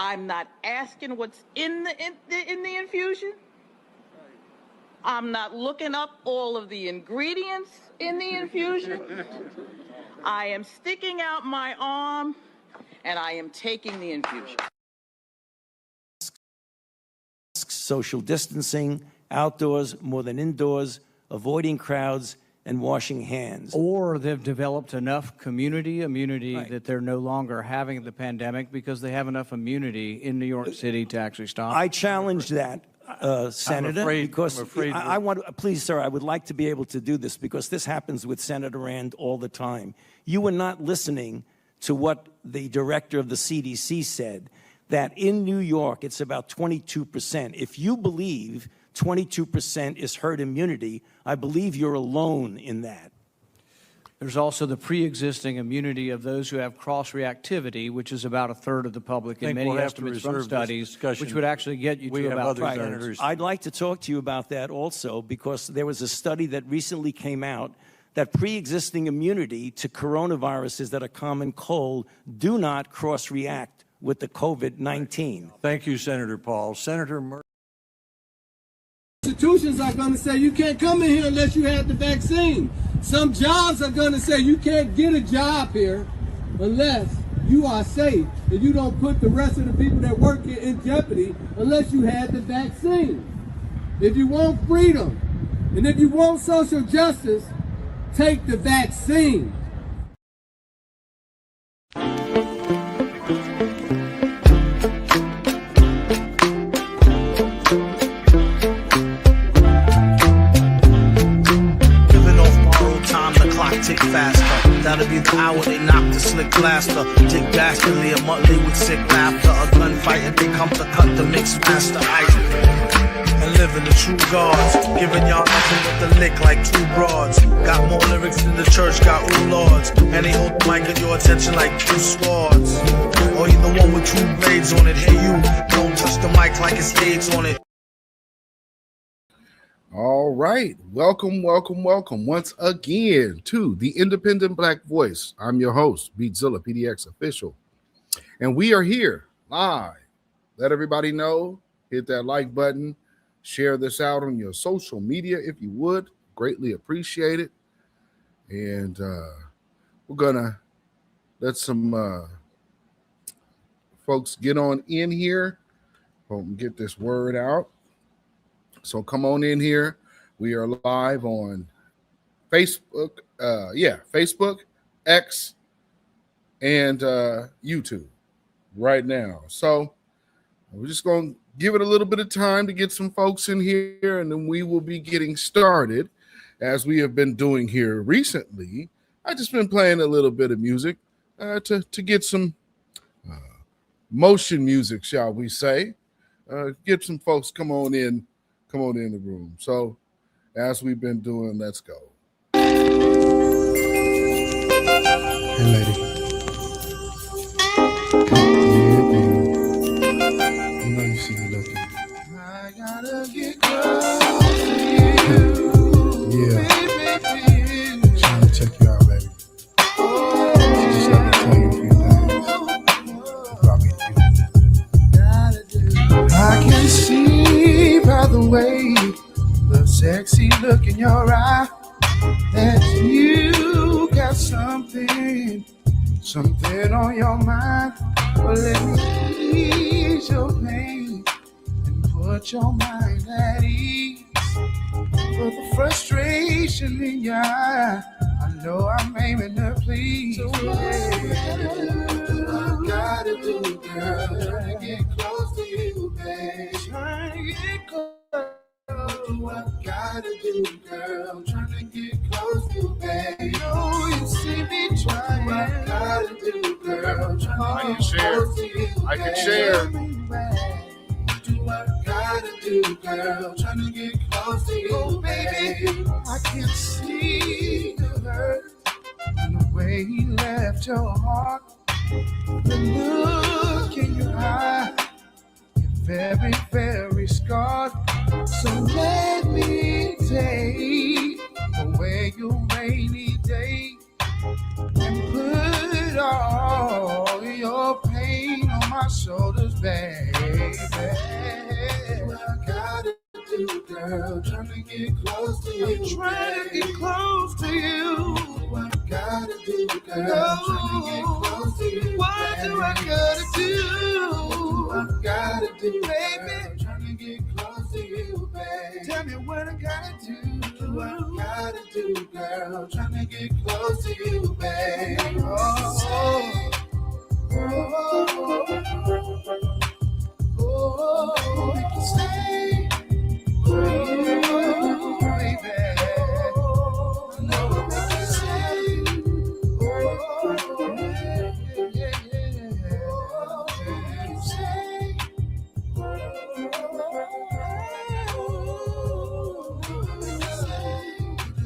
I'm not asking what's in the infusion. I'm not looking up all of the ingredients in the infusion. I am sticking out my arm and I am taking the infusion. Social distancing, outdoors more than indoors, avoiding crowds, and washing hands. Or they've developed enough community immunity Right. that they're no longer having the pandemic because they have enough immunity in New York City to actually stop. I challenge that, Senator, because I'm afraid I want, please, sir, I would like to be able to do this because this happens with Senator Rand all the time. You were not listening to what the director of the CDC said, that in New York, it's about 22%. If you believe 22% is herd immunity, I believe you're alone in that. There's also the pre-existing immunity of those who have cross-reactivity, which is about a third of the public in many estimates from studies, which would actually get you to about two-thirds. I'd like to talk to you about that also, because there was a study that recently came out that pre-existing immunity to coronaviruses that are common cold do not cross-react with the COVID-19. Thank you, Senator Paul. Senator Murphy. Institutions are going to say you can't come in here unless you have the vaccine. Some jobs are going to say you can't get a job here unless you are safe and you don't put the rest of the people that work here in jeopardy unless you had the vaccine. If you want freedom and if you want social justice, take the vaccine. Tick faster, that'll be the hour they knock the slick blaster. Dick dastardly, a Muttley with sick laughter. A gunfight and they come to cut the mixed master ice. And living the true gods, giving y'all nothing but the lick like two broads. Got more lyrics than the church got ooh lords. And they hold the mic at your attention like two swords. Or you the one with two blades on it. Hey you, don't touch the mic like it's AIDS on it. All right. Welcome once again to the Independent Black Voice. I'm your host, beatzillapdx official. And we are here live. Let everybody know, hit that like button, share this out on your social media if you would. Greatly appreciate it. And we're going to let some folks get on in here. Hope we get this word out. So come on in here. We are live on Facebook, Facebook, X, and YouTube right now. So we're just going to give it a little bit of time to get some folks in here, and then we will be getting started as we have been doing here recently. I just been playing a little bit of music to get some motion music, shall we say. Get some folks come on in the room. So as we've been doing, let's go. Hey, lady. Yeah, baby. You know you see me looking. I gotta get close to you. Yeah. Trying to check you out, baby. So just let me tell you a few things about me. I can see by the way the sexy look in your eye that you got something on your mind. Well, let me ease your pain and put your mind at ease. For the frustration in your eye, I know I'm aiming to please. So what I gotta do, girl, trying to get close to you, babe. Trying to get close. What I gotta do, girl, trying to get close to you, babe. You know you see me trying. What I gotta do, girl, trying to get close to you, babe. I can share. Do what I gotta do, girl, trying to get close to you, baby. I can see the hurt in the way he left your heart. The look in your eye, you're very, very scarred. So let me take away your rainy day and put all your pain on my shoulders, baby. What I gotta do, girl, trying to get close to you. I'm trying to get close to you. What I gotta do, girl, trying to get close to you. What do I gotta do? What I gotta do, baby, trying to get close to you, baby. Tell me what I gotta do. What I gotta do, girl, trying to get close to you, baby. Oh, we can stay. Oh, baby. I know we can stay. Oh, yeah. We can stay.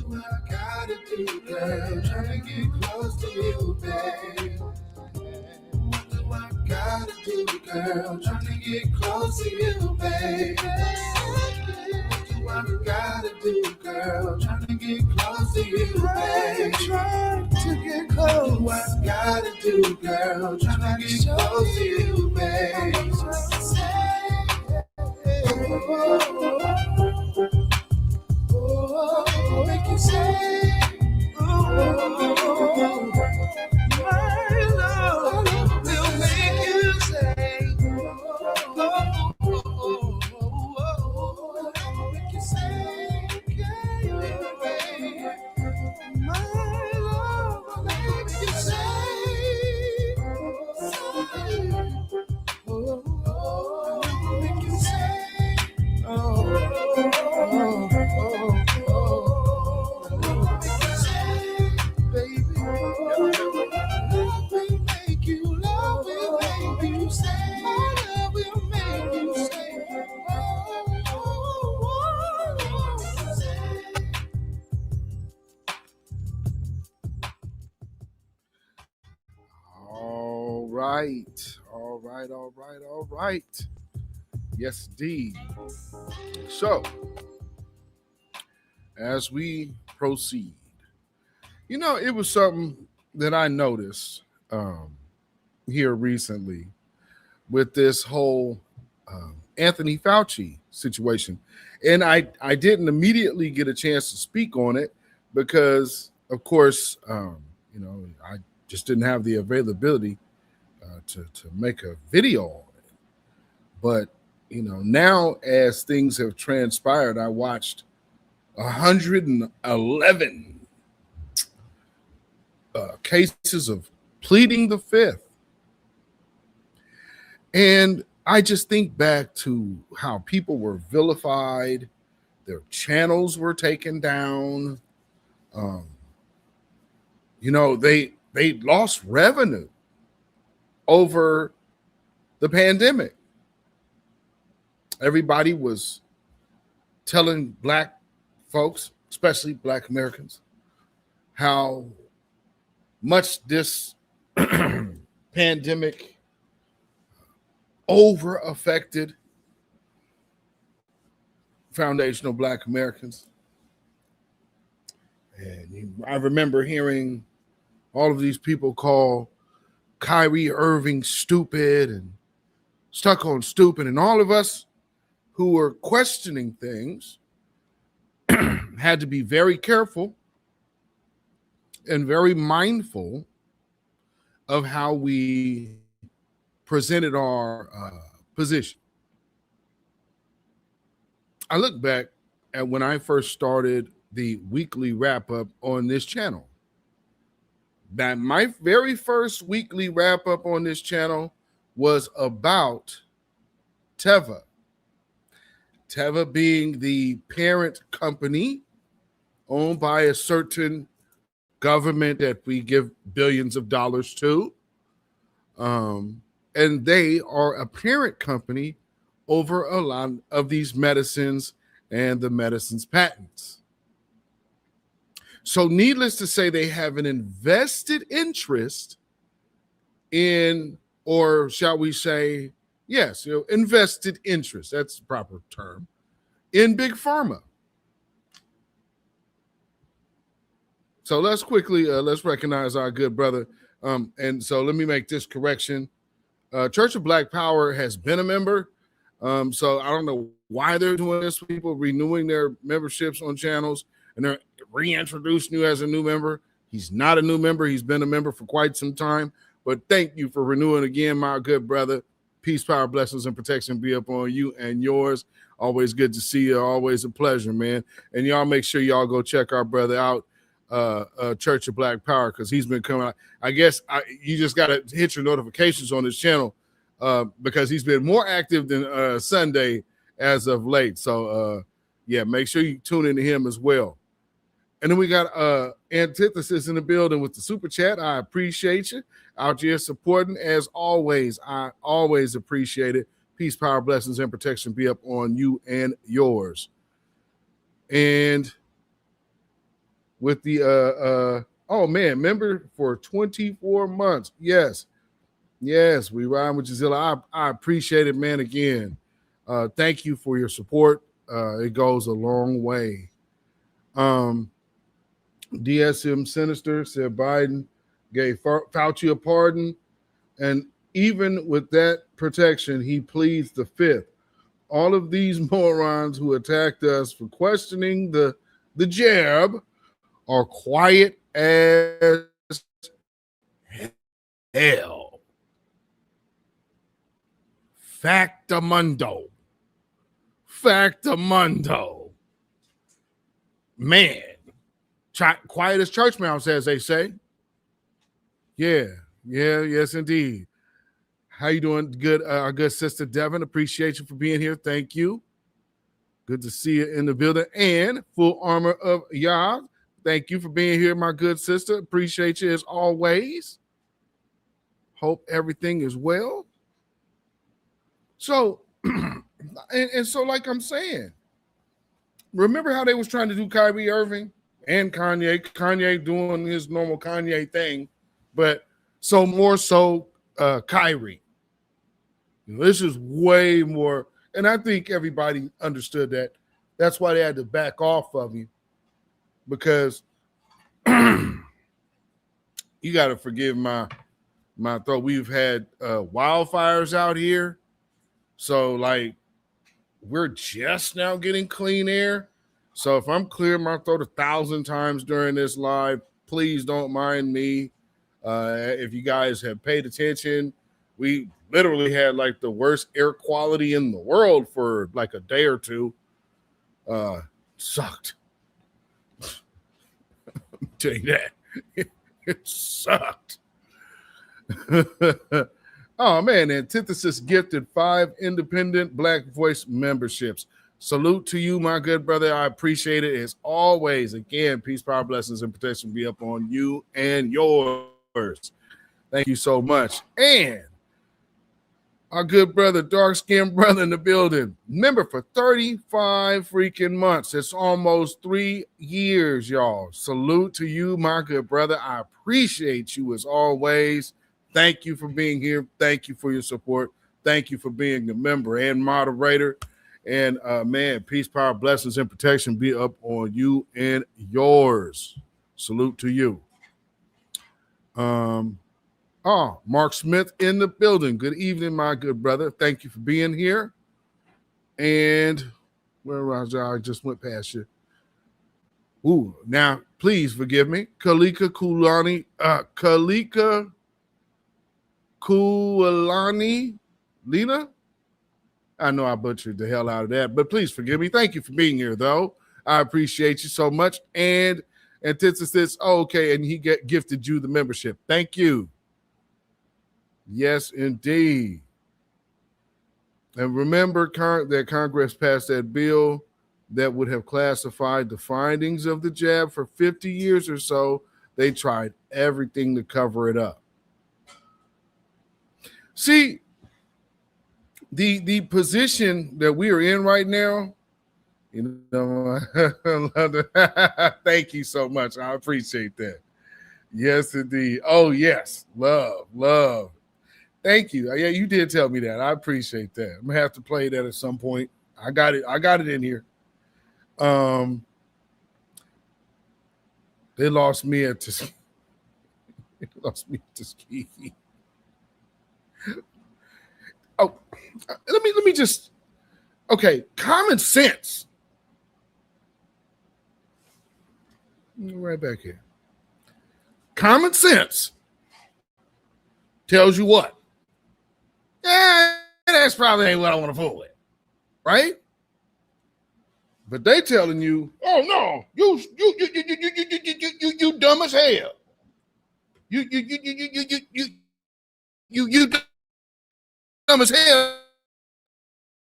What I gotta do, girl, trying to get close to you, babe. What do I gotta do, girl, trying to get close to you, babe? What do I gotta do, girl, trying to get close to you, babe? Trying to get close. What I gotta do, girl, trying to get close to you, babe? Oh, make you say, oh, my love will make you say, make you say, yeah, my love will make you say, make you say, baby, love will make you, love will make you say, love will make you say, all right. Yes, indeed. So, as we proceed, it was something that I noticed here recently with this whole Anthony Fauci situation. And I didn't immediately get a chance to speak on it because, of course, I just didn't have the availability to make a video on it. But, now as things have transpired, I watched 111 cases of pleading the fifth. And I just think back to how people were vilified, their channels were taken down. They lost revenue over the pandemic. Everybody was telling Black folks, especially Black Americans, how much this pandemic over affected foundational Black Americans. And I remember hearing all of these people call Kyrie Irving stupid and stuck on stupid, and all of us who were questioning things had to be very careful and very mindful of how we presented our position. I look back at when I first started the weekly wrap-up on this channel. That my very first weekly wrap-up on this channel was about Teva. Teva being the parent company owned by a certain government that we give billions of dollars to. And they are a parent company over a lot of these medicines and the medicines patents. So needless to say, they have an invested interest in, or shall we say, yes, invested interest, that's the proper term, in Big Pharma. So let's quickly, let's recognize our good brother. And so let me make this correction. Church of Black Power has been a member. So I don't know why they're doing this. People renewing their memberships on channels and they're reintroducing you as a new member. He's not a new member. He's been a member for quite some time. But thank you for renewing again, my good brother. Peace, power, blessings, and protection be upon you and yours. Always good to see you. Always a pleasure, man. And y'all make sure y'all go check our brother out, Church of Black Power, because he's been coming out. I guess you just got to hit your notifications on his channel because he's been more active than Sunday as of late. So, yeah, make sure you tune into him as well. And then we got Antithesis in the building with the super chat. I appreciate you out here supporting as always. I always appreciate it. Peace, power, blessings, and protection be up on you and yours. And with the oh man, member for 24 months. Yes, we ride with Gisela. I appreciate it, man. Again, thank you for your support. It goes a long way. DSM Sinister said Biden gave Fauci a pardon, and even with that protection, he pleads the fifth. All of these morons who attacked us for questioning the jab are quiet as hell. Factamundo. Man. Quiet as church mouse, as they say. Yes, indeed. How you doing? Good, our good sister Devin. Appreciate you for being here. Thank you. Good to see you in the building. And Full Armor of Yah. Thank you for being here, my good sister. Appreciate you as always. Hope everything is well. So, and so, like I'm saying, remember how they was trying to do Kyrie Irving? And Kanye doing his normal Kanye thing, but more so Kyrie. This is way more, and I think everybody understood that. That's why they had to back off of him, because you got to forgive my throat. We've had wildfires out here, so like we're just now getting clean air. So if I'm clearing my throat 1,000 times during this live, please don't mind me. If you guys have paid attention, we literally had like the worst air quality in the world for like a day or two. Sucked. I'll tell you that. It sucked. Oh man, Antithesis gifted 5 independent Black Voice memberships. Salute to you, my good brother. I appreciate it as always. Again, peace, power, blessings, and protection be up on you and yours. Thank you so much. And our good brother, dark-skinned brother in the building, member for 35 freaking months. It's almost 3 years, y'all. Salute to you, my good brother. I appreciate you as always. Thank you for being here. Thank you for your support. Thank you for being a member and moderator. And man, peace, power, blessings, and protection be up on you and yours. Salute to you. Mark Smith in the building. Good evening, my good brother. Thank you for being here. And where was I? I just went past you. Ooh, now please forgive me. Kalika Kulani, Lena. I know I butchered the hell out of that, but please forgive me. Thank you for being here, though. I appreciate you so much. And Antithesis, okay, and he gifted you the membership. Thank you. Yes, indeed. And remember that Congress passed that bill that would have classified the findings of the jab for 50 years or so. They tried everything to cover it up. See, the position that we are in right now, you know, thank you so much. I appreciate that. Yes, indeed. Oh, yes. Love. Thank you. Yeah, you did tell me that. I appreciate that. I'm gonna have to play that at some point. I got it in here. They lost me at Tuskegee. let me just, okay, common sense. Right back here. Common sense tells you what? Yeah, that's probably ain't what I want to fool with, right? But they telling you, oh no, you dumb as hell. You dumb as hell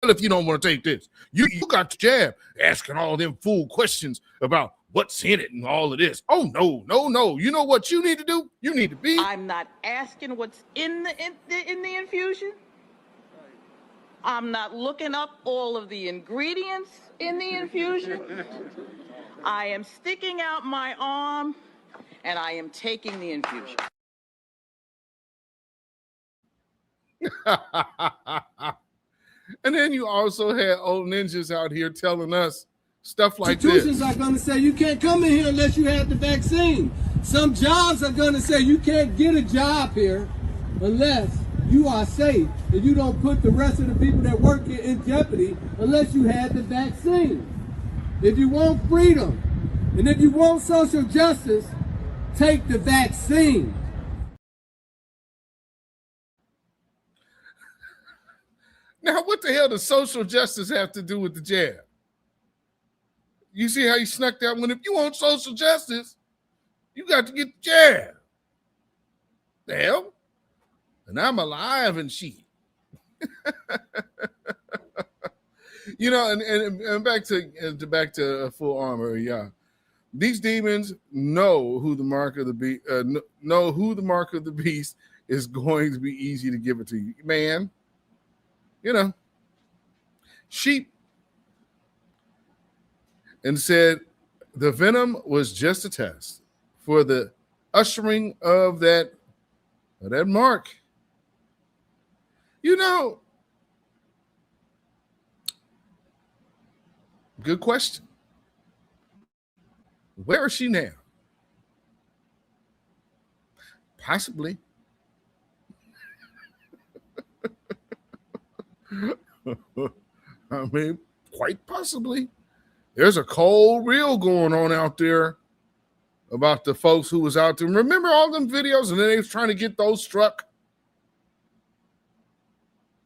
if you don't want to take this. You got the jab asking all them fool questions about what's in it and all of this. Oh no. You know what you need to do? You need to be. I'm not asking what's in the infusion. I'm not looking up all of the ingredients in the infusion. I am sticking out my arm and I am taking the infusion. And then you also had old ninjas out here telling us stuff like this. Institutions are going to say you can't come in here unless you have the vaccine. Some jobs are going to say you can't get a job here unless you are safe and you don't put the rest of the people that work here in jeopardy unless you had the vaccine. If you want freedom and if you want social justice, take the vaccine. Now, what the hell does social justice have to do with the jab? You see how you snuck that one? If you want social justice, you got to get the jab. The hell? And I'm alive and shit. You know, and back to full armor, yeah. These demons know who the mark of the beast is going to be easy to give it to you, man. You know, sheep, and said the venom was just a test for the ushering of that mark. You know, good question. Where is she now? Possibly. I mean, quite possibly. There's a cold reel going on out there about the folks who was out there. Remember all them videos and then they was trying to get those struck?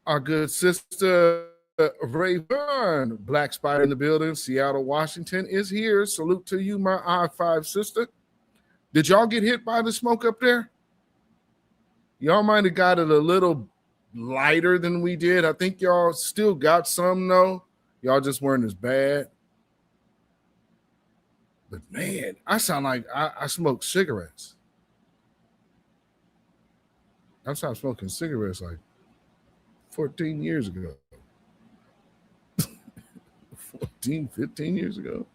Our good sister Rayvon, Black Spider in the building, Seattle, Washington is here. Salute to you, my I-5 sister. Did y'all get hit by the smoke up there? Y'all might have got it a little lighter than we did. I think y'all still got some though. Y'all just weren't as bad. But man, I sound like I smoke cigarettes. I stopped smoking cigarettes like 14 years ago. 14, 15 years ago.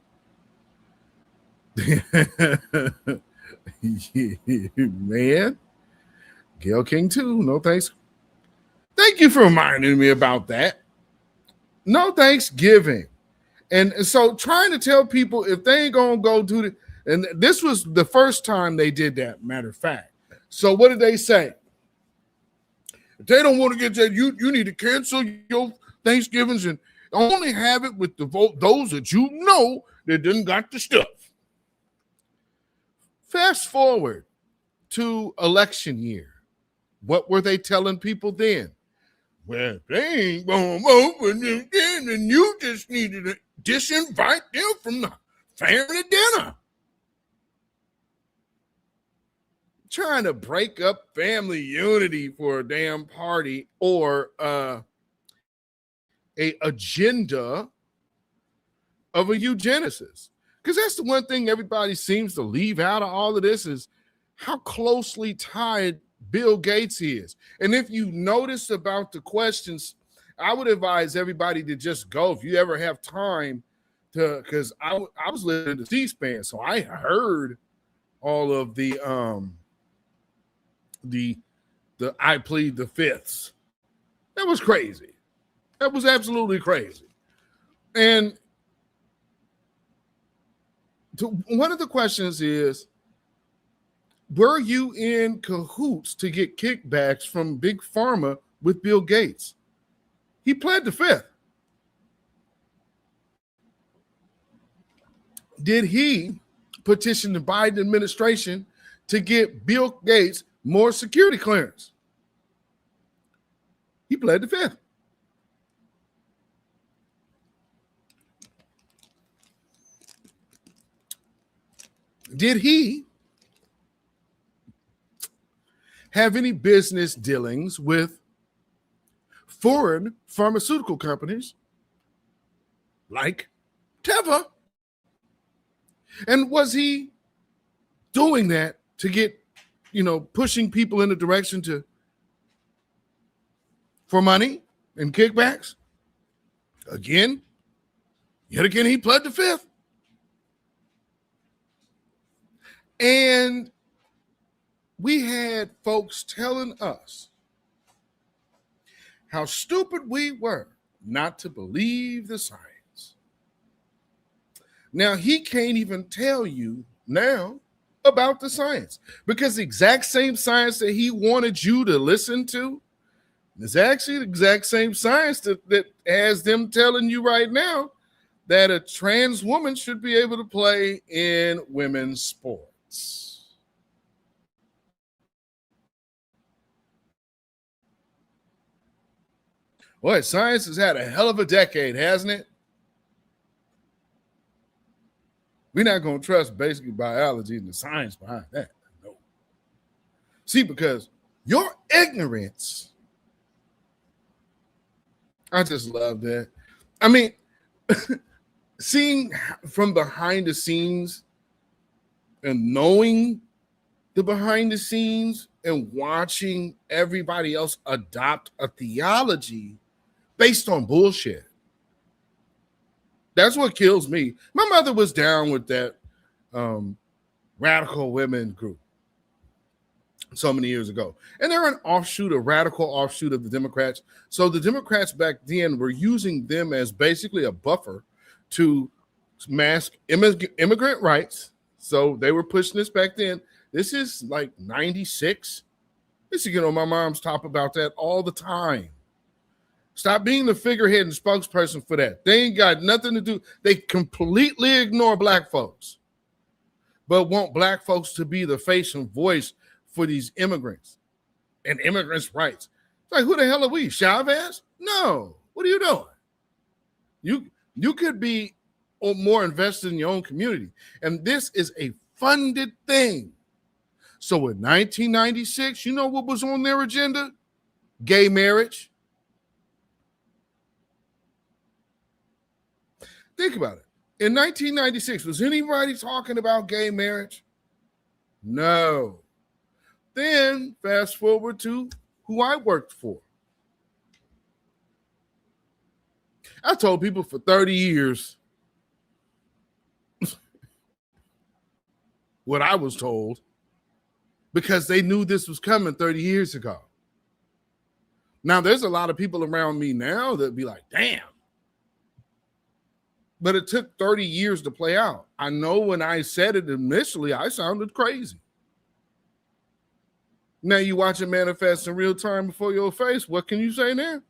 Man. Gail King too. No thanks. Thank you for reminding me about that. No Thanksgiving. And so trying to tell people if they ain't going to go do it. And this was the first time they did that, matter of fact. So what did they say? If they don't want to get that, you need to cancel your Thanksgivings and only have it with those that you know that didn't got the stuff. Fast forward to election year. What were they telling people then? Well, they ain't going to vote for them then, and you just needed to disinvite them from the family dinner. Trying to break up family unity for a damn party or a agenda of a eugenicist. Because that's the one thing everybody seems to leave out of all of this is how closely tied Bill Gates is. And if you notice about the questions, I would advise everybody to just go if you ever have time to, because I was listening to C-SPAN, so I heard all of the I plead the fifths. That was crazy. That was absolutely crazy. And one of the questions is, were you in cahoots to get kickbacks from Big Pharma with Bill Gates? He pled the fifth. Did he petition the Biden administration to get Bill Gates more security clearance? He pled the fifth. Did he have any business dealings with foreign pharmaceutical companies like Teva? And was he doing that to get, pushing people in the direction for money and kickbacks? Yet again, he pled the fifth. And we had folks telling us how stupid we were not to believe the science. Now, he can't even tell you now about the science, because the exact same science that he wanted you to listen to is actually the exact same science that has them telling you right now that a trans woman should be able to play in women's sports. Boy, science has had a hell of a decade, hasn't it? We're not going to trust basic biology and the science behind that. No. See, because your ignorance, I just love that. I mean, seeing from behind the scenes and knowing the behind the scenes and watching everybody else adopt a theology based on bullshit. That's what kills me. My mother was down with that radical women group so many years ago. And they're a radical offshoot of the Democrats. So the Democrats back then were using them as basically a buffer to mask immigrant rights. So they were pushing this back then. This is like 96. This is, my mom's talk about that all the time. Stop being the figurehead and spokesperson for that. They ain't got nothing to do. They completely ignore black folks, but want black folks to be the face and voice for these immigrants and immigrants' rights. It's like, who the hell are we, Chavez? No. What are you doing? You could be more invested in your own community. And this is a funded thing. So in 1996, you know what was on their agenda? Gay marriage. Think about it. In 1996, was anybody talking about gay marriage? No. Then fast forward to who I worked for. I told people for 30 years what I was told, because they knew this was coming 30 years ago. Now, there's a lot of people around me now that be like, damn. But it took 30 years to play out. I know when I said it initially, I sounded crazy. Now you watch it manifest in real time before your face. What can you say now?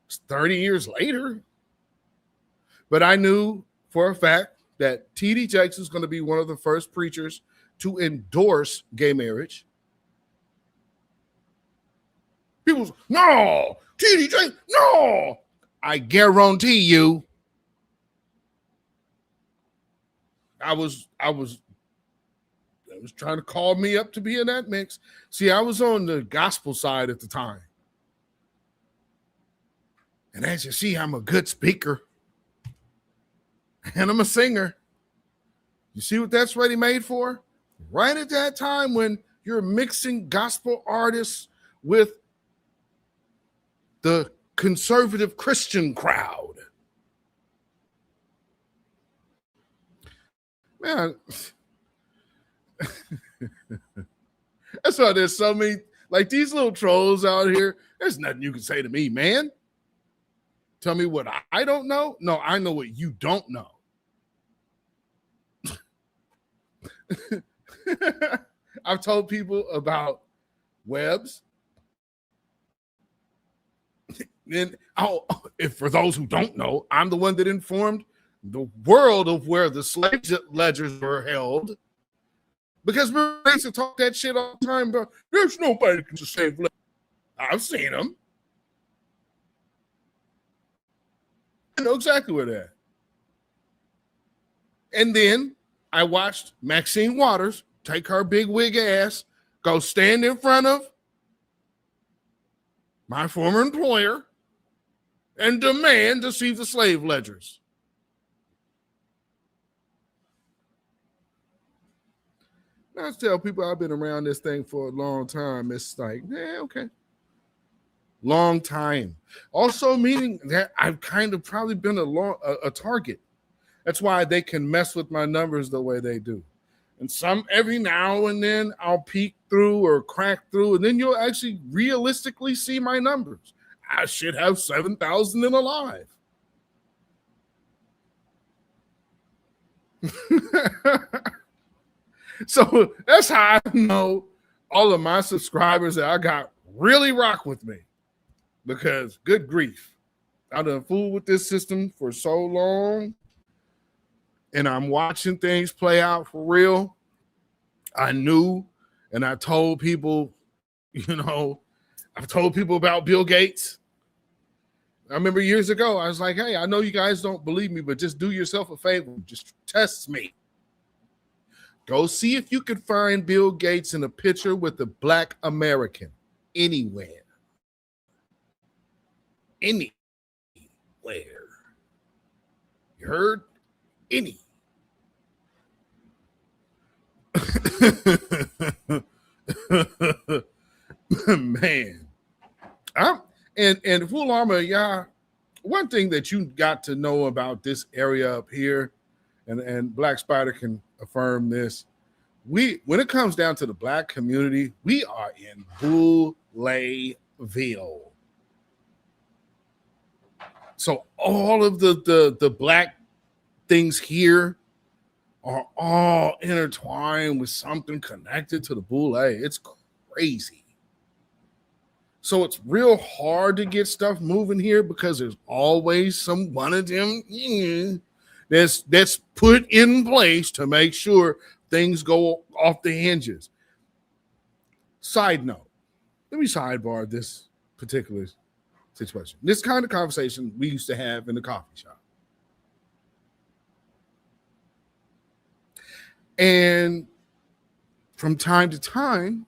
It's 30 years later. But I knew for a fact that T.D. Jakes is going to be one of the first preachers to endorse gay marriage. People say, no, T.D. Jakes, no. I guarantee you, I was trying to call me up to be in that mix. See, I was on the gospel side at the time. And as you see, I'm a good speaker. And I'm a singer. You see what that's ready made for? Right at that time when you're mixing gospel artists with the conservative Christian crowd. Man, that's why there's so many, like these little trolls out here. There's nothing you can say to me, man. Tell me what I don't know. No, I know what you don't know. I've told people about webs And if for those who don't know, I'm the one that informed the world of where the slave ledgers were held. Because remember, they used to talk that shit all the time, bro. There's nobody that can slave ledgers. I've seen them. I know exactly where they're at. And then I watched Maxine Waters take her big wig ass, go stand in front of my former employer and demand to see the slave ledgers. I tell people I've been around this thing for a long time. It's like, yeah, okay. Long time. Also meaning that I've kind of probably been a target. That's why they can mess with my numbers the way they do. And every now and then I'll peek through or crack through, and then you'll actually realistically see my numbers. I should have 7,000 and alive. So that's how I know all of my subscribers that I got really rock with me. Because good grief, I done fooled with this system for so long, and I'm watching things play out for real. I knew, and I told people, I've told people about Bill Gates. I remember years ago, I was like, hey, I know you guys don't believe me, but just do yourself a favor. Just test me. Go see if you could find Bill Gates in a picture with a Black American anywhere. Anywhere. You heard? Any. Man. And full armor, y'all, one thing that you got to know about this area up here, and Black Spider can affirm this, when it comes down to the Black community, we are in Bouleville. So all of the Black things here are all intertwined with something connected to the Boule. It's crazy. So it's real hard to get stuff moving here because there's always some one of them that's put in place to make sure things go off the hinges. Side note, let me sidebar this particular situation. This kind of conversation we used to have in the coffee shop. And from time to time,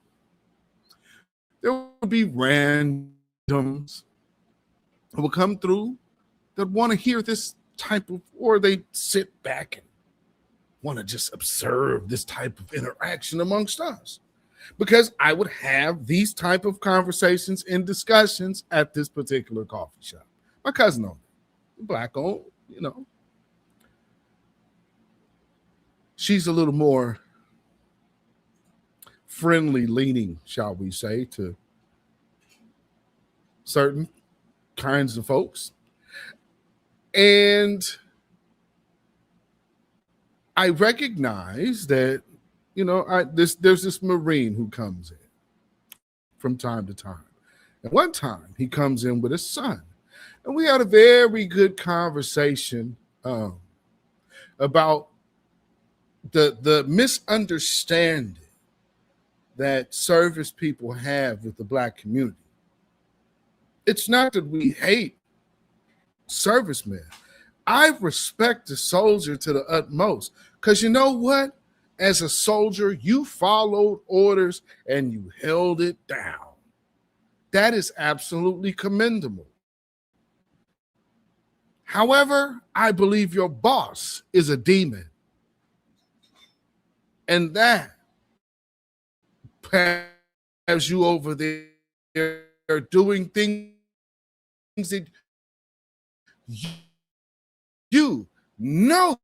there will be randoms who will come through that want to hear this type of, or they sit back and want to just observe this type of interaction amongst us. Because I would have these type of conversations and discussions at this particular coffee shop. My cousin owned it, Black owned, She's a little more friendly leaning, shall we say, to certain kinds of folks. And I recognize that, there's this Marine who comes in from time to time. And one time he comes in with his son. And we had a very good conversation about the misunderstanding that service people have with the Black community. It's not that we hate servicemen. I respect the soldier to the utmost, because you know what? As a soldier, you followed orders and you held it down. That is absolutely commendable. However, I believe your boss is a demon. And that has you over there doing things that you know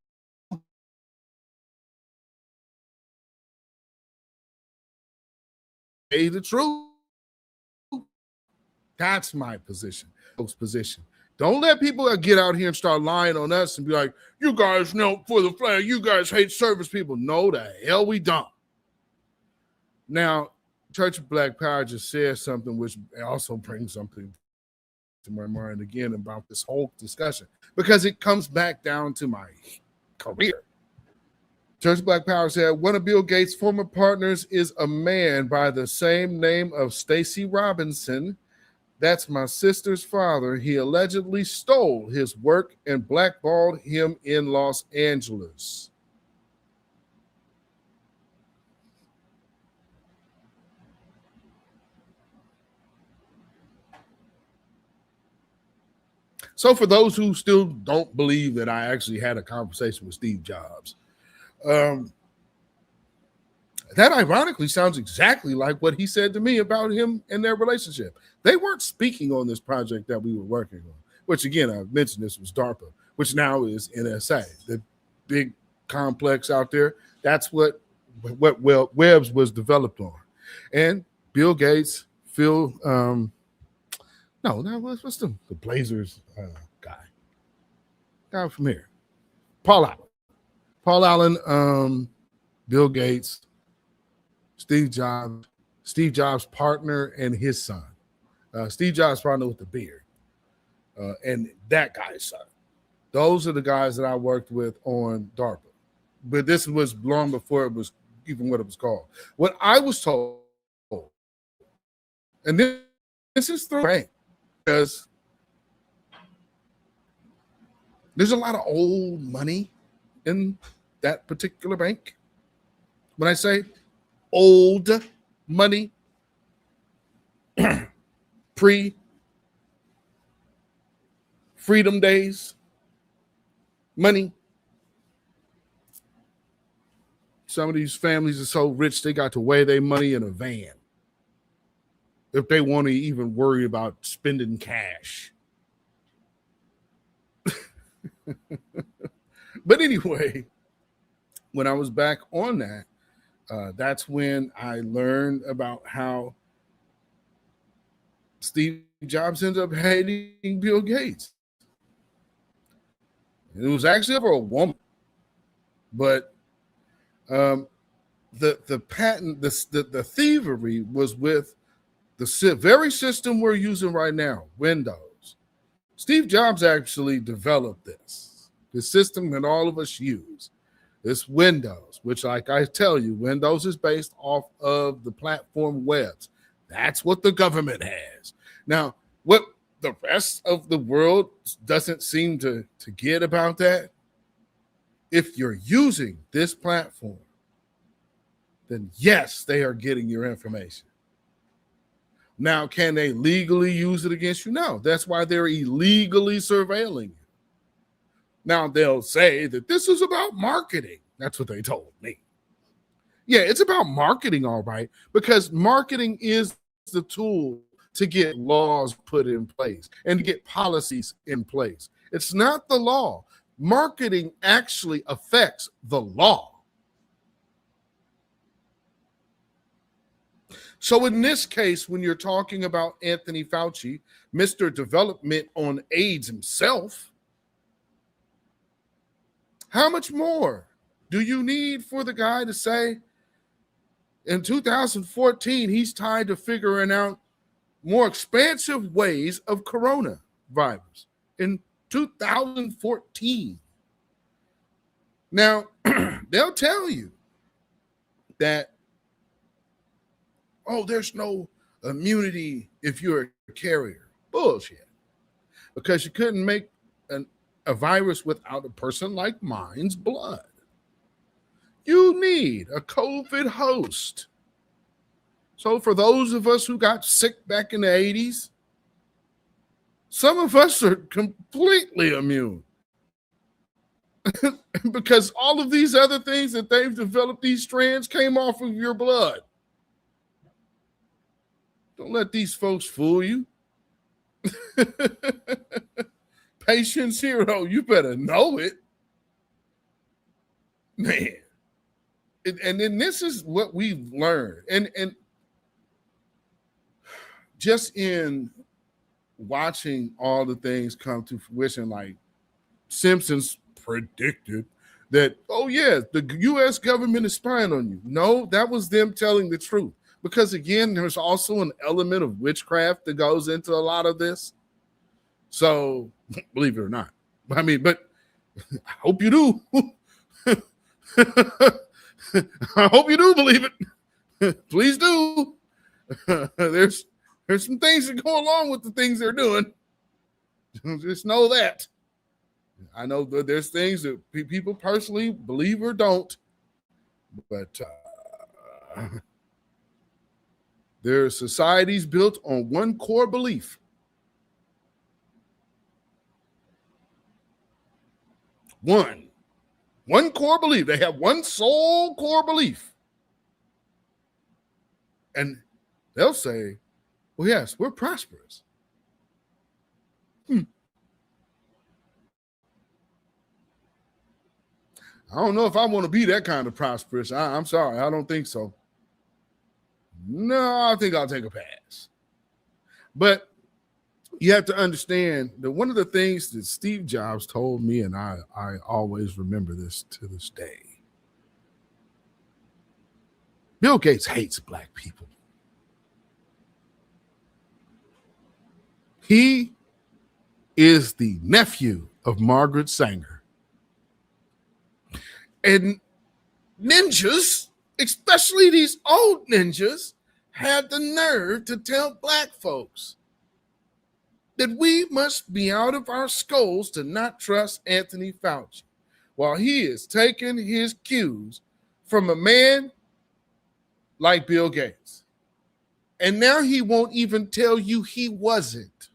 the truth. That's my position. Don't let people get out here and start lying on us and be like, you guys know for the flag, you guys hate service people. No, the hell we don't. Now, Church of Black Power just said something which also brings something my mind again about this whole discussion because it comes back down to my career. Church Black Power said one of Bill Gates' former partners is a man by the same name of Stacey Robinson. That's my sister's father. He allegedly stole his work and blackballed him in Los Angeles. So for those who still don't believe that I actually had a conversation with Steve Jobs, that ironically sounds exactly like what he said to me about him and their relationship. They weren't speaking on this project that we were working on, which again, I mentioned this was DARPA, which now is NSA, the big complex out there. That's what Webb's was developed on. And Bill Gates, Phil, what's the Blazers guy from here? Paul Allen, Bill Gates, Steve Jobs' partner and his son. Steve Jobs' partner with the beard. And that guy's son. Those are the guys that I worked with on DARPA. But this was long before it was even what it was called. What I was told, and this is through because there's a lot of old money in that particular bank. When I say old money, pre-freedom days money. Some of these families are so rich they got to weigh their money in a van if they want to even worry about spending cash. But anyway, when I was back on that, that's when I learned about how Steve Jobs ended up hating Bill Gates. It was actually over a woman, but the patent, the thievery was with the very system we're using right now, Windows. Steve Jobs actually developed this system that all of us use. It's Windows, which, like I tell you, Windows is based off of the platform webs. That's what the government has. Now, what the rest of the world doesn't seem to get about that, if you're using this platform, then yes, they are getting your information. Now, can they legally use it against you? No, that's why they're illegally surveilling you. Now, they'll say that this is about marketing. That's what they told me. Yeah, it's about marketing, all right, because marketing is the tool to get laws put in place and to get policies in place. It's not the law. Marketing actually affects the law. So in this case, when you're talking about Anthony Fauci, Mr. Development on AIDS himself, how much more do you need for the guy to say in 2014 he's tied to figuring out more expansive ways of coronavirus in 2014? Now, they'll tell you that, oh, there's no immunity if you're a carrier. Bullshit. Because you couldn't make a virus without a person like mine's blood. You need a COVID host. So for those of us who got sick back in the 80s, some of us are completely immune. Because all of these other things that they've developed, these strands, came off of your blood. Don't let these folks fool you. Patient zero, you better know it. Man. And then this is what we've learned. And just in watching all the things come to fruition, like Simpsons predicted that, oh yeah, the U.S. government is spying on you. No, that was them telling the truth. Because again, there's also an element of witchcraft that goes into a lot of this. So believe it or not, I mean, but I hope you do. I hope you do believe it. Please do. There's some things that go along with the things they're doing. Just know that. I know that there's things that people personally believe or don't, but there are societies built on one core belief. One core belief. They have one sole core belief. And they'll say, well, yes, we're prosperous. I don't know if I want to be that kind of prosperous. I'm sorry. I don't think so. No, I think I'll take a pass. But you have to understand that one of the things that Steve Jobs told me, and I always remember this to this day, Bill Gates hates black people. He is the nephew of Margaret Sanger. And ninjas, especially these old ninjas, had the nerve to tell black folks that we must be out of our skulls to not trust Anthony Fauci, while he is taking his cues from a man like Bill Gates. And now he won't even tell you he wasn't.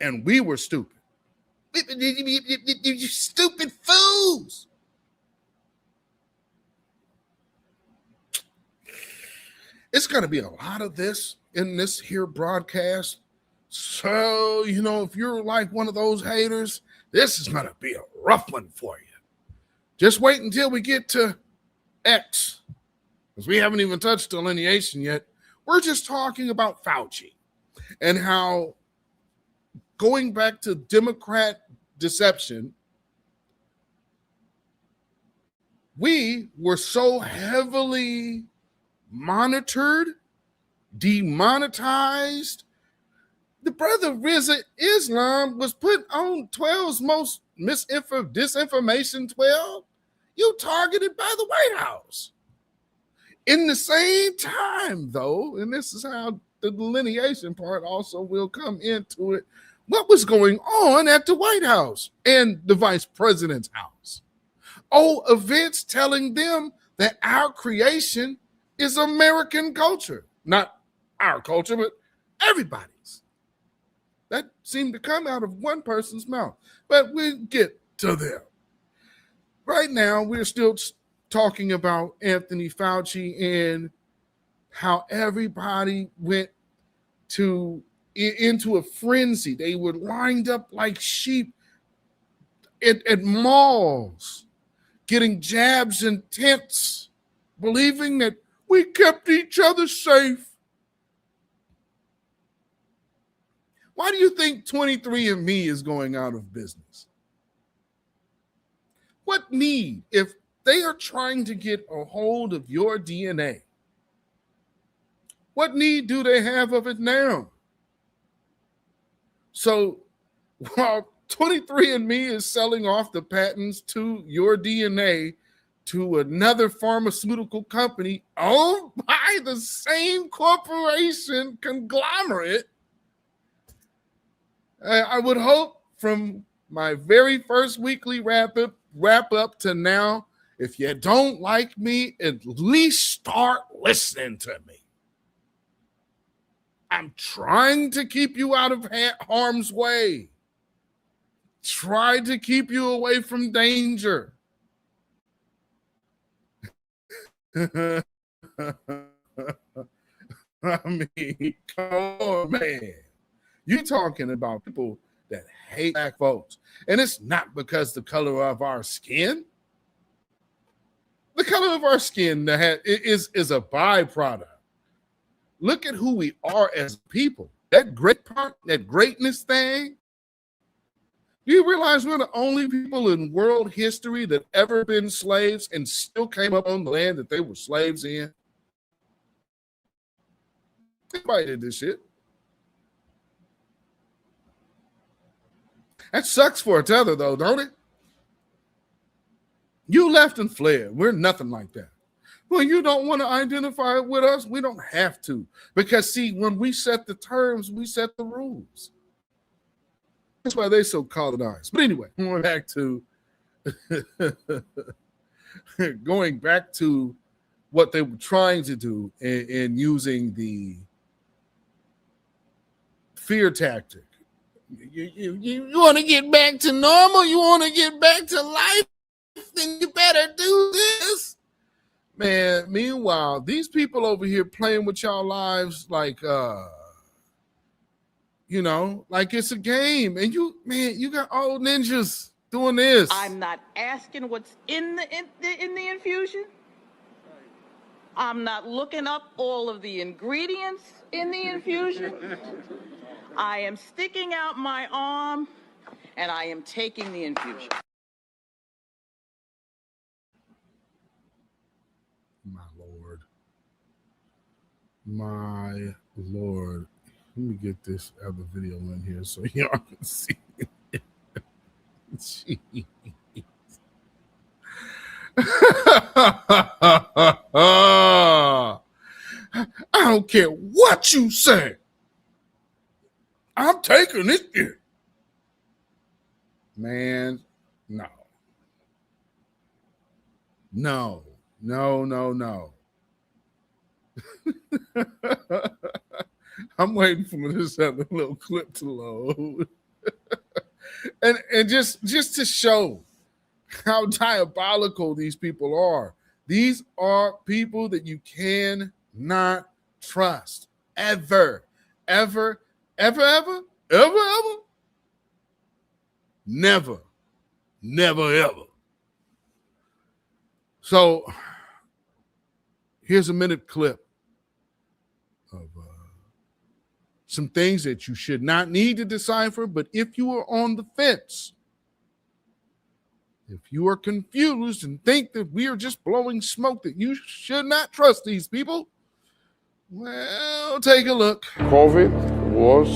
And we were stupid. You stupid fools. It's going to be a lot of this in this here broadcast. So, if you're like one of those haters, this is going to be a rough one for you. Just wait until we get to X, because we haven't even touched delineation yet. We're just talking about Fauci and how, going back to Democrat deception, we were so heavily monitored, demonetized. The brother Rizza Islam was put on 12's most disinformation 12. You targeted by the White House. In the same time, though, and this is how the delineation part also will come into it, what was going on at the White House and the vice president's house? Oh, events telling them that our creation is American culture. Not our culture, but everybody's. That seemed to come out of one person's mouth. But we'll get to them. Right now, we're still talking about Anthony Fauci and how everybody went into a frenzy. They were lined up like sheep at malls, getting jabs in tents, believing that we kept each other safe. Why do you think 23andMe is going out of business? What need, if they are trying to get a hold of your DNA, what need do they have of it now? So while 23andMe is selling off the patents to your DNA to another pharmaceutical company owned by the same corporation conglomerate, I would hope from my very first weekly wrap up to now, if you don't like me, at least start listening to me. I'm trying to keep you out of harm's way. Try to keep you away from danger. I mean, come on, man. You're talking about people that hate black folks. And it's not because the color of our skin. The color of our skin is a byproduct. Look at who we are as people. That great part, that greatness thing. Do you realize we're the only people in world history that ever been slaves and still came up on the land that they were slaves in? Everybody did this shit. That sucks for a tether, though, don't it? You left and fled. We're nothing like that. Well, you don't want to identify with us. We don't have to. Because, see, when we set the terms, we set the rules. That's why they're so colonized. But anyway, going back to what they were trying to do in using the fear tactic. You want to get back to normal? You want to get back to life? Then you better do this. Man, meanwhile, these people over here playing with y'all lives like like it's a game. And you got old ninjas doing this. I'm not asking what's in the infusion. I'm not looking up all of the ingredients in the infusion. I am sticking out my arm and I am taking the infusion. My Lord. Let me get this other video in here so y'all can see it. Jeez. I don't care what you say. I'm taking it here. Man, no. No. I'm waiting for this other little clip to load. and just to show how diabolical these people are. These are people that you cannot trust. Ever. Never. So here's a minute clip of some things that you should not need to decipher, but if you are on the fence, if you are confused and think that we are just blowing smoke, that you should not trust these people, well, take a look. COVID was,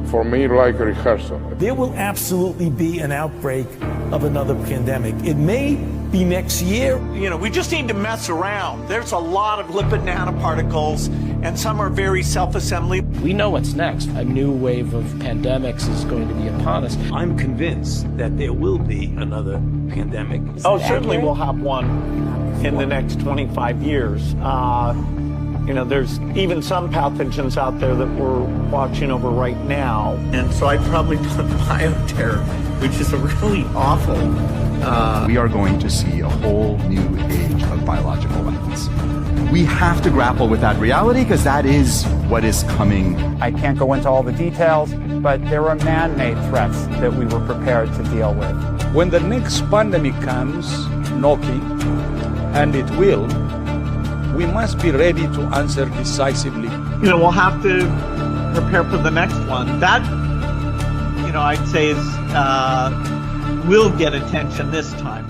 for me, like a rehearsal. There will absolutely be an outbreak of another pandemic. It may be next year. We just need to mess around. There's a lot of lipid nanoparticles, and some are very self-assembly. We know what's next. A new wave of pandemics is going to be upon us. I'm convinced that there will be another pandemic. Oh, certainly we'll have one in the next 25 years. There's even some pathogens out there that we're watching over right now. And so I'd probably put bioterror, which is a really awful. We are going to see a whole new age of biological weapons. We have to grapple with that reality because that is what is coming. I can't go into all the details, but there are man-made threats that we were prepared to deal with. When the next pandemic comes knocking, and it will, we must be ready to answer decisively. We'll have to prepare for the next one. That, I'd say is will get attention this time.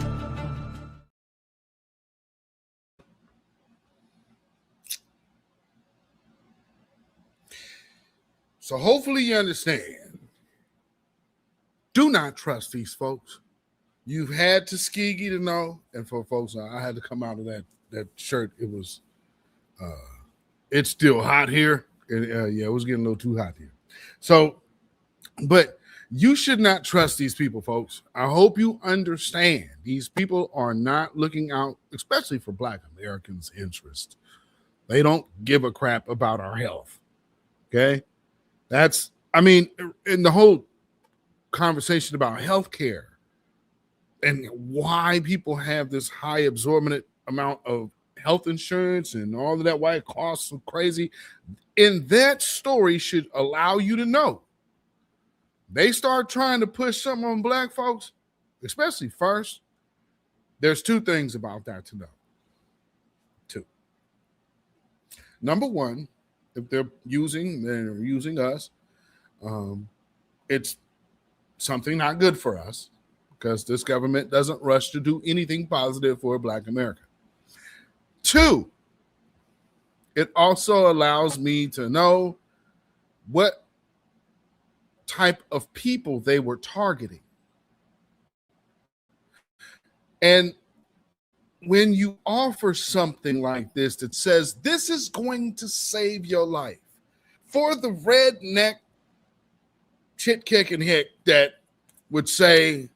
So hopefully you understand. Do not trust these folks. You've had Tuskegee to know, and for folks, I had to come out of that shirt. It was, it's still hot here. It was getting a little too hot here. So, but you should not trust these people, folks. I hope you understand. These people are not looking out, especially for Black Americans' interest. They don't give a crap about our health. Okay? In the whole conversation about healthcare and why people have this high exorbitant amount of health insurance and all of that, why it costs so crazy. And that story should allow you to know. They start trying to push something on Black folks, especially first. There's two things about that to know. Two. Number one, if they're using us, it's something not good for us because this government doesn't rush to do anything positive for Black America. Two, it also allows me to know what type of people they were targeting. And when you offer something like this that says this is going to save your life, for the redneck chit kicking hick that would say,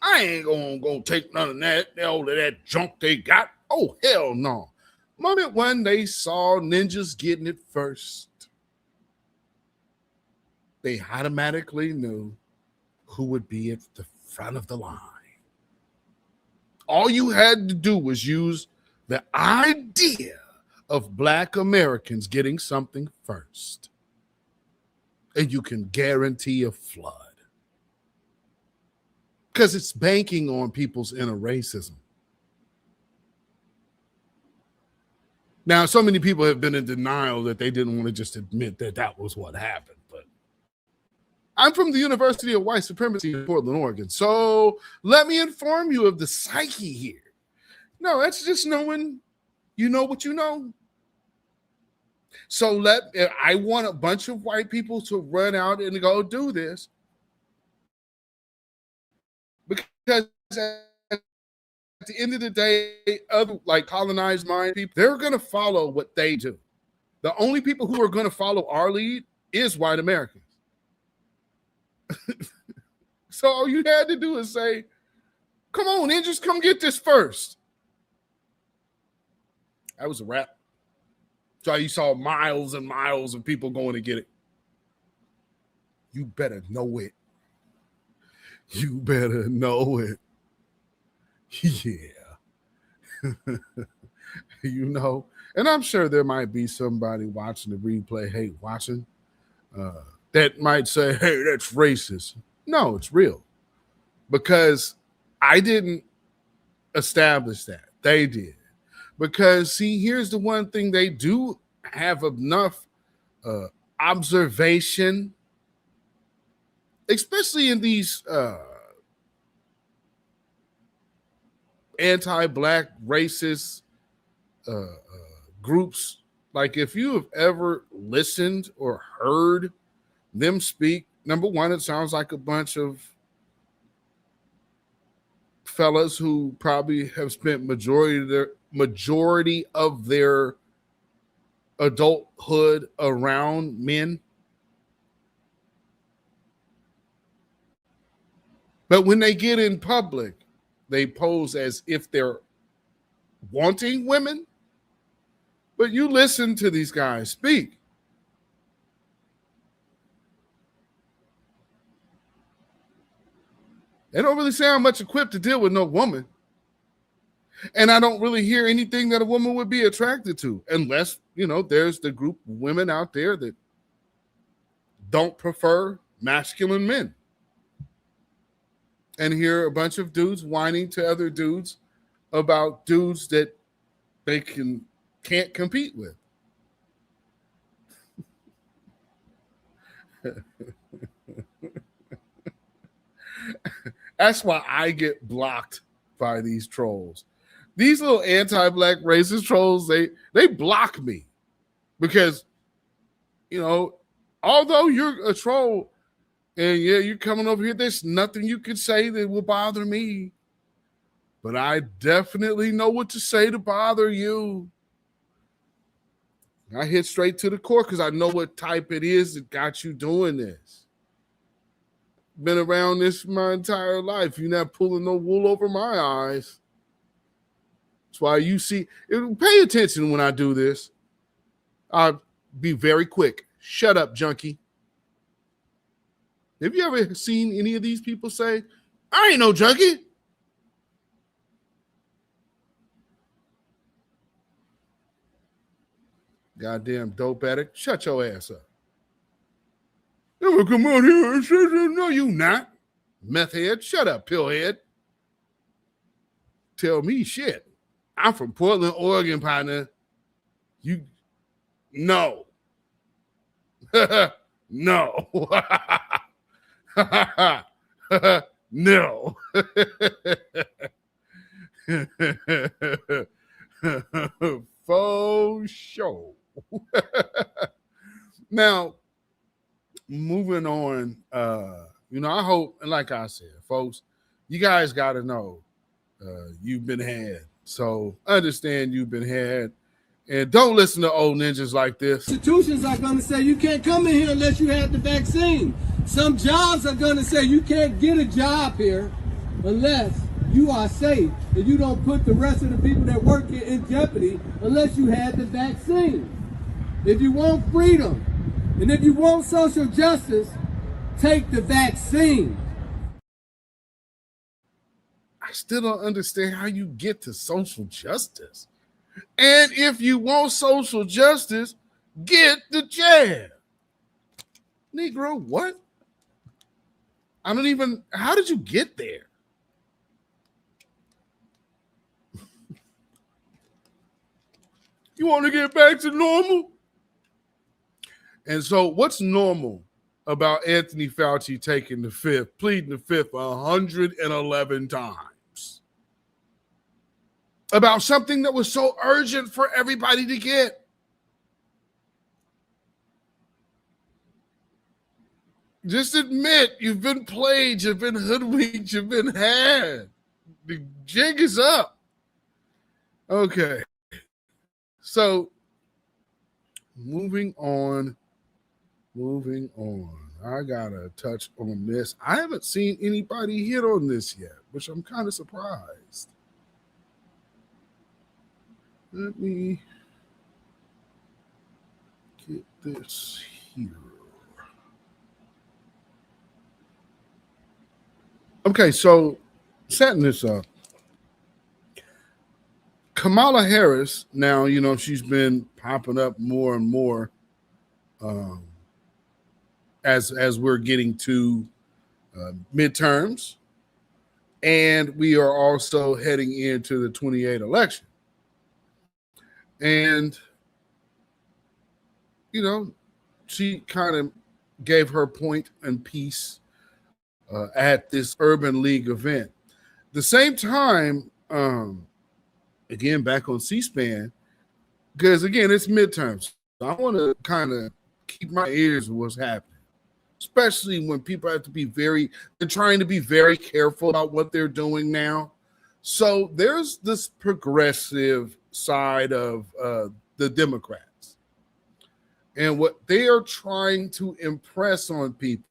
I ain't gonna go take none of that, all of that junk they got. Oh, hell no. Moment when they saw ninjas getting it first, they automatically knew who would be at the front of the line. All you had to do was use the idea of Black Americans getting something first, and you can guarantee a flood. Because it's banking on people's inner racism. Now, so many people have been in denial that they didn't want to just admit that that was what happened. But I'm from the University of White Supremacy in Portland, Oregon. So let me inform you of the psyche here. No, that's just knowing you know what you know. So I want a bunch of white people to run out and go do this. Because at the end of the day, other like colonized mind people, they're going to follow what they do. The only people who are going to follow our lead is white Americans. So all you had to do is say, come on, ninjas, come get this first. That was a wrap. So you saw miles and miles of people going to get it. You better know it. You better know it. Yeah. You know, and I'm sure there might be somebody watching the replay, that might say, hey, that's racist. No, it's real. Because I didn't establish that. They did. Because, see, here's the one thing they do have enough observation, especially in these anti-Black racist groups. Like, if you have ever listened or heard them speak, number one, it sounds like a bunch of fellas who probably have spent majority of their adulthood around men. But when they get in public, they pose as if they're wanting women. But you listen to these guys speak. They don't really sound much equipped to deal with no woman. And I don't really hear anything that a woman would be attracted to, unless, you know, there's the group of women out there that don't prefer masculine men. And hear a bunch of dudes whining to other dudes about dudes that they can't compete with. That's why I get blocked by these trolls. These little anti-Black racist trolls, they block me because, you know, although you're a troll and yeah, you're coming over here, there's nothing you can say that will bother me. But I definitely know what to say to bother you. I hit straight to the core because I know what type it is that got you doing this. Been around this my entire life. You're not pulling no wool over my eyes. That's why you see, pay attention when I do this. I'll be very quick. Shut up, junkie. Have you ever seen any of these people say, I ain't no junkie? Goddamn dope addict. Shut your ass up. Never come out here and say, no, you not. Meth head. Shut up, pillhead. Tell me shit. I'm from Portland, Oregon, partner. You, no. No. No. For sure. Now, moving on, I hope, and like I said, folks, you guys got to know you've been had. So understand you've been had. And don't listen to old ninjas like this. Institutions are going to say you can't come in here unless you have the vaccine. Some jobs are going to say you can't get a job here unless you are safe and you don't put the rest of the people that work here in jeopardy unless you had the vaccine. If you want freedom and if you want social justice, take the vaccine. I still don't understand how you get to social justice. And if you want social justice, get the jab. Negro, what? How did you get there? You want to get back to normal? And so what's normal about Anthony Fauci taking the fifth, pleading the fifth 111 times? About something that was so urgent for everybody to get. Just admit you've been played, you've been hoodwinked, you've been had. The jig is up. Okay. So, moving on. I got to touch on this. I haven't seen anybody hit on this yet, which I'm kind of surprised. Let me get this here. Okay, so setting this up. Kamala Harris, now, she's been popping up more and more as we're getting to midterms. And we are also heading into the 28 election. And, she kind of gave her point and piece at this Urban League event. The same time, again, back on C-SPAN, because, again, it's midterms. So I want to kind of keep my ears on what's happening, especially when people have to be they're trying to be very careful about what they're doing now. So there's this progressive side of the Democrats. And what they are trying to impress on people,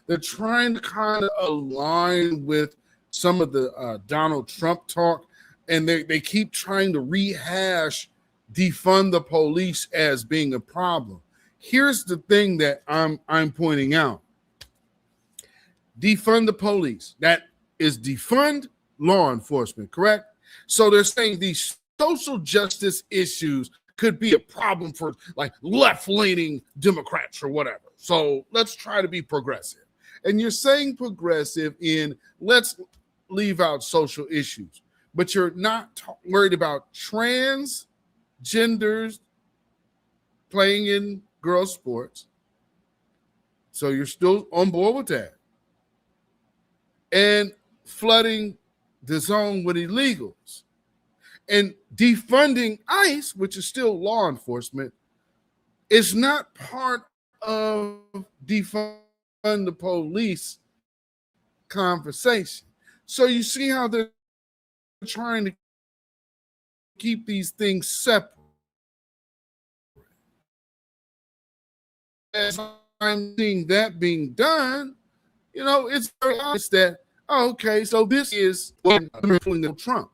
they're trying to kind of align with some of the Donald Trump talk, and they keep trying to rehash defund the police as being a problem. Here's the thing that I'm pointing out. Defund the police. That is defund law enforcement, correct? So they're saying these social justice issues could be a problem for like left-leaning Democrats or whatever. So let's try to be progressive. And you're saying progressive in let's leave out social issues, but you're not worried about transgenders playing in girls' sports. So you're still on board with that. And flooding the zone with illegals. And defunding ICE, which is still law enforcement, is not part of defund the police conversation. So you see how they're trying to keep these things separate. As I'm seeing that being done, it's very obvious that, okay, so this is pulling Trump.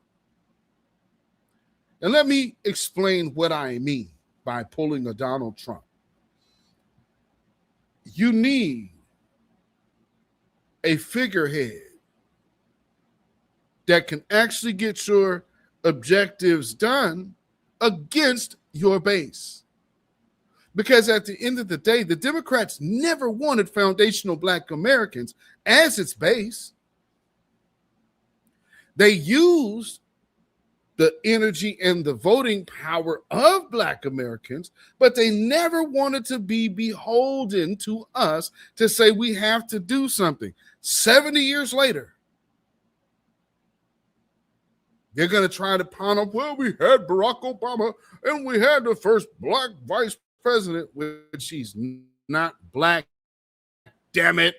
And let me explain what I mean by pulling a Donald Trump. You need a figurehead that can actually get your objectives done against your base. Because at the end of the day, the Democrats never wanted foundational Black Americans as its base. They used the energy and the voting power of Black Americans, but they never wanted to be beholden to us to say we have to do something. 70 years later, they're going to try to pound up, well, we had Barack Obama and we had the first Black vice president, which he's not Black damn it.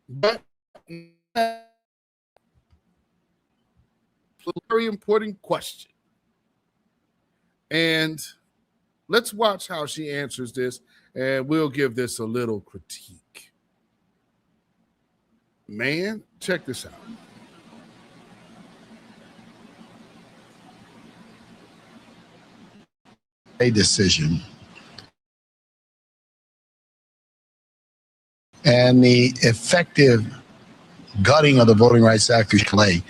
But a very important question. And let's watch how she answers this, and we'll give this a little critique. Man, check this out. A decision. And the effective gutting of the Voting Rights Act is clay.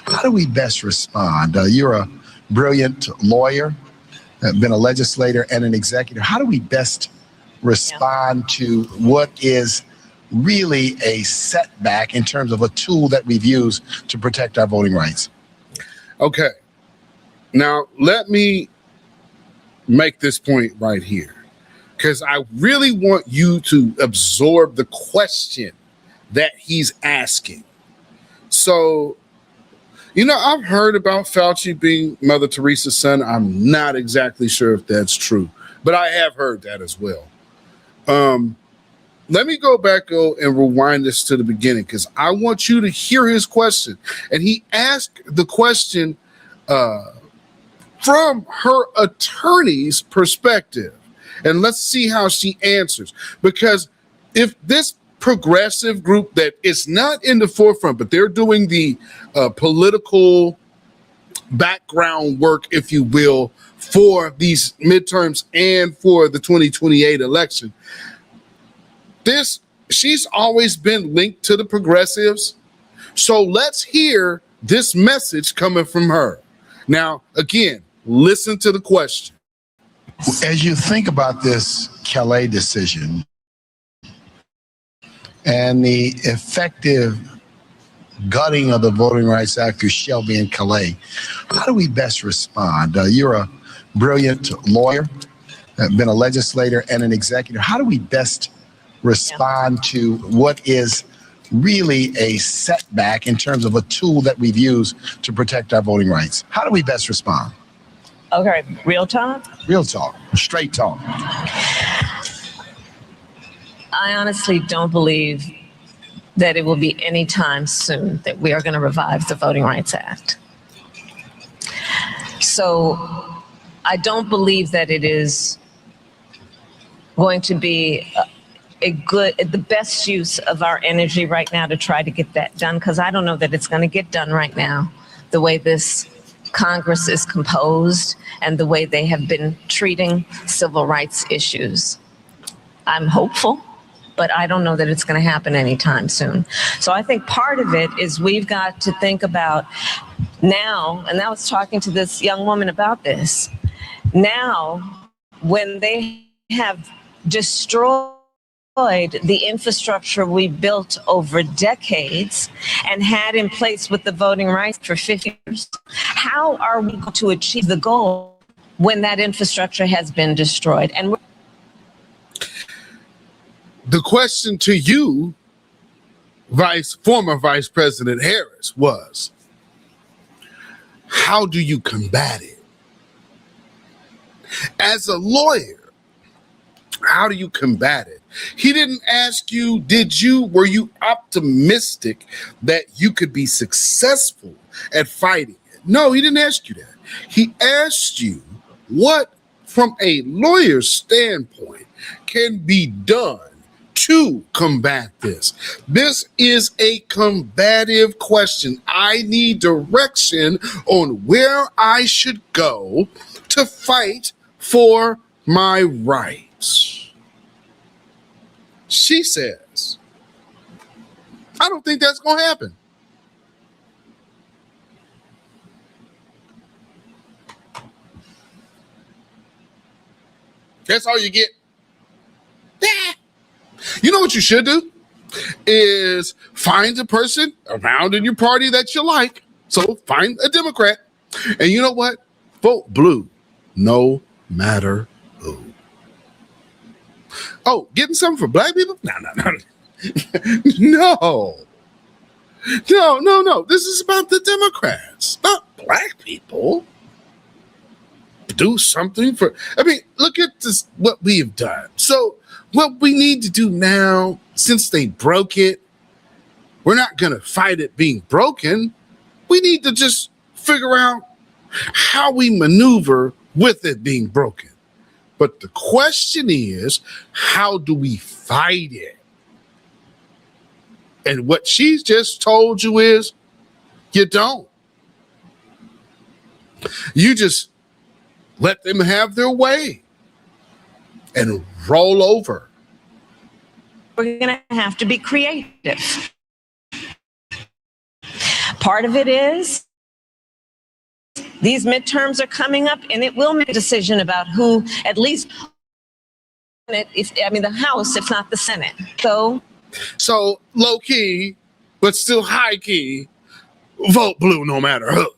How do we best respond? You're a brilliant lawyer, been a legislator and an executive. How do we best respond to what is really a setback in terms of a tool that we've used to protect our voting rights? Okay. Now, let me make this point right here, because I really want you to absorb the question that he's asking. So, I've heard about Fauci being Mother Teresa's son. I'm not exactly sure if that's true, but I have heard that as well. Let me go back and rewind this to the beginning, because I want you to hear his question. And he asked the question from her attorney's perspective. And let's see how she answers. Because if this progressive group that is not in the forefront, but they're doing the political background work, if you will, for these midterms and for the 2028 election, she's always been linked to the progressives. So let's hear this message coming from her. Now, again, listen to the question. As you think about this Calais decision and the effective gutting of the Voting Rights Act through Shelby and Calais, how do we best respond? You're a brilliant lawyer, been a legislator and an executive. How do we best respond to what is really a setback in terms of a tool that we've used to protect our voting rights? How do we best respond? Okay, real talk? Real talk, straight talk. I honestly don't believe that it will be any time soon that we are going to revive the Voting Rights Act. So I don't believe that it is going to be the best use of our energy right now to try to get that done, because I don't know that it's going to get done right now, the way this Congress is composed and the way they have been treating civil rights issues. I'm hopeful, but I don't know that it's going to happen anytime soon. So I think part of it is we've got to think about now, and I was talking to this young woman about this, now when they have destroyed the infrastructure we built over decades and had in place with the voting rights for 50 years, how are we going to achieve the goal when that infrastructure has been destroyed? And the question to you, former Vice President Harris, was, how do you combat it? As a lawyer, how do you combat it? He didn't ask you, were you optimistic that you could be successful at fighting it? No, he didn't ask you that. He asked you what, from a lawyer's standpoint, can be done to combat this. This is a combative question. I need direction on where I should go to fight for my rights. She says, I don't think that's going to happen. That's all you get. Yeah. You know what you should do is find a person around in your party that you like. So find a Democrat. And you know what? Vote blue, no matter who. Oh, getting something for black people? No. No. No. This is about the Democrats, not black people. Do something for, I mean, look at this, what we have done. So what we need to do now, since they broke it, we're not going to fight it being broken. We need to just figure out how we maneuver with it being broken. But the question is, how do we fight it? And what she's just told you is, you don't. You just let them have their way and roll over. We're going to have to be creative. Part of it is these midterms are coming up, and it will make a decision about who, at least, the House, if not the Senate. So low key, but still high key, vote blue no matter who.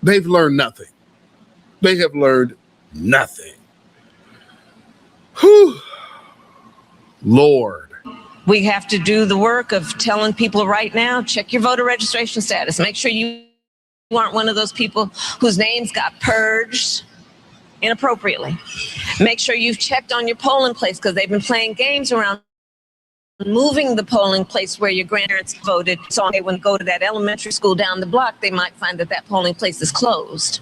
They've learned nothing. They have learned nothing. Whew. Lord. We have to do the work of telling people right now, check your voter registration status. Make sure you aren't one of those people whose names got purged inappropriately. Make sure you've checked on your polling place, because they've been playing games around moving the polling place where your grandparents voted. So they wouldn't go to that elementary school down the block, they might find that polling place is closed.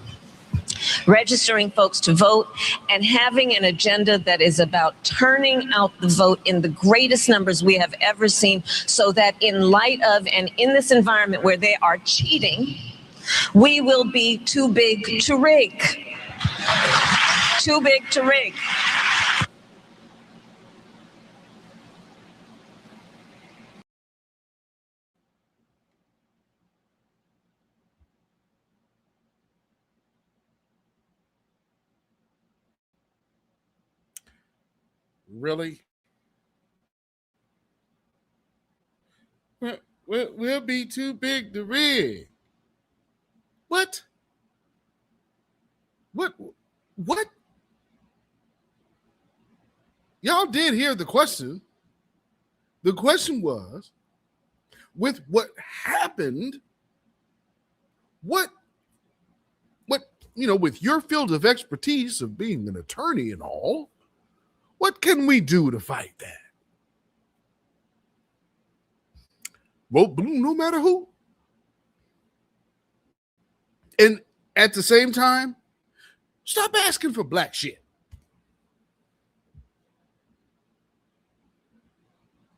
Registering folks to vote and having an agenda that is about turning out the vote in the greatest numbers we have ever seen, so that in light of and in this environment where they are cheating, we will be too big to rig. Too big to rig. Really? We'll be too big to rig. What? Y'all did hear the question. The question was, with what happened, what, with your field of expertise of being an attorney and all, what can we do to fight that? Vote blue no matter who. And at the same time, stop asking for black shit.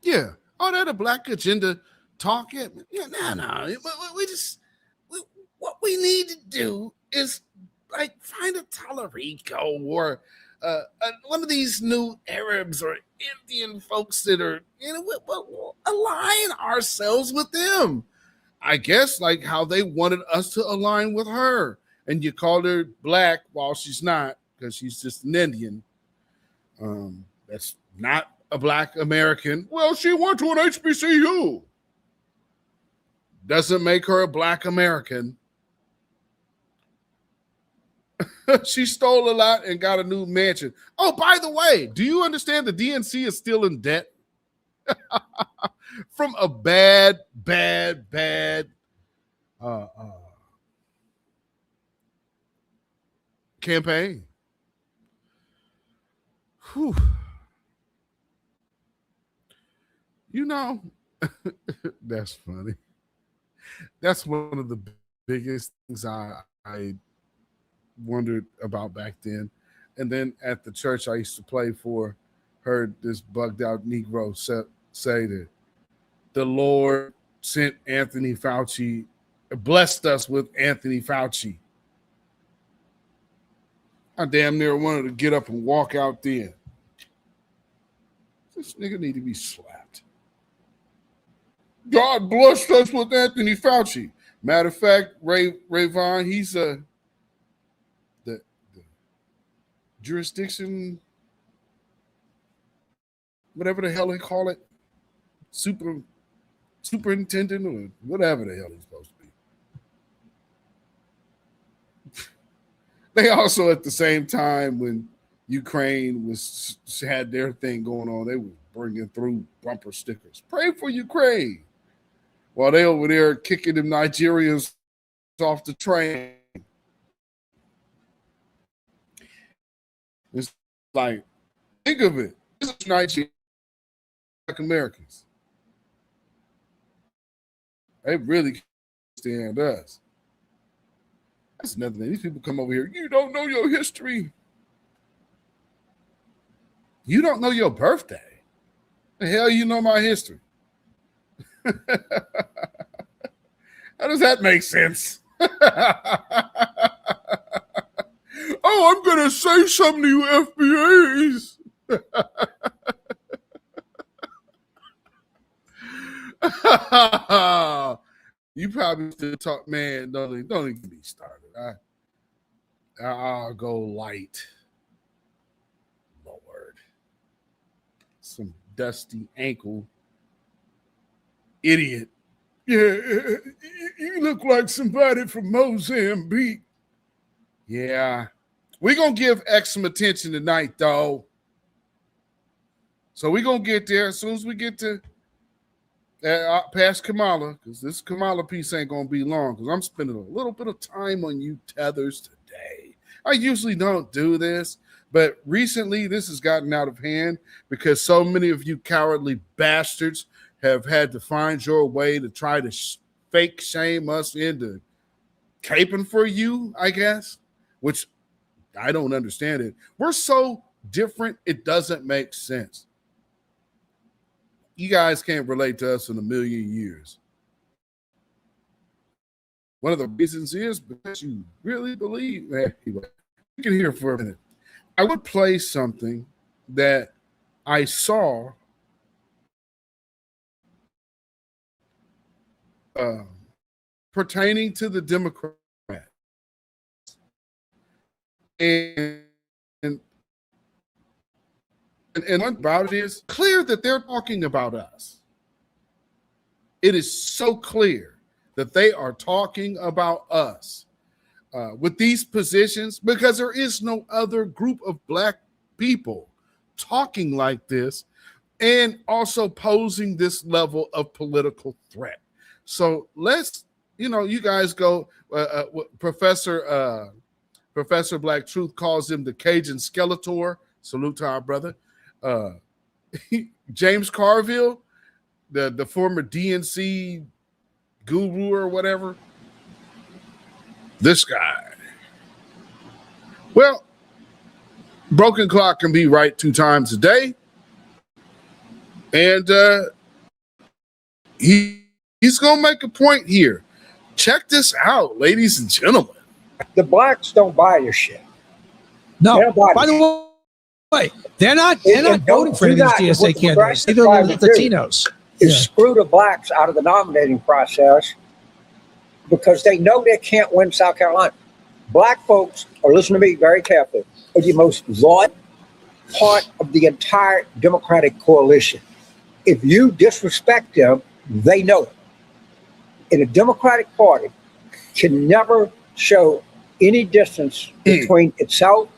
Yeah, all that a black agenda talk. Yeah, no. What we need to do is like find a Talarico or one of these new Arabs or Indian folks that are, we'll align ourselves with them. I guess like how they wanted us to align with her. And you called her black while she's not, because she's just an Indian. That's not a black American. Well, she went to an HBCU. Doesn't make her a black American. She stole a lot and got a new mansion. Oh, by the way, do you understand the DNC is still in debt? From a bad campaign. Whew. That's funny. That's one of the biggest things I wondered about back then. And then at the church I used to play for, heard this bugged out Negro say that the Lord sent Anthony Fauci, blessed us with Anthony Fauci. I damn near wanted to get up and walk out there. This nigga need to be slapped. God blessed us with Anthony Fauci. Matter of fact, Ray Vaughn, he's the jurisdiction, whatever the hell they call it, superintendent or whatever the hell he's supposed to be. They also, at the same time, when Ukraine had their thing going on, they were bringing through bumper stickers. Pray for Ukraine. While they over there kicking them Nigerians off the train. It's like, think of it. This is Nigerian Black Americans. They really can't stand us. That's another thing. These people come over here. You don't know your history. You don't know your birthday. The hell you know my history? How does that make sense? Oh, I'm going to say something to you FBAs. You probably still talk, man, don't even get me started. I'll go light. Lord. Some dusty ankle idiot. Yeah, you look like somebody from Mozambique. Yeah. We're going to give X some attention tonight, though. So we're going to get there as soon as we get to past Kamala, because this Kamala piece ain't going to be long, because I'm spending a little bit of time on you tethers today. I usually don't do this, but recently this has gotten out of hand because so many of you cowardly bastards have had to find your way to try to fake shame us into caping for you, I guess, which I don't understand it. We're so different, it doesn't make sense. You guys can't relate to us in a million years. One of the reasons is because you really believe. Anyway, you can hear for a minute. I would play something that I saw pertaining to the Democrats. And what about it is clear that they're talking about us. It is so clear that they are talking about us with these positions because there is no other group of black people talking like this and also posing this level of political threat. So let's, you guys go, Professor Black Truth calls him the Cajun Skeletor. Salute to our brother. James Carville, the former DNC guru or whatever. This guy. Well, broken clock can be right 2 times a day. And he's going to make a point here. Check this out, ladies and gentlemen. The blacks don't buy your shit. No. By the way, they're not voting for these DSA candidates. They're Latinos. Screw the blacks out of the nominating process because they know they can't win South Carolina. Black folks, or listen to me very carefully, are the most loyal part of the entire Democratic coalition. If you disrespect them, they know it. And the Democratic Party can never show any distance between itself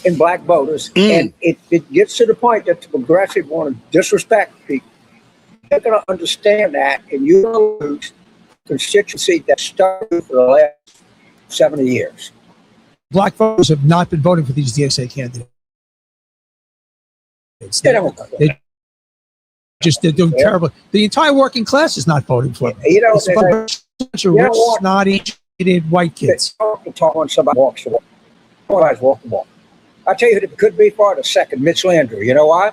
and black voters. And it gets to the point that the progressive want to disrespect people. They're going to understand that, and you're going to lose constituency that started for the last 70 years. Black voters have not been voting for these DSA candidates. They're doing terrible. The entire working class is not voting for them. It's a bunch of rich, snotty, white kids. Talk when somebody walks the walk. Somebody's walking the walk. I tell you who it could be for the second, Mitch Landry. You know why?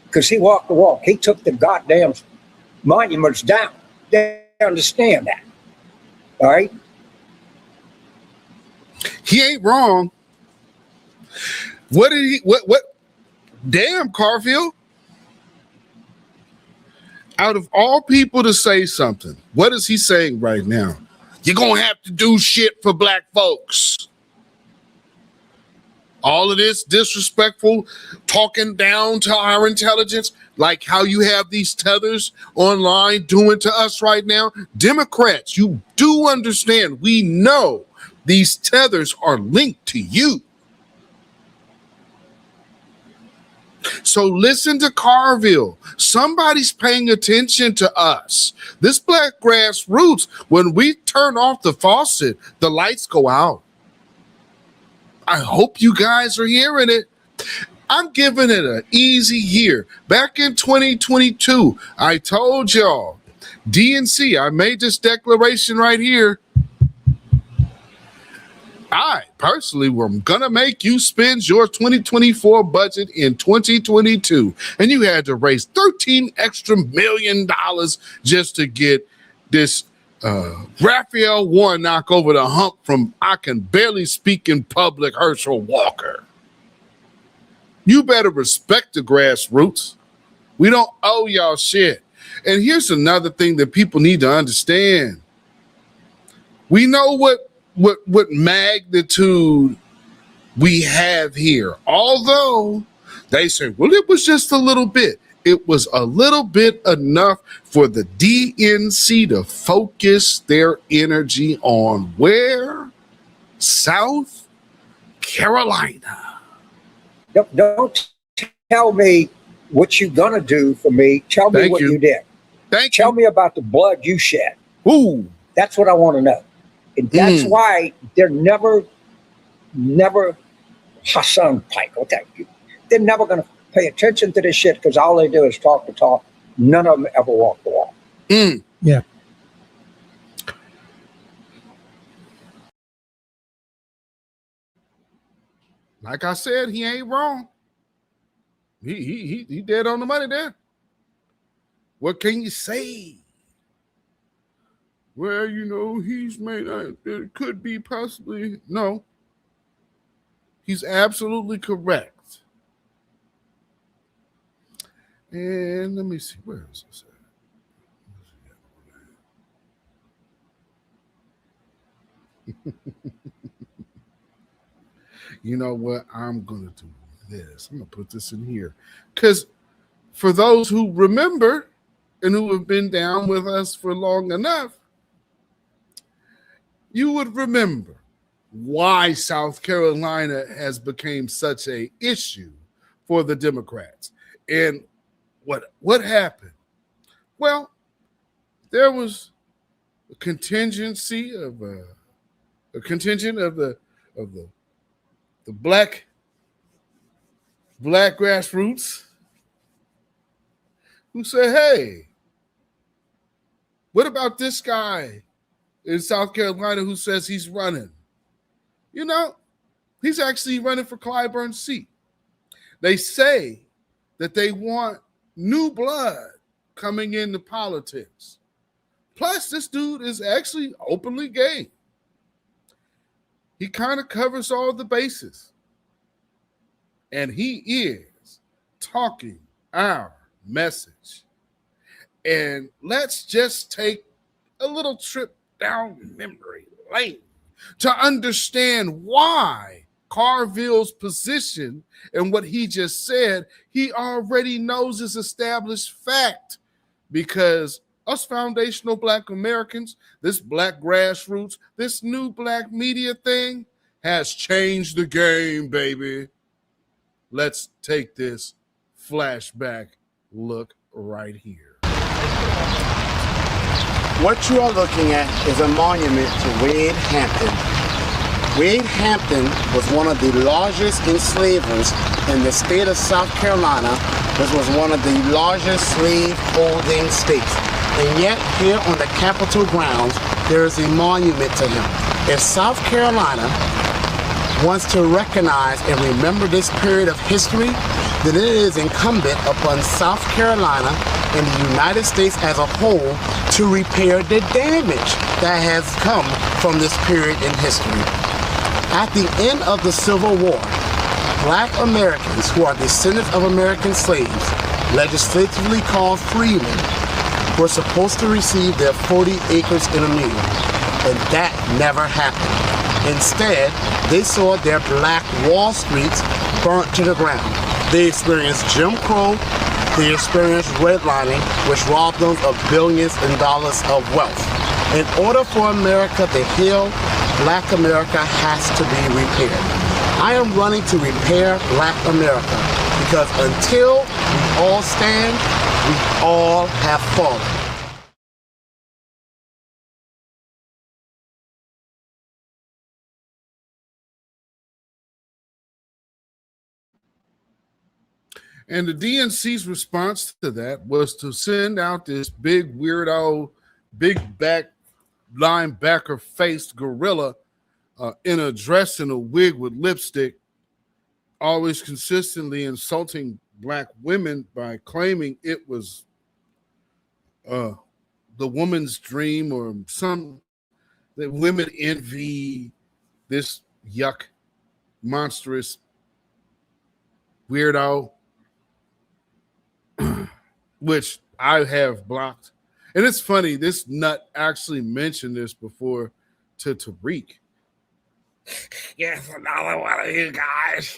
Because he walked the walk. He took the goddamn monuments down. They understand that. All right? He ain't wrong. What did he, what, damn, Carville. Out of all people to say something, what is he saying right now? You're going to have to do shit for black folks. All of this disrespectful talking down to our intelligence, like how you have these tethers online doing to us right now. Democrats, you do understand. We know these tethers are linked to you. So listen to Carville. Somebody's paying attention to us. This black grassroots, when we turn off the faucet, the lights go out. I hope you guys are hearing it. I'm giving it an easy year. Back in 2022, I told y'all, DNC, I made this declaration right here. I personally am going to make you spend your 2024 budget in 2022. And you had to raise $13 extra million just to get this Raphael Warnock over the hump from I can barely speak in public Herschel Walker. You better respect the grassroots. We don't owe y'all shit. And here's another thing that people need to understand. We know what magnitude we have here. Although they say, well, it was just a little bit. It was a little bit enough for the DNC to focus their energy on where? South Carolina. Don't tell me what you're going to do for me. Tell me what you did. Tell me about the blood you shed. Ooh. That's what I want to know. And that's why they're never Hassan Pike. Okay. They're never going to pay attention to this shit because all they do is talk the talk. None of them ever walk the walk. Yeah. Like I said, he ain't wrong. He dead on the money there. What can you say? Well, you know, he's made it could be possibly. No. He's absolutely correct. And let me see, where is this at? You know what? I'm going to do this. I'm going to put this in here. Because for those who remember and who have been down with us for long enough, you would remember why South Carolina has become such an issue for the Democrats. And what happened? Well, there was a contingent of the black grassroots who said, hey, what about this guy in South Carolina who says he's running? You know, he's actually running for Clyburn's seat. They say that they want new blood coming into politics. Plus, this dude is actually openly gay. He kind of covers all the bases. And he is talking our message. And let's just take a little trip down memory lane to understand why Carville's position and what he just said, he already knows is established fact, because us foundational Black Americans, this Black grassroots, this new Black media thing has changed the game, baby. Let's take this flashback look right here. What you are looking at is a monument to Wade Hampton. Wade Hampton was one of the largest enslavers in the state of South Carolina, which was one of the largest slave-holding states. And yet, here on the Capitol grounds, there is a monument to him. If South Carolina wants to recognize and remember this period of history, then it is incumbent upon South Carolina and the United States as a whole to repair the damage that has come from this period in history. At the end of the Civil War, Black Americans who are descendants of American slaves, legislatively called freemen, were supposed to receive their 40 acres in a mule, and that never happened. Instead, they saw their Black Wall Streets burnt to the ground. They experienced Jim Crow, they experienced redlining, which robbed them of billions in dollars of wealth. In order for America to heal, Black America has to be repaired. I am running to repair Black America Because until we all stand, we all have fallen. And the DNC's response to that was to send out this big weirdo, big back linebacker faced gorilla in a dress and a wig with lipstick, always consistently insulting black women by claiming it was the woman's dream or some that women envy this yuck, monstrous weirdo, which I have blocked. And it's funny, this nut actually mentioned this before to Tariq. Yes, another one of you guys.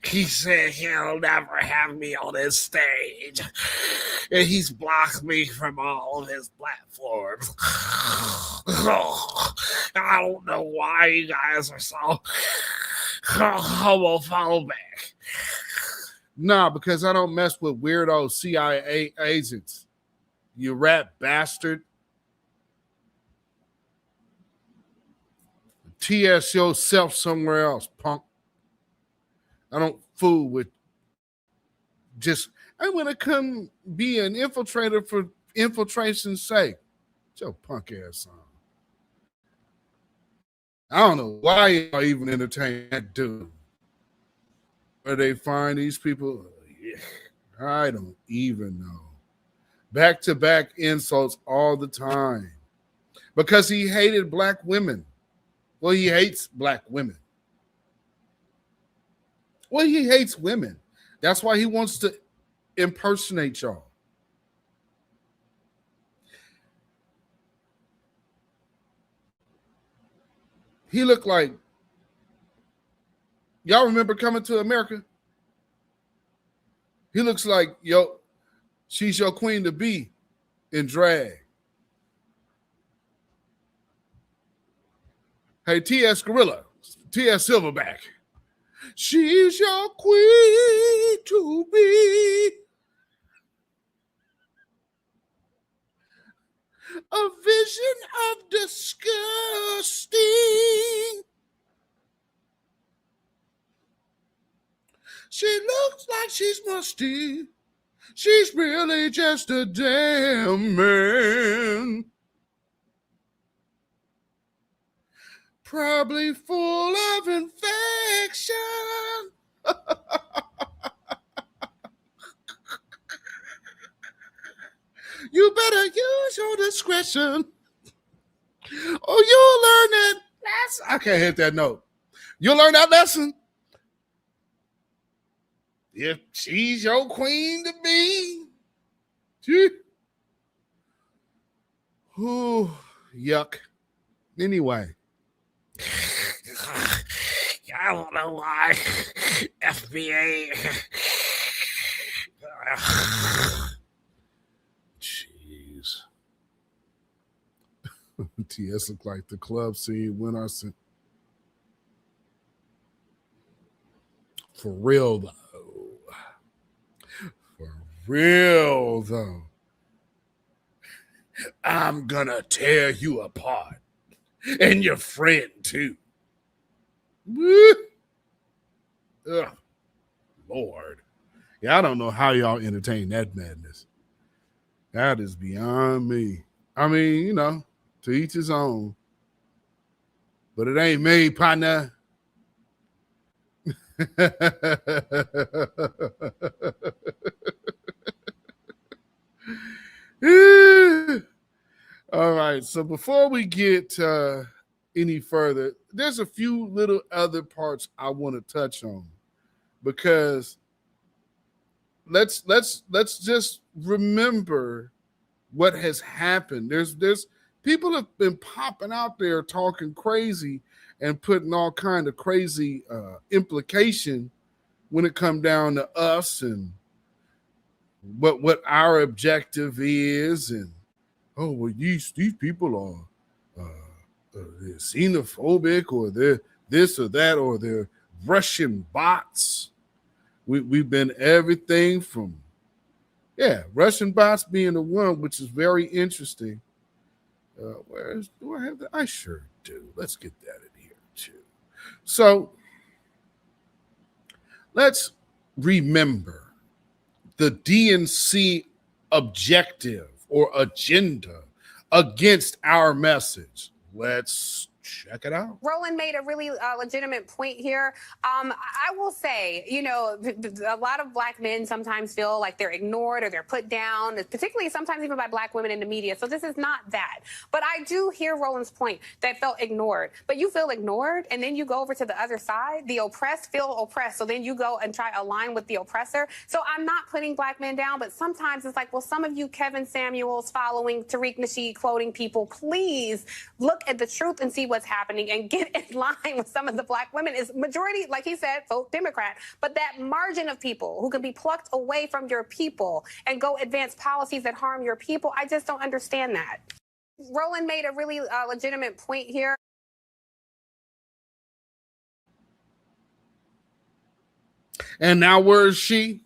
He said he'll never have me on his stage. And he's blocked me from all of his platforms. I don't know why you guys are so homophobic. Nah, because I don't mess with weirdo CIA agents. You rat bastard. TS yourself somewhere else, punk. I don't fool with just, I want to come be an infiltrator for infiltration's sake. Get your punk ass on. I don't know why y'all even entertain that dude. Where they find these people, I don't even know. Back-to-back insults all the time. Because he hated black women. Well, he hates black women. Well, he hates women. That's why he wants to impersonate y'all. He looked like, y'all remember Coming to America? He looks like, yo, she's your queen to be in drag. Hey, T.S. Gorilla, T.S. Silverback. She's your queen to be. A vision of disgusting. She looks like she's musty. She's really just a damn man. Probably full of infection. You better use your discretion or you'll learn that lesson. I can't hit that note. You'll learn that lesson. If she's your queen to be. Ooh, yuck. Anyway. I don't know why. FBA. Jeez. TS looked like the club scene when I said, for real though. For real though. I'm gonna tear you apart. And your friend too. Woo. Ugh. Lord. Yeah, I don't know how y'all entertain that madness. That is beyond me. I mean, you know, to each his own. But it ain't me, partner. All right, so before we get any further, there's a few little other parts I want to touch on, because let's just remember what has happened. There's people have been popping out there talking crazy and putting all kind of crazy implication when it come down to us and what our objective is, and oh, well, these people are they're xenophobic, or they're this or that, or they're Russian bots. We've been everything from, Russian bots being the one, which is very interesting. Do I have that? I sure do. Let's get that in here too. So let's remember the DNC objective or agenda against our message. Let's check it out. Roland made a really legitimate point here. I will say, you know, a lot of black men sometimes feel like they're ignored or they're put down, particularly sometimes even by black women in the media. So this is not that. But I do hear Roland's point that felt ignored. But you feel ignored and then you go over to the other side. The oppressed feel oppressed. So then you go and try to align with the oppressor. So I'm not putting black men down, but sometimes it's like, well, some of you Kevin Samuels following Tariq Nasheed quoting people, please look at the truth and see what's happening and get in line with some of the black women. Is majority, like he said, vote Democrat. But that margin of people who can be plucked away from your people and go advance policies that harm your people, I just don't understand that. Roland made a really legitimate point here. And now where is she?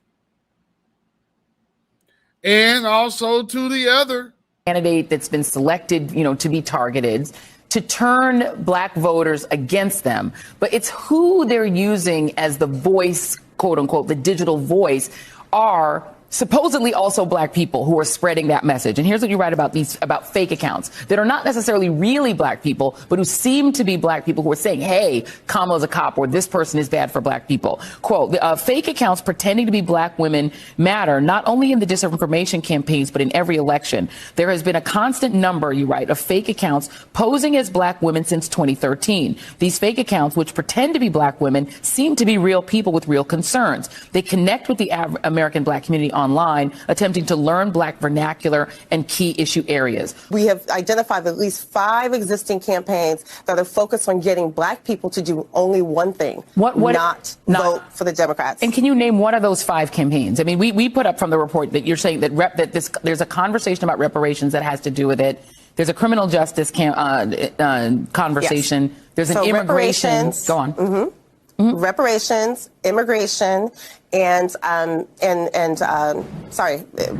And also to the other candidate that's been selected, you know, to be targeted, to turn black voters against them. But it's who they're using as the voice, quote unquote, the digital voice, are supposedly also black people who are spreading that message. And here's what you write about about fake accounts that are not necessarily really black people, but who seem to be black people who are saying, hey, Kamala's a cop, or this person is bad for black people. Quote, fake accounts pretending to be black women matter not only in the disinformation campaigns, but in every election. There has been a constant number, you write, of fake accounts posing as black women since 2013. These fake accounts, which pretend to be black women, seem to be real people with real concerns. They connect with the American black community online, attempting to learn black vernacular and key issue areas. We have identified at least 5 existing campaigns that are focused on getting black people to do only one thing, not vote for the Democrats. And can you name one of those 5 campaigns? I mean, we put up from the report that you're saying that there's a conversation about reparations that has to do with it. There's a criminal justice conversation. Yes. There's an immigration. Go on. Mm-hmm. Mm-hmm. Reparations, immigration,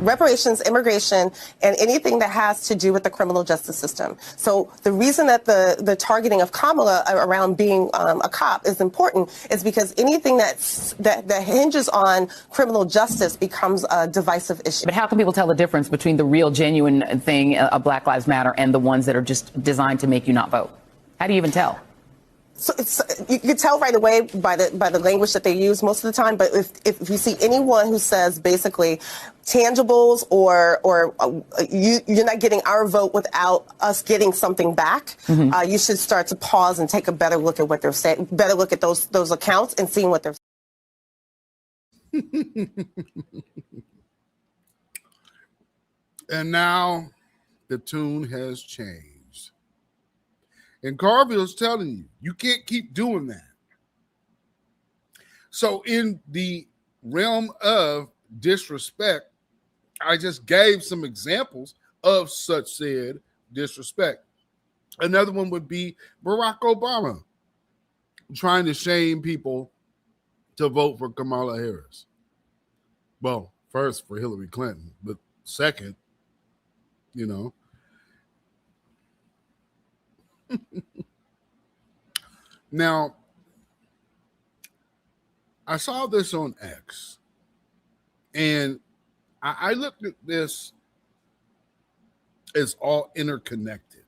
reparations, immigration, and anything that has to do with the criminal justice system. So the reason that the targeting of Kamala around being a cop is important is because anything that hinges on criminal justice becomes a divisive issue. But how can people tell the difference between the real, genuine thing of Black Lives Matter and the ones that are just designed to make you not vote? How do you even tell? So you can tell right away by the language that they use most of the time. But if you see anyone who says basically tangibles or you're not getting our vote without us getting something back, you should start to pause and take a better look at what they're saying. Better look at those accounts and seeing what they're saying. And now the tune has changed. And Carville's telling you, you can't keep doing that. So in the realm of disrespect, I just gave some examples of such said disrespect. Another one would be Barack Obama trying to shame people to vote for Kamala Harris. Well, first for Hillary Clinton, but second, you know, now, I saw this on X, and I looked at this as all interconnected.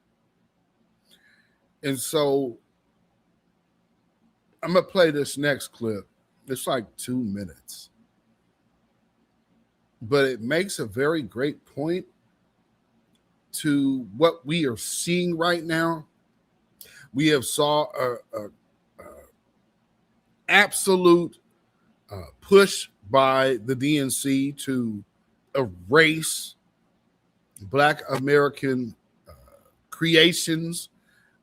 And so I'm going to play this next clip. It's like 2 minutes. But it makes a very great point to what we are seeing right now. We have saw a absolute push by the DNC to erase Black American creations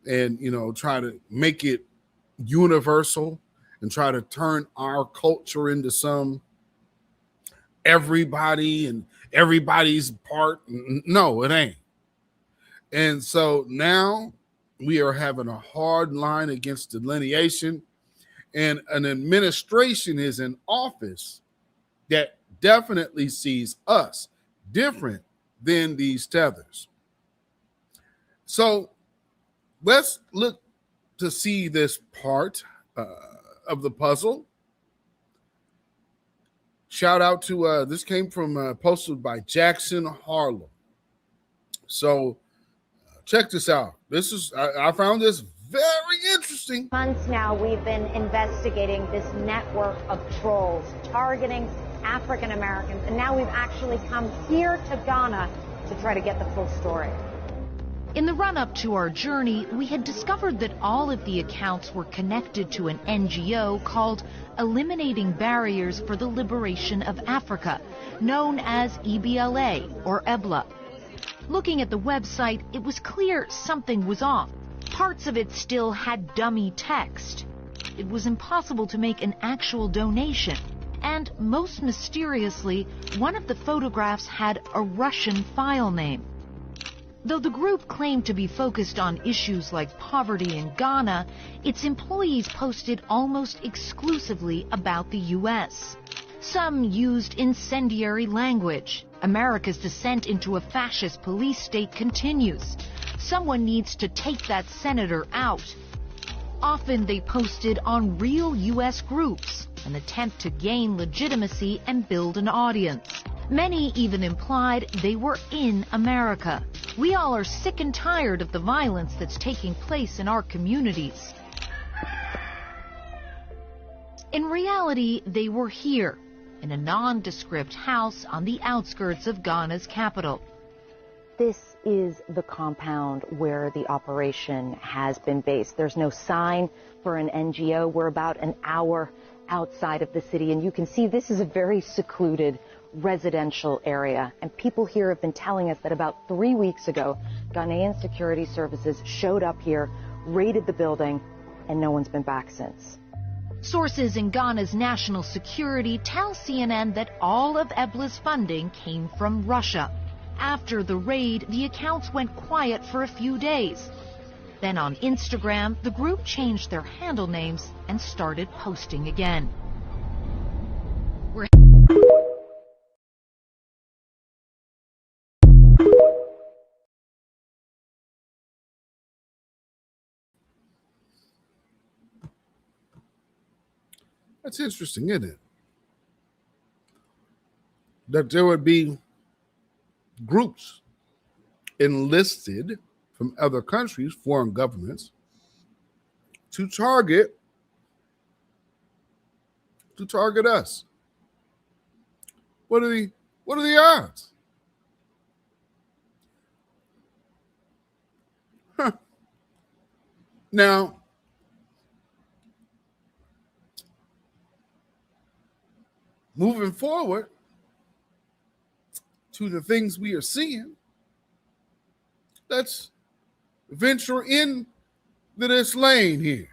and, you know, try to make it universal and try to turn our culture into some everybody and everybody's part. No, it ain't. And so now we are having a hard line against delineation. and an administration is in office that definitely sees us different than these tethers. So let's look to see this part of the puzzle. Shout out to this came from posted by Jackson Harlem. So check this out. This is I found this very interesting. Months now, we've been investigating this network of trolls targeting African Americans, and now we've actually come here to Ghana to try to get the full story. In the run-up to our journey, we had discovered that all of the accounts were connected to an NGO called Eliminating Barriers for the Liberation of Africa, known as EBLA or EBLA. Looking at the website, it was clear something was off. Parts of it still had dummy text. It was impossible to make an actual donation. And most mysteriously, one of the photographs had a Russian file name. Though the group claimed to be focused on issues like poverty in Ghana, its employees posted almost exclusively about the U.S. Some used incendiary language. America's descent into a fascist police state continues. Someone needs to take that senator out. Often they posted on real U.S. groups, an attempt to gain legitimacy and build an audience. Many even implied they were in America. We all are sick and tired of the violence that's taking place in our communities. In reality, they were here, in a nondescript house on the outskirts of Ghana's capital. This is the compound where the operation has been based. There's no sign for an NGO. We're about an hour outside of the city, and you can see this is a very secluded residential area. And people here have been telling us that about 3 weeks ago, Ghanaian security services showed up here, raided the building, and no one's been back since. Sources in Ghana's national security tell CNN that all of EBLA's funding came from Russia. After the raid, the accounts went quiet for a few days. Then on Instagram, the group changed their handle names and started posting again. That's interesting, isn't it? That there would be groups enlisted from other countries, foreign governments, to target us. What are the odds? Huh. Now, moving forward to the things we are seeing, let's venture in to this lane here.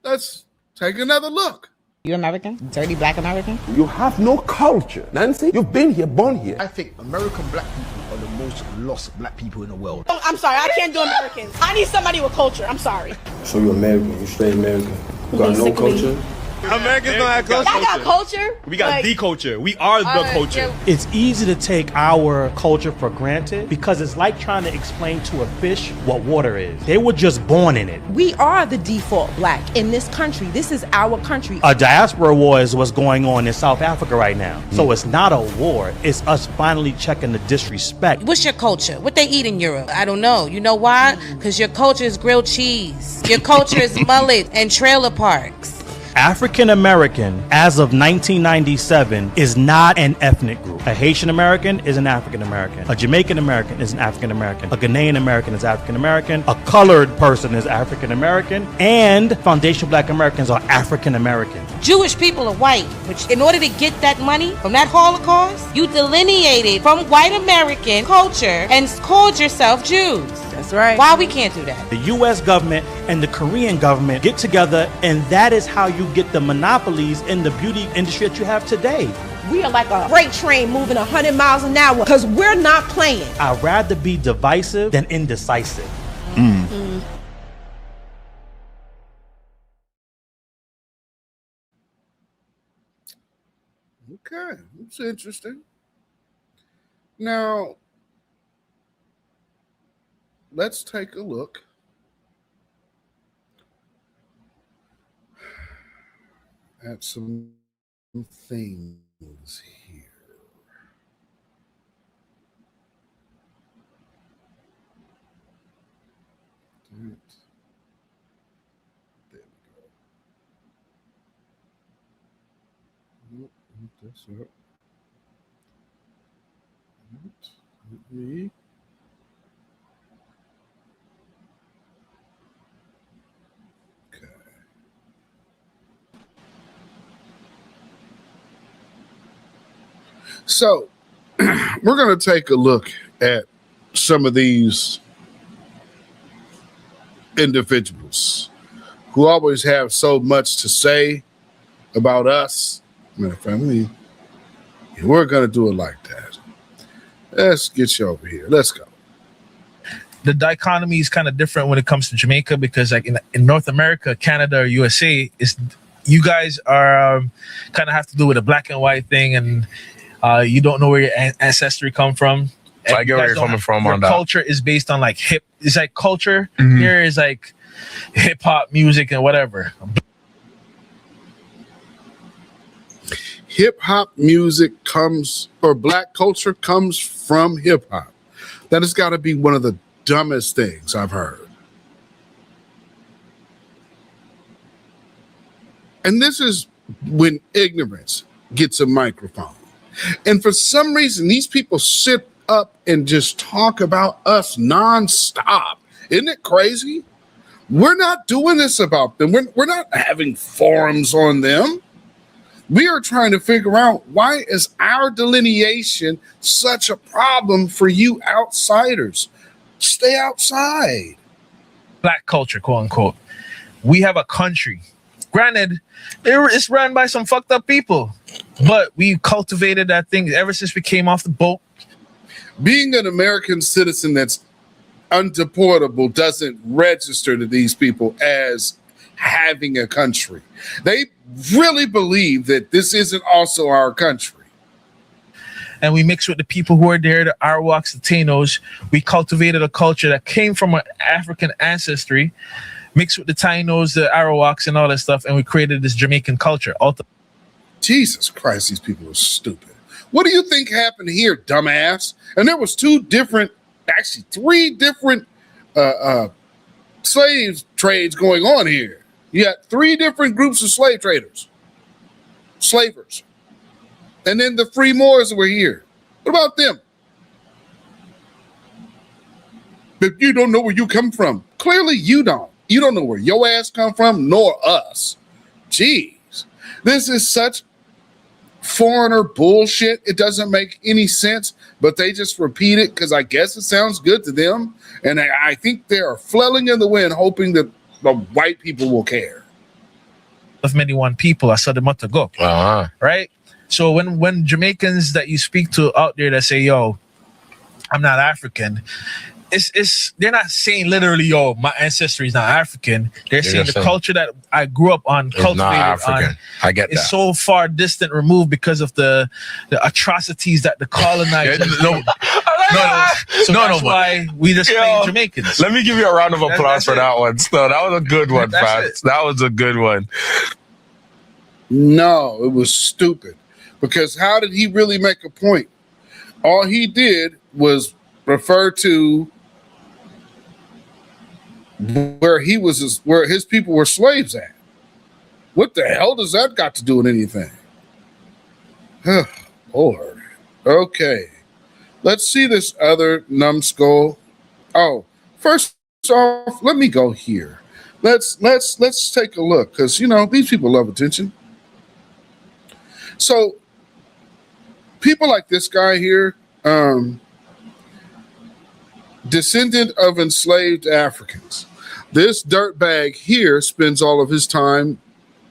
Let's take another look. You American? Dirty black American? You have no culture, Nancy. You've been here, born here. I think American black people are the most lost black people in the world. Oh, I'm sorry, I can't do Americans. I need somebody with culture. I'm sorry. So you're American, you straight American. You got no culture? Americans don't have culture. Y'all got culture? We got the culture. We are the culture. Yeah. It's easy to take our culture for granted because it's like trying to explain to a fish what water is. They were just born in it. We are the default black in this country. This is our country. A diaspora war is what's going on in South Africa right now. So it's not a war. It's us finally checking the disrespect. What's your culture? What they eat in Europe? I don't know. You know why? Because your culture is grilled cheese. Your culture is mullet and trailer parks. African American, as of 1997, is not an ethnic group. A Haitian American is an African American. A Jamaican American is an African American. A Ghanaian American is African American. A colored person is African American. And foundational black Americans are African American. Jewish people are white, which in order to get that money from that Holocaust, you delineated from white American culture and called yourself Jews. That's right. Why we can't do that? The U.S. government and the Korean government get together, and that is how you get the monopolies in the beauty industry that you have today. We are like a freight train moving 100 miles an hour because we're not playing. I'd rather be divisive than indecisive. Okay, it's interesting. Now, let's take a look at some things here. There we go. Nope, not this up. Let me. Okay. So, we're going to take a look at some of these individuals who always have so much to say about us. Matter of fact, we're going to do it like that. Let's get you over here. Let's go. The dichotomy is kind of different when it comes to Jamaica, because like in North America, Canada, or USA, you guys are kind of have to do with a black and white thing, and you don't know where your ancestry come from. I get where you're coming from on that. Culture is based on like it's like culture. Mm-hmm. Here is like hip hop music and whatever. Hip hop music black culture comes from hip hop. That has got to be one of the dumbest things I've heard. And this is when ignorance gets a microphone. And for some reason, these people sit up and just talk about us nonstop. Isn't it crazy? We're not doing this about them. We're not having forums on them. We are trying to figure out, why is our delineation such a problem for you outsiders? Stay outside. Black culture, quote unquote. We have a country. Granted, it's run by some fucked up people, but we cultivated that thing ever since we came off the boat. Being an American citizen that's undeportable doesn't register to these people as having a country. They really believe that this isn't also our country. And we mixed with the people who are there, the Arawaks, the Tainos. We cultivated a culture that came from an African ancestry, mixed with the Tainos, the Arawaks, and all that stuff, and we created this Jamaican culture. Jesus Christ, these people are stupid. What do you think happened here, dumbass? And there was three different slave trades going on here. You got 3 different groups of slave traders, slavers. And then the free Moors were here. What about them? If you don't know where you come from, clearly you don't. You don't know where your ass come from, nor us. Jeez. This is such foreigner bullshit. It doesn't make any sense, but they just repeat it because I guess it sounds good to them. And I think they are flailing in the wind, hoping that the white people will care. Of many one people, I saw them month ago. Right? So when Jamaicans that you speak to out there that say, yo, I'm not African, they're not saying literally, yo, my ancestry is not African. They're saying the culture that I grew up on, cultivated on, I get that. Is so far distant removed because of the atrocities that the colonizers did. That's why we just claim Jamaicans. Let me give you a round of applause for that one. So that was a good one, Fats. That was a good one. No, it was stupid. Because how did he really make a point? All he did was refer to where his people were slaves at. What the hell does that got to do with anything? Lord. Okay. Let's see this other numbskull. Oh, first off, let me go here. Let's take a look, because these people love attention. So people like this guy here, descendant of enslaved Africans. This dirtbag here spends all of his time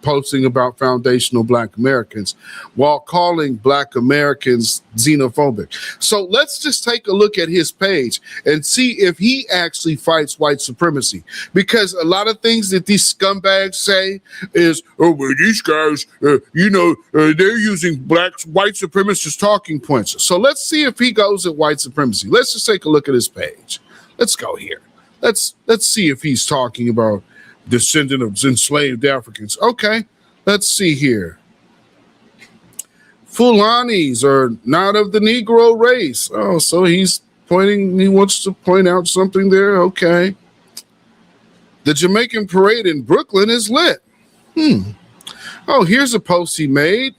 posting about foundational Black Americans while calling Black Americans xenophobic. So let's just take a look at his page and see if he actually fights white supremacy. Because a lot of things that these scumbags say is, oh, well, these guys, they're using white supremacist talking points. So let's see if he goes at white supremacy. Let's just take a look at his page. Let's go here. Let's see if he's talking about descendant of enslaved Africans. Okay, let's see here. Fulanis are not of the Negro race. Oh, so he wants to point out something there. Okay. The Jamaican parade in Brooklyn is lit. Oh, here's a post he made.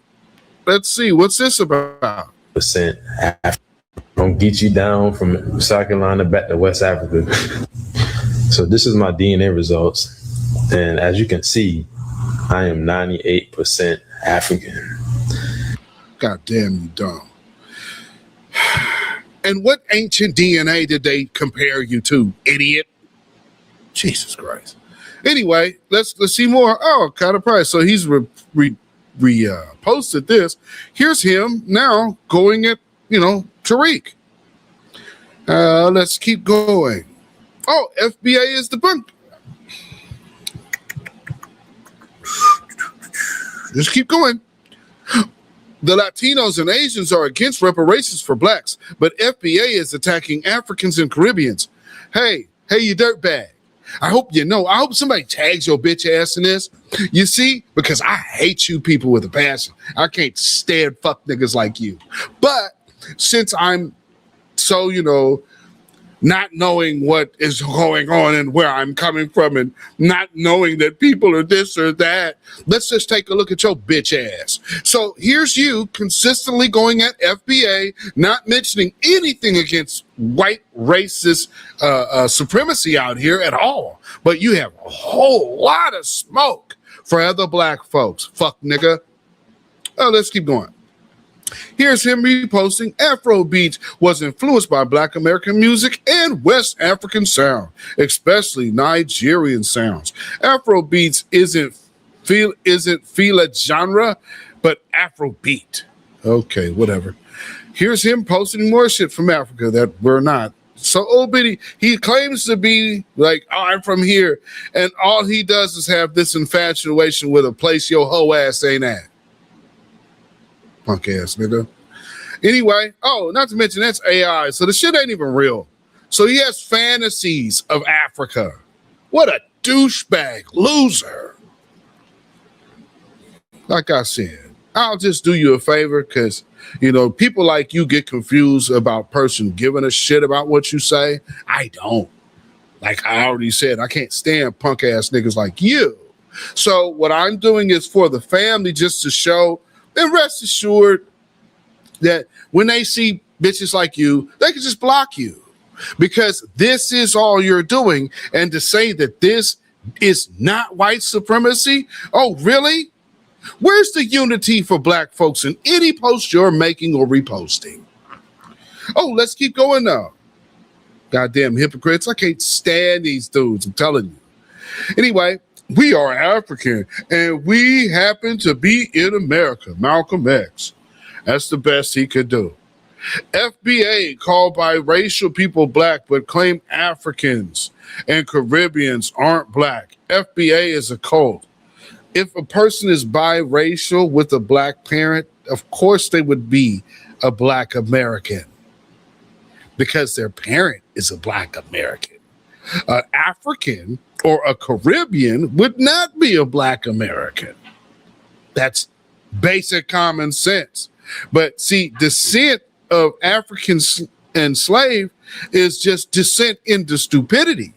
Let's see, what's this about? Don't get you down from South Carolina back to West Africa. So this is my DNA results. And as you can see, I am 98% African. God damn you dumb. And what ancient DNA did they compare you to, idiot? Jesus Christ. Anyway, let's see more. Oh, kind of price. So he's posted this. Here's him now going at, Tariq. Let's keep going. Oh, FBA is debunked. Just keep going. The Latinos and Asians are against reparations for blacks, but FBA is attacking Africans and Caribbeans. Hey, you dirtbag. I hope you know. I hope somebody tags your bitch ass in this. You see? Because I hate you people with a passion. I can't stand fuck niggas like you. But since I'm so, not knowing what is going on and where I'm coming from and not knowing that people are this or that, let's just take a look at your bitch ass. So here's you consistently going at FBA, not mentioning anything against white racist supremacy out here at all. But you have a whole lot of smoke for other black folks. Fuck nigga. Oh, let's keep going. Here's him reposting Afrobeat was influenced by Black American music and West African sound, especially Nigerian sounds. Afrobeats isn't feel genre, but Afrobeat. Okay, whatever. Here's him posting more shit from Africa that we're not. So old bitty, he claims to be like, oh, I'm from here, and all he does is have this infatuation with a place your hoe ass ain't at. Punk ass nigga. Anyway, not to mention that's AI, so the shit ain't even real. So he has fantasies of Africa. What a douchebag loser. Like I said, I'll just do you a favor because, people like you get confused about person giving a shit about what you say. I don't. Like I already said, I can't stand punk ass niggas like you. So what I'm doing is for the family just to show. And rest assured that when they see bitches like you, they can just block you because this is all you're doing. And to say that this is not white supremacy, oh, really? Where's the unity for black folks in any post you're making or reposting? Oh, let's keep going now. Goddamn hypocrites. I can't stand these dudes, I'm telling you. Anyway, we are African, and we happen to be in America. Malcolm X. That's the best he could do. FBA called biracial people black, but claim Africans and Caribbeans aren't black. FBA is a cult. If a person is biracial with a black parent, of course they would be a black American because their parent is a black American. An African or a Caribbean would not be a black American. That's basic common sense. But see, descent of African and slave is just descent into stupidity.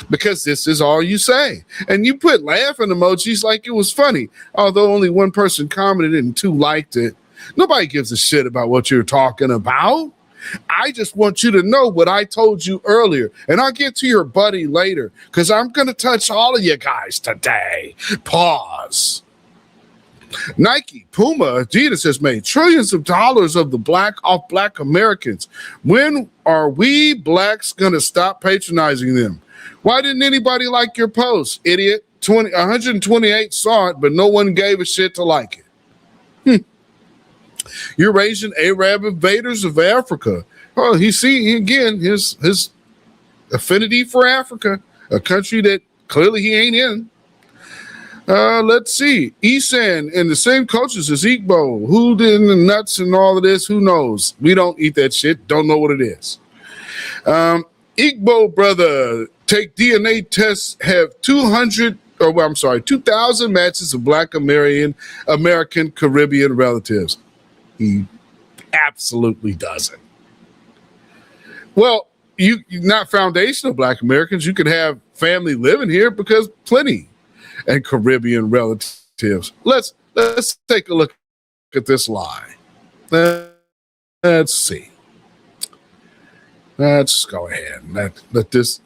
Because this is all you say. And you put laughing emojis like it was funny. Although only one person commented and two liked it. Nobody gives a shit about what you're talking about. I just want you to know what I told you earlier. And I'll get to your buddy later because I'm going to touch all of you guys today. Pause. Nike, Puma, Adidas has made trillions of dollars of the black Americans. When are we blacks going to stop patronizing them? Why didn't anybody like your post, idiot? 128 saw it, but no one gave a shit to like it. Eurasian Arab invaders of Africa. Oh, his affinity for Africa, a country that clearly he ain't in. Let's see. Isan and the same cultures as Igbo. Who did the nuts and all of this? Who knows? We don't eat that shit. Don't know what it is. Igbo brother, take DNA tests, have 2,000 matches of Black American Caribbean relatives. He absolutely doesn't. Well, you're not foundational Black Americans. You could have family living here because plenty and Caribbean relatives. Let's take a look at this lie. Let's see. Let's go ahead and let this.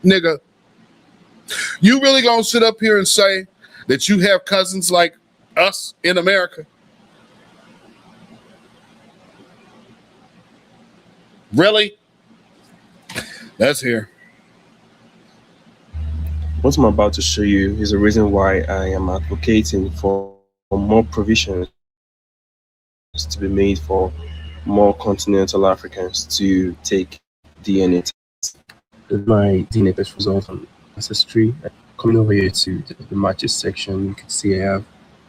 Nigga, you really gonna sit up here and say that you have cousins like us in America? Really? Let's hear. What I'm about to show you is the reason why I am advocating for more provisions to be made for more continental Africans to take DNA tests. My DNA test result on ancestry. Coming over here to the matches section, you can see I have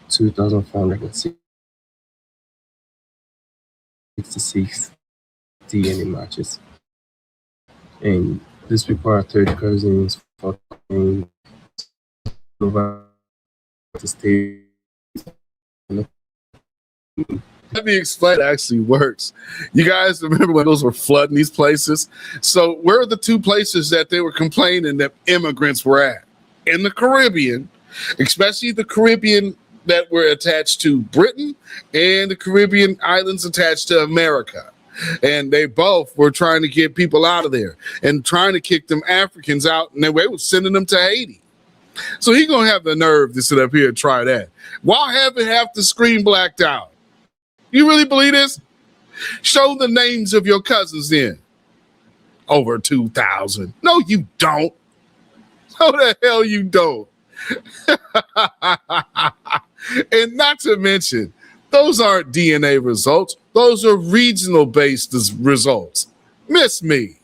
2,466 DNA matches. And these people are third cousins for over the state. Let me explain how it actually works. You guys remember when those were flooding these places? So where are the two places that they were complaining that immigrants were at? In the Caribbean, especially the Caribbean that were attached to Britain and the Caribbean islands attached to America. And they both were trying to get people out of there and trying to kick them Africans out, and they were sending them to Haiti. So he gonna have the nerve to sit up here and try that. Why have it have the screen blacked out? You really believe this? Show the names of your cousins then. Over 2,000. No, you don't. No, the hell you don't. And not to mention, those aren't DNA results. Those are regional based results. Miss me.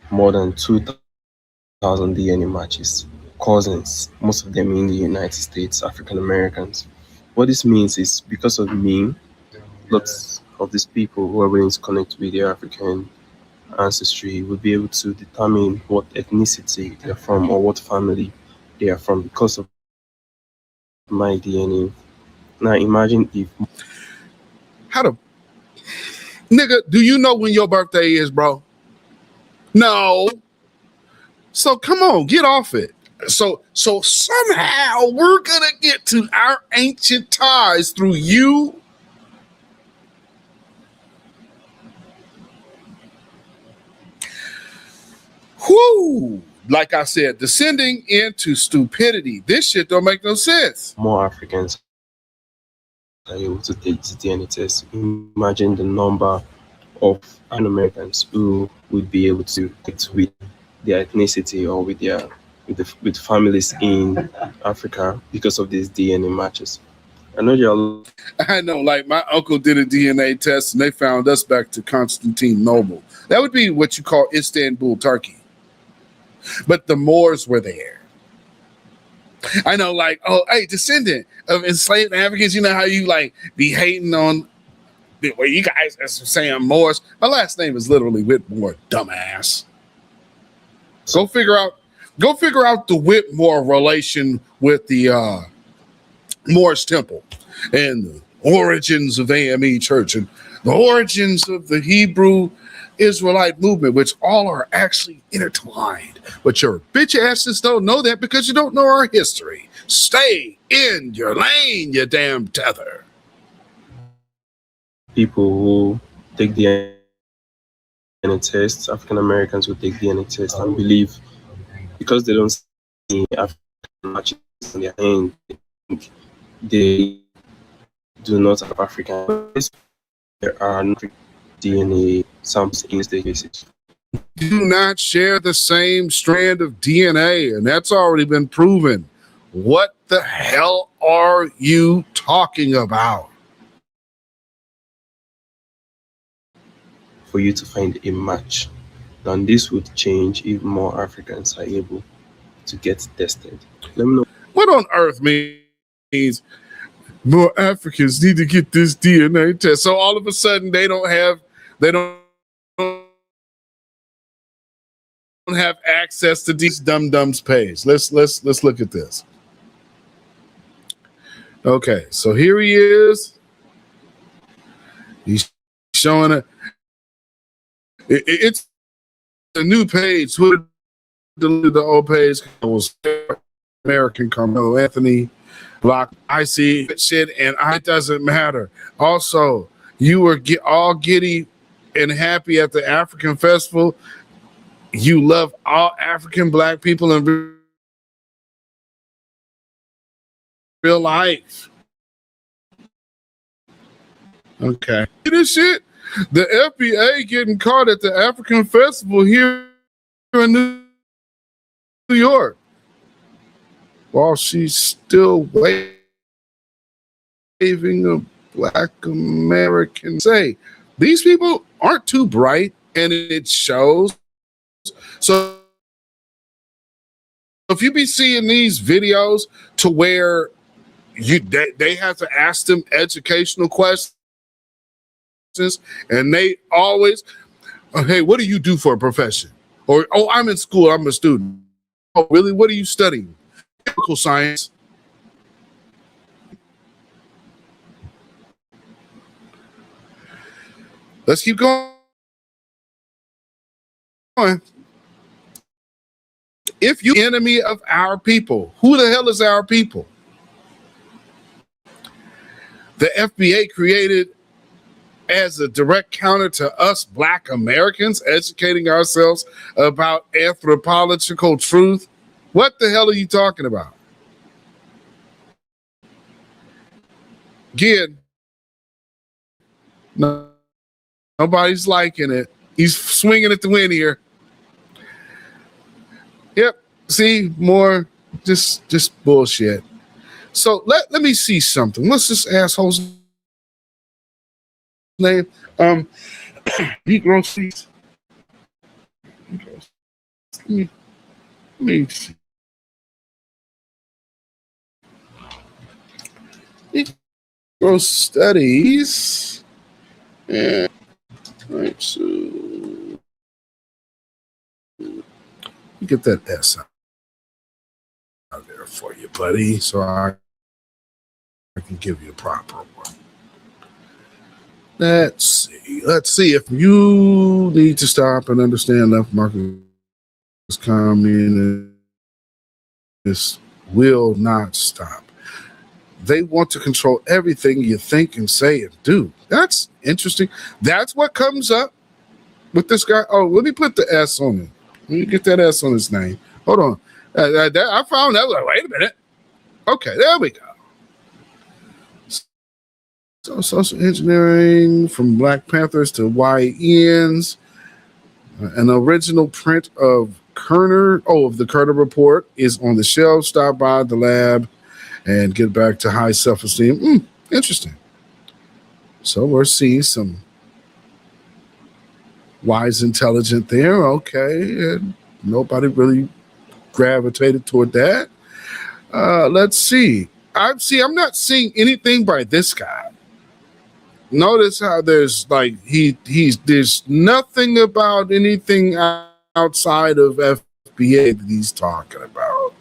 More than 2,000 DNA matches. Cousins, most of them in the United States, African Americans. What this means is because of me, lots of these people who are willing to connect with their African ancestry will be able to determine what ethnicity they're from or what family they are from because of my DNA. Now imagine if... Nigga, do you know when your birthday is, bro? No. So come on, get off it. So somehow we're gonna get to our ancient ties through you. Whoo! Like I said, descending into stupidity. This shit don't make no sense. More Africans are able to take the DNA test. Imagine the number of Americans who would be able to connect with their ethnicity or with their with families in Africa because of these DNA matches. I know, like my uncle did a DNA test and they found us back to Constantinople. That would be what you call Istanbul, Turkey. But the Moors were there. I know, like, oh, hey, descendant of enslaved Africans, you know how you like be hating on, well, you guys are saying Moors. My last name is literally Whitmore, dumbass. Go figure out the Whitmore relation with the Moorish temple and the origins of AME Church and the origins of the Hebrew Israelite movement, which all are actually intertwined. But your bitch asses don't know that because you don't know our history. Stay in your lane, you damn tether. People who take DNA tests, African Americans who take DNA tests and believe because they don't see African matches on their hand, they do not have African. There are DNA samples against the cases. Do not share the same strand of DNA, and that's already been proven. What the hell are you talking about? For you to find a match. And this would change if more Africans are able to get tested. Let me know. What on earth means more Africans need to get this DNA test? So all of a sudden they don't have access to these dum-dums page. Let's look at this. Okay, so here he is. He's showing it. It's a new page. Twitter deleted the old page. It was American Carmelo Anthony block. I see shit, and it doesn't matter. Also, you were all giddy and happy at the African festival. You love all African black people in real life. Okay. This shit, the FBA getting caught at the African festival here in New York while she's still waving a black American. Say, these people aren't too bright, and it shows. So if you be seeing these videos to where they have to ask them educational questions, and they always, hey, what do you do for a profession? Or, oh, I'm in school, I'm a student. Oh, really? What are you studying? Chemical science. Let's keep going. If you're enemy of our people, who the hell is our people? The FBA created as a direct counter to us black Americans educating ourselves about anthropological truth. What the hell are you talking about? Again, no, nobody's liking it. He's swinging at the wind here. Yep. See, more just bullshit. So let me see something. What's this asshole's name? Negro seats. Let me see. Negro studies. And right, so get that S out there for you, buddy, so I can give you a proper one. Let's see if you need to stop and understand left market communists will not stop. They want to control everything you think and say and do. That's interesting. That's what comes up with this guy. Oh, let me put the S on it. Let me get that S on his name. Hold on. I found that. Wait a minute. Okay, there we go. So social engineering from Black Panthers to YNs. An original print of the Kerner report is on the shelf. Stop by the lab and get back to high self-esteem. Interesting. So we're seeing some wise, intelligent there. Okay. And nobody really gravitated toward that. Let's see. I'm not seeing anything by this guy. Notice how there's there's nothing about anything outside of FBA that he's talking about.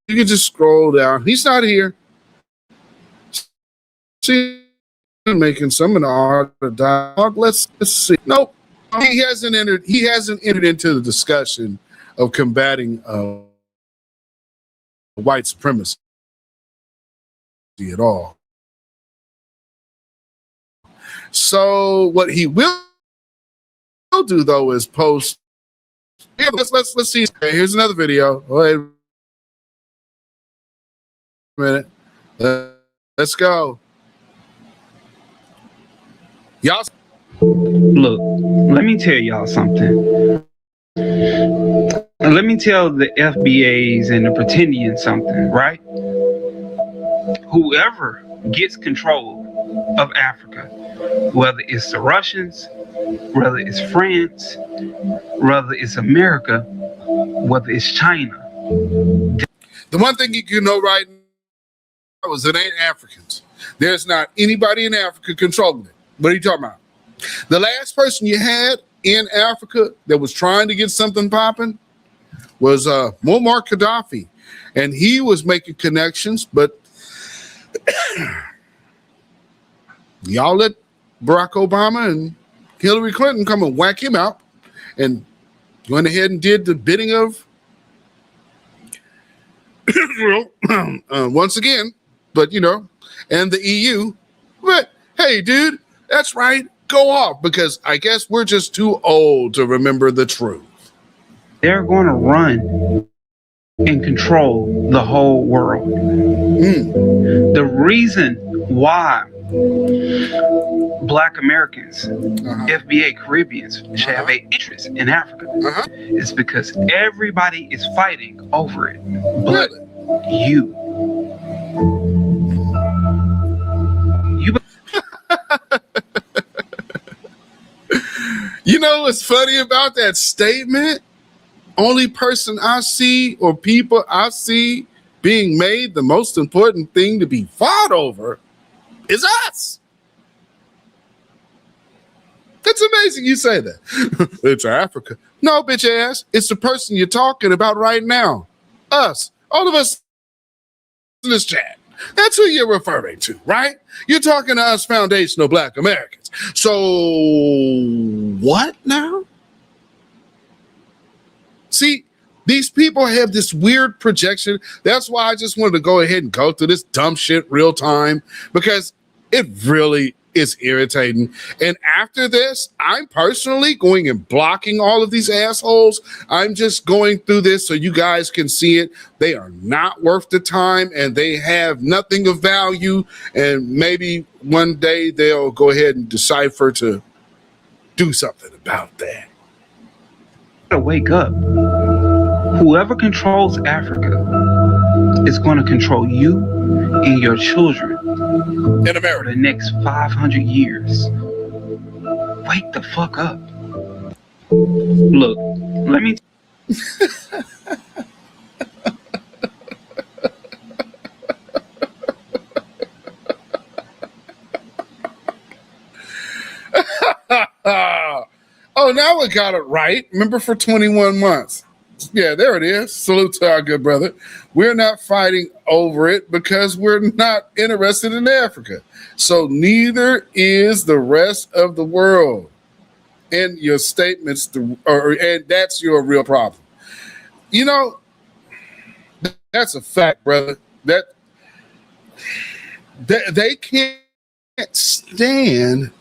You can just scroll down. He's not here. See, making some of the art of dialogue. Let's see. Nope. He hasn't entered into the discussion of combating white supremacy at all. So what he will do though is post. Yeah, let's see. Here's another video. Wait a minute. Let's go. Y'all. Look, let me tell y'all something. Let me tell the FBAs and the pretendians something, right? Whoever gets control of Africa, whether it's the Russians, whether it's France, whether it's America, whether it's China. The one thing you know right now is it ain't Africans. There's not anybody in Africa controlling it. What are you talking about? The last person you had in Africa that was trying to get something popping was Muammar Gaddafi. And he was making connections, but y'all let Barack Obama and Hillary Clinton come and whack him out and went ahead and did the bidding of Israel once again, but and the EU. But hey, dude, that's right. Go off, because I guess we're just too old to remember the truth. They're going to run and control the whole world. The reason why Black Americans, FBA Caribbeans should have an interest in Africa is because everybody is fighting over it, but you. You know what's funny about that statement? Only person I see or people I see being made the most important thing to be fought over is us. That's amazing you say that. It's Africa. No, bitch ass. It's the person you're talking about right now. Us. All of us in this chat. That's who you're referring to, right? You're talking to us foundational Black Americans. So what now? See, these people have this weird projection. That's why I just wanted to go ahead and go through this dumb shit real time, because it really is irritating. And after this, I'm personally going and blocking all of these assholes. I'm just going through this so you guys can see it. They are not worth the time, and they have nothing of value. And maybe one day they'll go ahead and decipher to do something about that. Wake up. Whoever controls Africa is going to control you and your children in America for the next 500 years. Wake the fuck up. Look, let me. Oh, now we got it right. Remember, for 21 months. Yeah, there it is. Salute to our good brother. We're not fighting over it because we're not interested in Africa. So neither is the rest of the world. And your statements, and that's your real problem. You know, that's a fact, brother. That they can't stand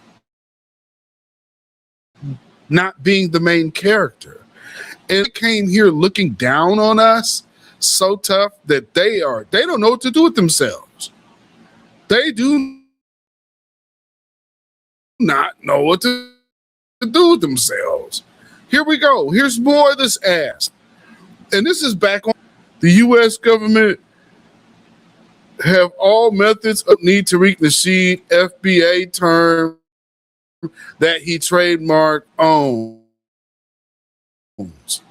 not being the main character. And they came here looking down on us so tough that they don't know what to do with themselves. They do not know what to do with themselves. Here we go. Here's more of this ass. And this is back on the U.S. government have all methods of need to reach the seed FBA term that he trademark owns.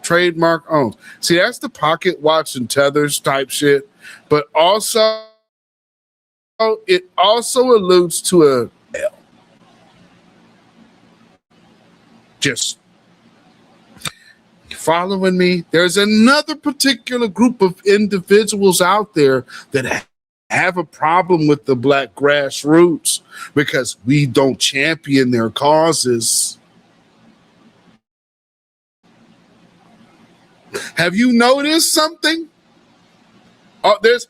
Trademark owns. See, that's the pocket watch and tethers type shit. But also, it also alludes to a just following me. There's another particular group of individuals out there that have a problem with the Black grassroots because we don't champion their causes. Have you noticed something? There's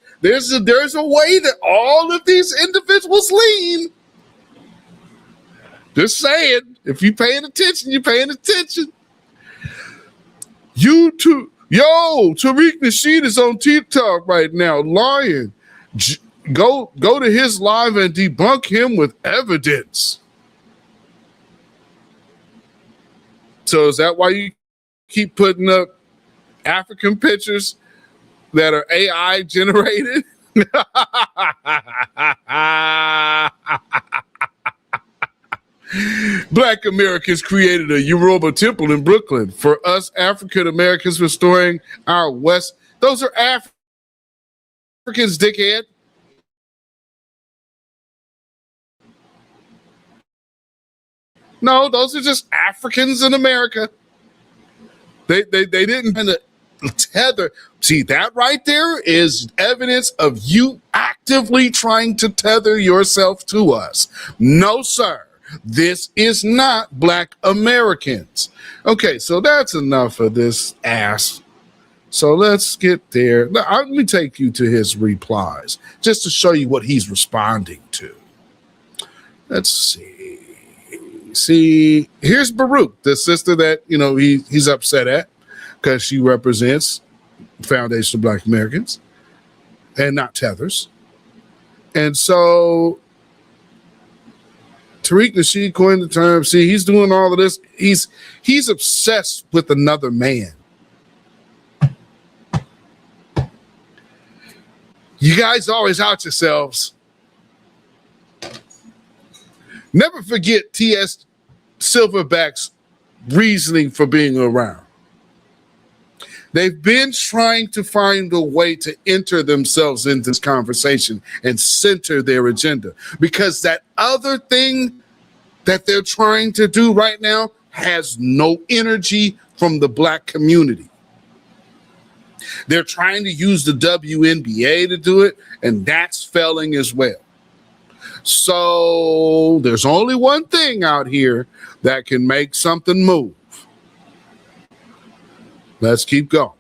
a way that all of these individuals lean. Just saying, if you're paying attention, you're paying attention. YouTube, Tariq Nasheed is on TikTok right now, lying. Go to his live and debunk him with evidence. So is that why you keep putting up African pictures that are AI generated? Black Americans created a Yoruba temple in Brooklyn for us African Americans restoring our West. Those are Africans, dickhead. No, those are just Africans in America. They didn't kind of tether. See, that right there is evidence of you actively trying to tether yourself to us. No, sir. This is not Black Americans. Okay, so that's enough of this ass. So let's get there. Let me take you to his replies just to show you what he's responding to. Let's see. See, here's Baruch, the sister that, you know, he's upset at because she represents Foundation of Black Americans and not Tethers. And so Tariq Nasheed coined the term. See, he's doing all of this. He's obsessed with another man. You guys always out yourselves. Never forget T.S. Silverback's reasoning for being around. They've been trying to find a way to enter themselves into this conversation and center their agenda, because that other thing that they're trying to do right now has no energy from the Black community. They're trying to use the WNBA to do it, and that's failing as well. So there's only one thing out here that can make something move. Let's keep going.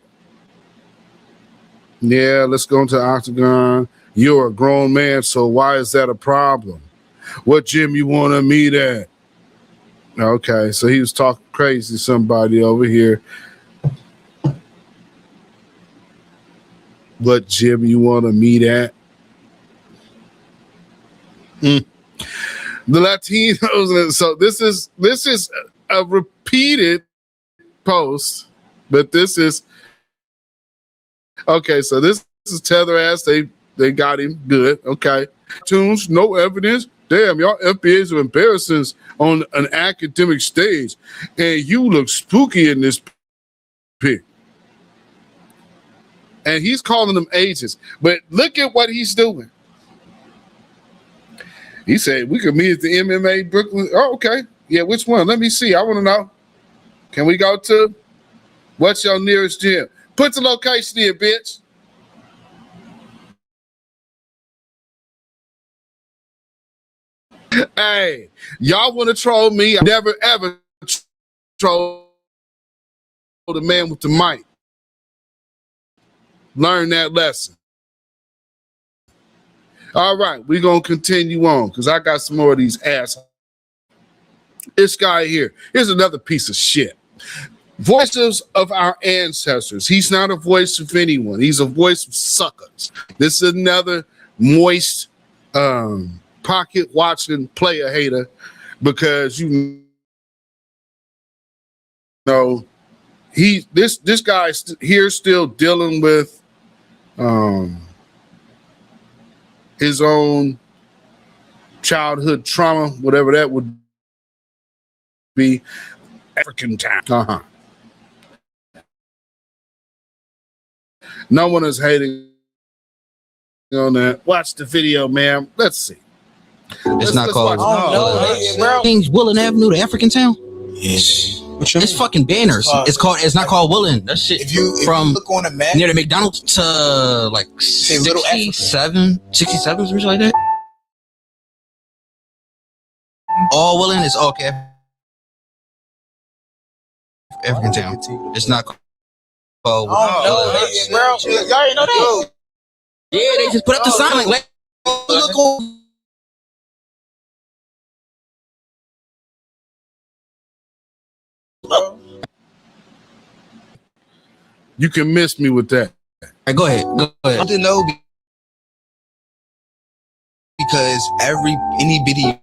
Yeah, let's go into Octagon. You're a grown man, so why is that a problem? What gym you want to meet at? Okay, so he was talking crazy to somebody over here. What gym you want to meet at? The Latinos. So this is a repeated post, but this is okay. So this is Tether ass. They got him good. Okay, tunes, no evidence. Damn, y'all FBAs are embarrassing on an academic stage, and you look spooky in this pic. And he's calling them ages, but look at what he's doing. He said, we could meet at the MMA Brooklyn. Oh, okay. Yeah, which one? Let me see. I want to know. Can we go to? What's your nearest gym? Put the location in, bitch. Hey, y'all want to troll me? I never, ever troll the man with the mic. Learn that lesson. All right, we're going to continue on because I got some more of these assholes. This guy here, here's another piece of shit. Voices of our ancestors. He's not a voice of anyone. He's a voice of suckers. This is another moist, pocket watching player hater because you know this guy's here still dealing with his own childhood trauma, whatever that would be. African time. No one is hating on that. Watch the video, man. Let's see. It's not called. Things Willen Avenue to African Town. Yes. It's fucking banners. It's not called Willen. That shit. If you look on a map near the McDonald's to like 67, something like that. All Willen is all African Town. It's not called. Y'all already know that. Yeah, they just put up the sign like look on. You can miss me with that. Right, go ahead. I didn't know because any video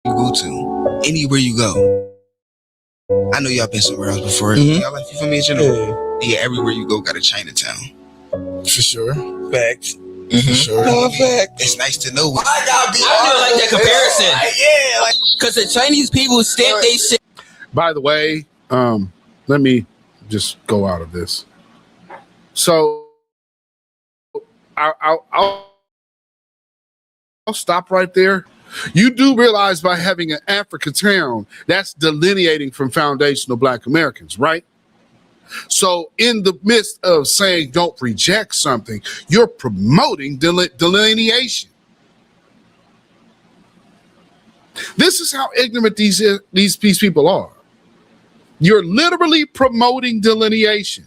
you go to, anywhere you go, I know y'all been somewhere else before. Y'all like you from me in general? Yeah, everywhere you go got a Chinatown. For sure. Facts. For sure. Fact. It's nice to know. I feel like that comparison. Yeah, like because the Chinese people stamp they shit. By the way, let me just go out of this. So I'll stop right there. You do realize by having an African town, that's delineating from foundational Black Americans, right? So in the midst of saying don't reject something, you're promoting delineation. This is how ignorant these people are. You're literally promoting delineation.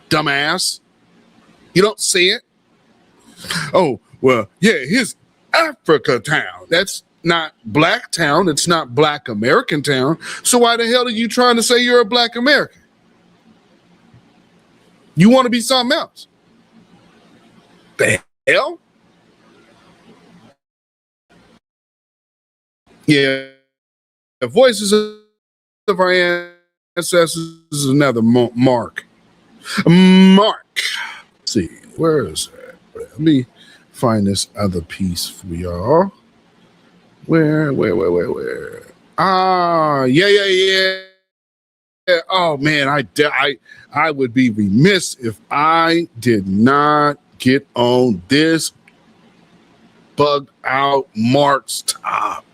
Dumbass. You don't see it? Oh, well, yeah, here's Africa town. That's not Black town. It's not Black American town. So why the hell are you trying to say you're a Black American? You want to be something else? The hell? Yeah. The voices of our ancestors is another mark. Mark. Let's see, where is that? Let me find this other piece for y'all. Where? Yeah. Oh man, I would be remiss if I did not get on this bug out Mark's top.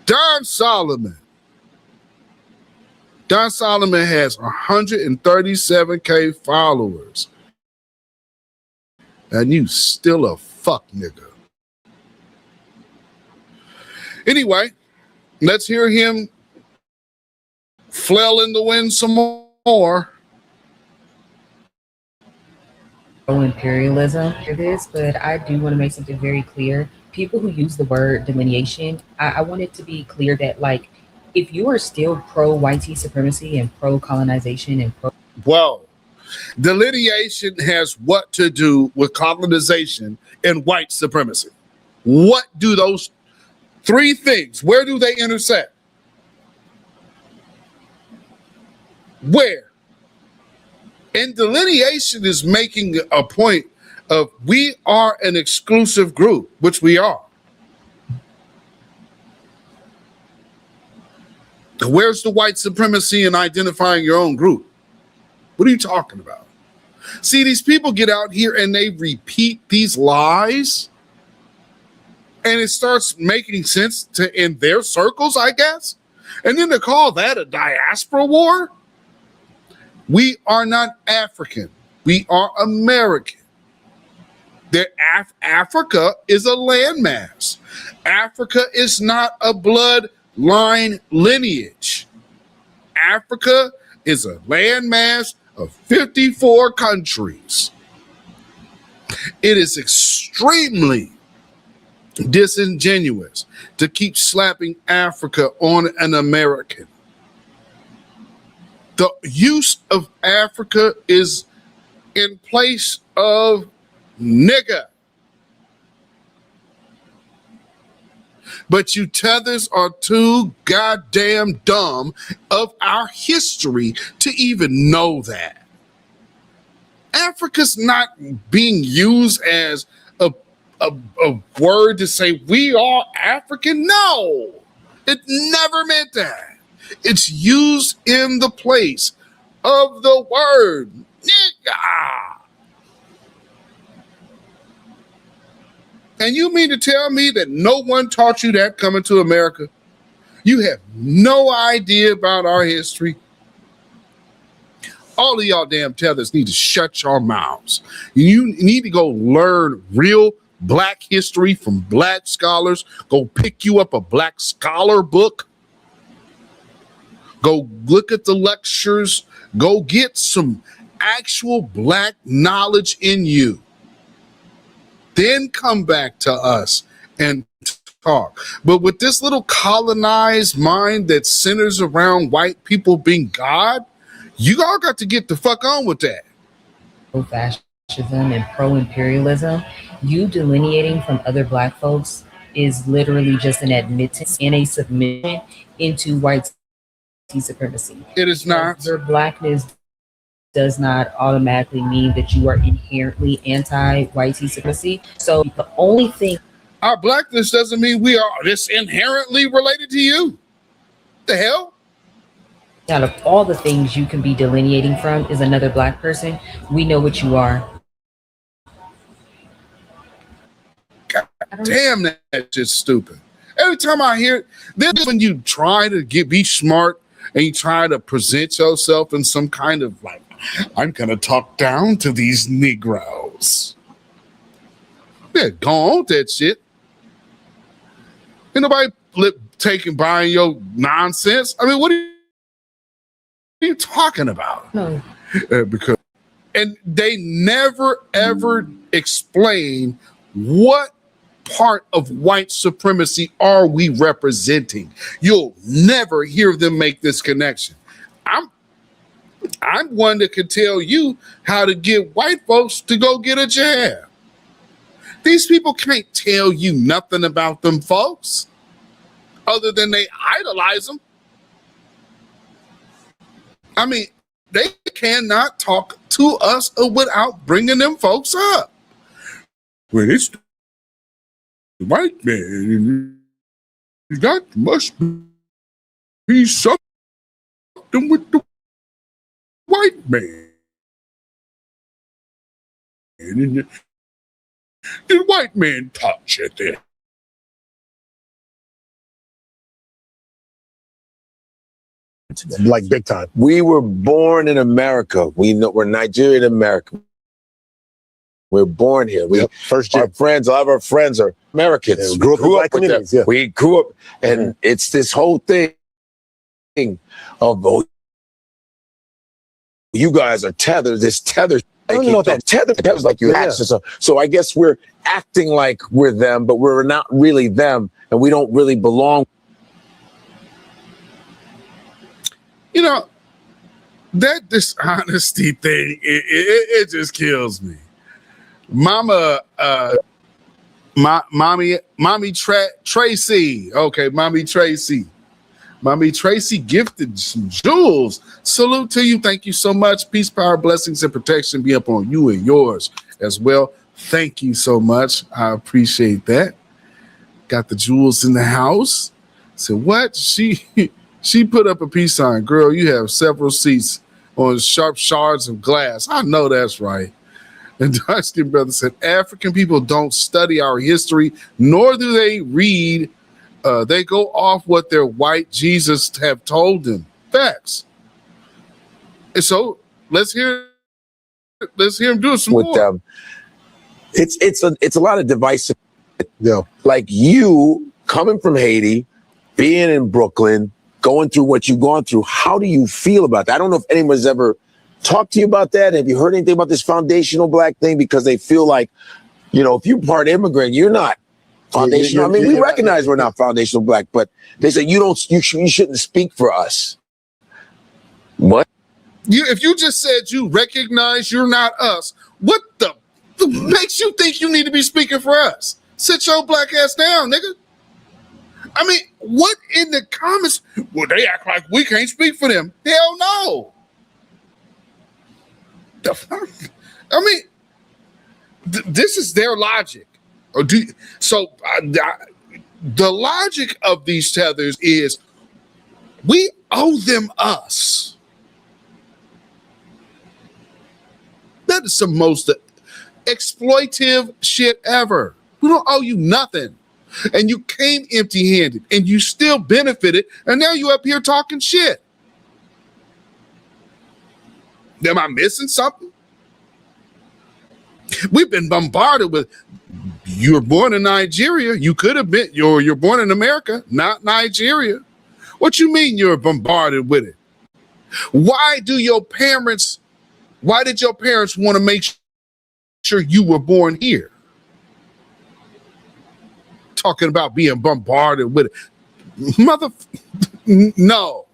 Don Solomon. Don Solomon has 137K followers. And you still a fuck nigga. Anyway, let's hear him flail in the wind some more. Imperialism for this, but I do want to make something very clear. People who use the word delineation, I want it to be clear that, like, if you are still pro-white supremacy and pro-colonization and Well, delineation has what to do with colonization and white supremacy? What do those three things, where do they intersect? Where? And delineation is making a point of we are an exclusive group, which we are. Where's the white supremacy in identifying your own group? What are you talking about? See, these people get out here and they repeat these lies, and it starts making sense in their circles, I guess. And then to call that a diaspora war? We are not African. We are American. Africa is a landmass. Africa is not a bloodline lineage. Africa is a landmass of 54 countries. It is extremely disingenuous to keep slapping Africa on an American. The use of Africa is in place of nigga. But you tethers are too goddamn dumb of our history to even know that. Africa's not being used as a word to say we are African. No, it never meant that. It's used in the place of the word nigga. And you mean to tell me that no one taught you that coming to America? You have no idea about our history. All of y'all damn tethers need to shut your mouths. You need to go learn real Black history from Black scholars. Go pick you up a Black scholar book. Go look at the lectures. Go get some actual Black knowledge in you. Then come back to us and talk. But with this little colonized mind that centers around white people being God, you all got to get the fuck on with that. Fascism and pro-imperialism, you delineating from other Black folks is literally just an admittance and a submission into white supremacy. It is not. Your blackness does not automatically mean that you are inherently anti-white supremacy. So the only thing, our blackness doesn't mean we are just inherently related to you. The hell? out of all the things you can be delineating from is another black person, we know what you are. God damn, that's just stupid. Every time I hear it, then when you try to be smart and you try to present yourself in some kind of like, I'm gonna talk down to these Negroes. Yeah, go on with that shit. Ain't nobody buying your nonsense. I mean, what are you talking about? No. Because they never ever explain what part of white supremacy are we representing. You'll never hear them make this connection. I'm one that can tell you how to get white folks to go get a jab. These people can't tell you nothing about them folks other than they idolize them. I mean, they cannot talk to us without bringing them folks up. When it's the white man, that must be something with the white man. And the white man taught you that. Like big time. We were born in America. We're Nigerian American. We're born here. Our friends, a lot of our friends are Americans. Yeah, we grew up with them. Yeah. We grew up, and it's this whole thing of you guys are tethered. This tethered. I don't know what that tether's like. You access. So I guess we're acting like we're them, but we're not really them, and we don't really belong. You know, that dishonesty thing, it just kills me. Mommy Tracy. Okay, Mommy Tracy. Mommy Tracy gifted some jewels. Salute to you. Thank you so much. Peace, power, blessings, and protection be upon you and yours as well. Thank you so much. I appreciate that. Got the jewels in the house. So what? She put up a peace sign. Girl, you have several seats on sharp shards of glass. I know that's right. And dark-skinned brother said, African people don't study our history, nor do they read. They go off what their white Jesus have told them. Facts. And so let's hear him do some with more. Them. It's a lot of divisive. Like you coming from Haiti, being in Brooklyn, going through what you've gone through. How do you feel about that? I don't know if anyone's ever talked to you about that. Have you heard anything about this foundational black thing? Because they feel like, if you're part immigrant, you're not foundational. We recognize we're not foundational black, but they say you shouldn't speak for us. What? If you just said you recognize you're not us, what the makes you think you need to be speaking for us? Sit your black ass down, nigga. I mean, what in the comments? Well, they act like we can't speak for them. Hell no. The fuck? I mean, this is their logic. The logic of these tethers is we owe them us. That is the most exploitive shit ever. We don't owe you nothing. And you came empty-handed and you still benefited, and now you up here talking shit. Am I missing something? We've been bombarded with, you're born in Nigeria. You could have been, you're born in America, not Nigeria. What you mean you're bombarded with it? Why did your parents want to make sure you were born here? Talking about being bombarded with it. No.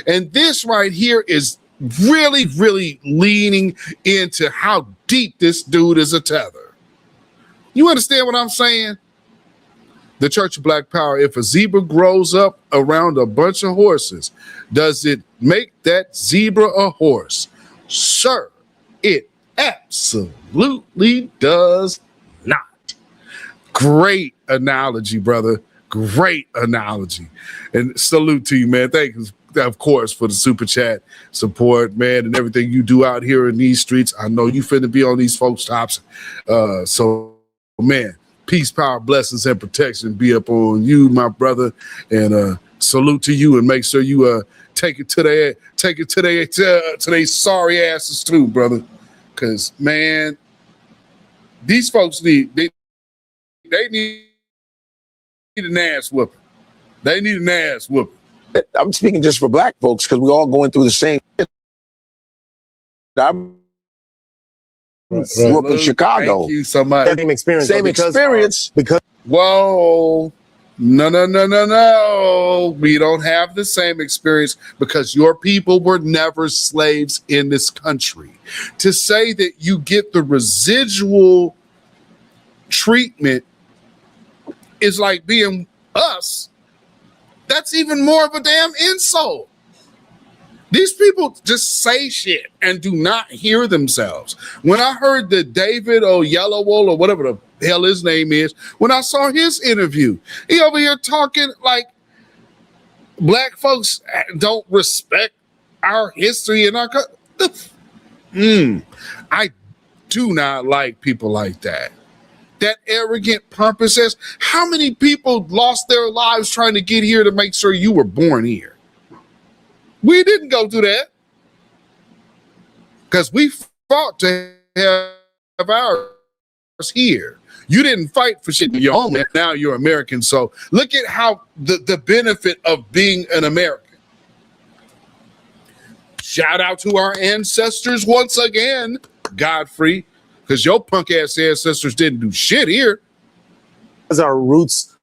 And this right here is really, really leaning into how deep this dude is a tether. You understand what I'm saying? the Church of Black Power, if a zebra grows up around a bunch of horses, does it make that zebra a horse? Sir, it absolutely does not. Great analogy, brother. Great analogy. And salute to you, man. Thank you, of course, for the super chat support, man, and everything you do out here in these streets. I know you finna be on these folks' tops. So, man, peace, power, blessings, and protection be up on you, my brother. And salute to you, and make sure you take it to their sorry asses too, brother. Cause man, these folks need an ass whooping. They need an ass whooping. I'm speaking just for black folks because we're all going through the same. I'm grew up in Chicago. Thank you so much. Same experience. Because whoa, no. We don't have the same experience because your people were never slaves in this country. To say that you get the residual treatment is like being us. That's even more of a damn insult. These people just say shit and do not hear themselves. When I heard that David Oyelowo or whatever the hell his name is, when I saw his interview, he over here talking like black folks don't respect our history and our I do not like people like that. That arrogant, pompous ass. How many people lost their lives trying to get here to make sure you were born here? We didn't go through that because we fought to have ours here. You didn't fight for shit in your home. Now you're American. So look at how the benefit of being an American. Shout out to our ancestors once again, Godfrey, because your punk ass ancestors didn't do shit here. Because our roots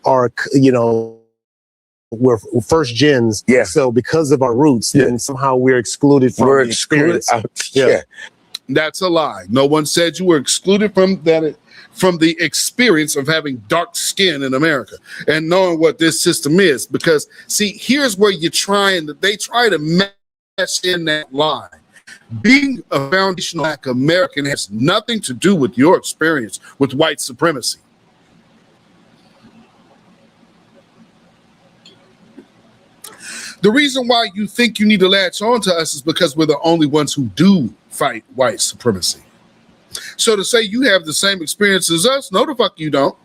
are, we're first gens. Yeah. So because of our roots, then somehow we're excluded from the experience. Yeah. That's a lie. No one said you were excluded from the experience of having dark skin in America and knowing what this system is. Because see, here's where they try to mess in that line. Being a foundational Black American has nothing to do with your experience with white supremacy. The reason why you think you need to latch on to us is because we're the only ones who do fight white supremacy. So to say you have the same experience as us, no the fuck you don't.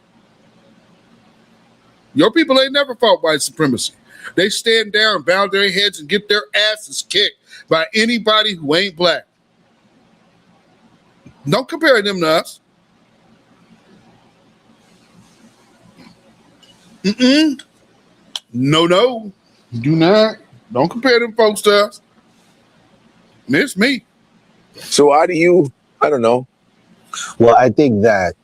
Your people ain't never fought white supremacy. They stand down, bow their heads, and get their asses kicked by anybody who ain't black. Don't compare them to us. No. Do not. Don't compare them folks to us. It's me. So how do you, I don't know. Well, I think that,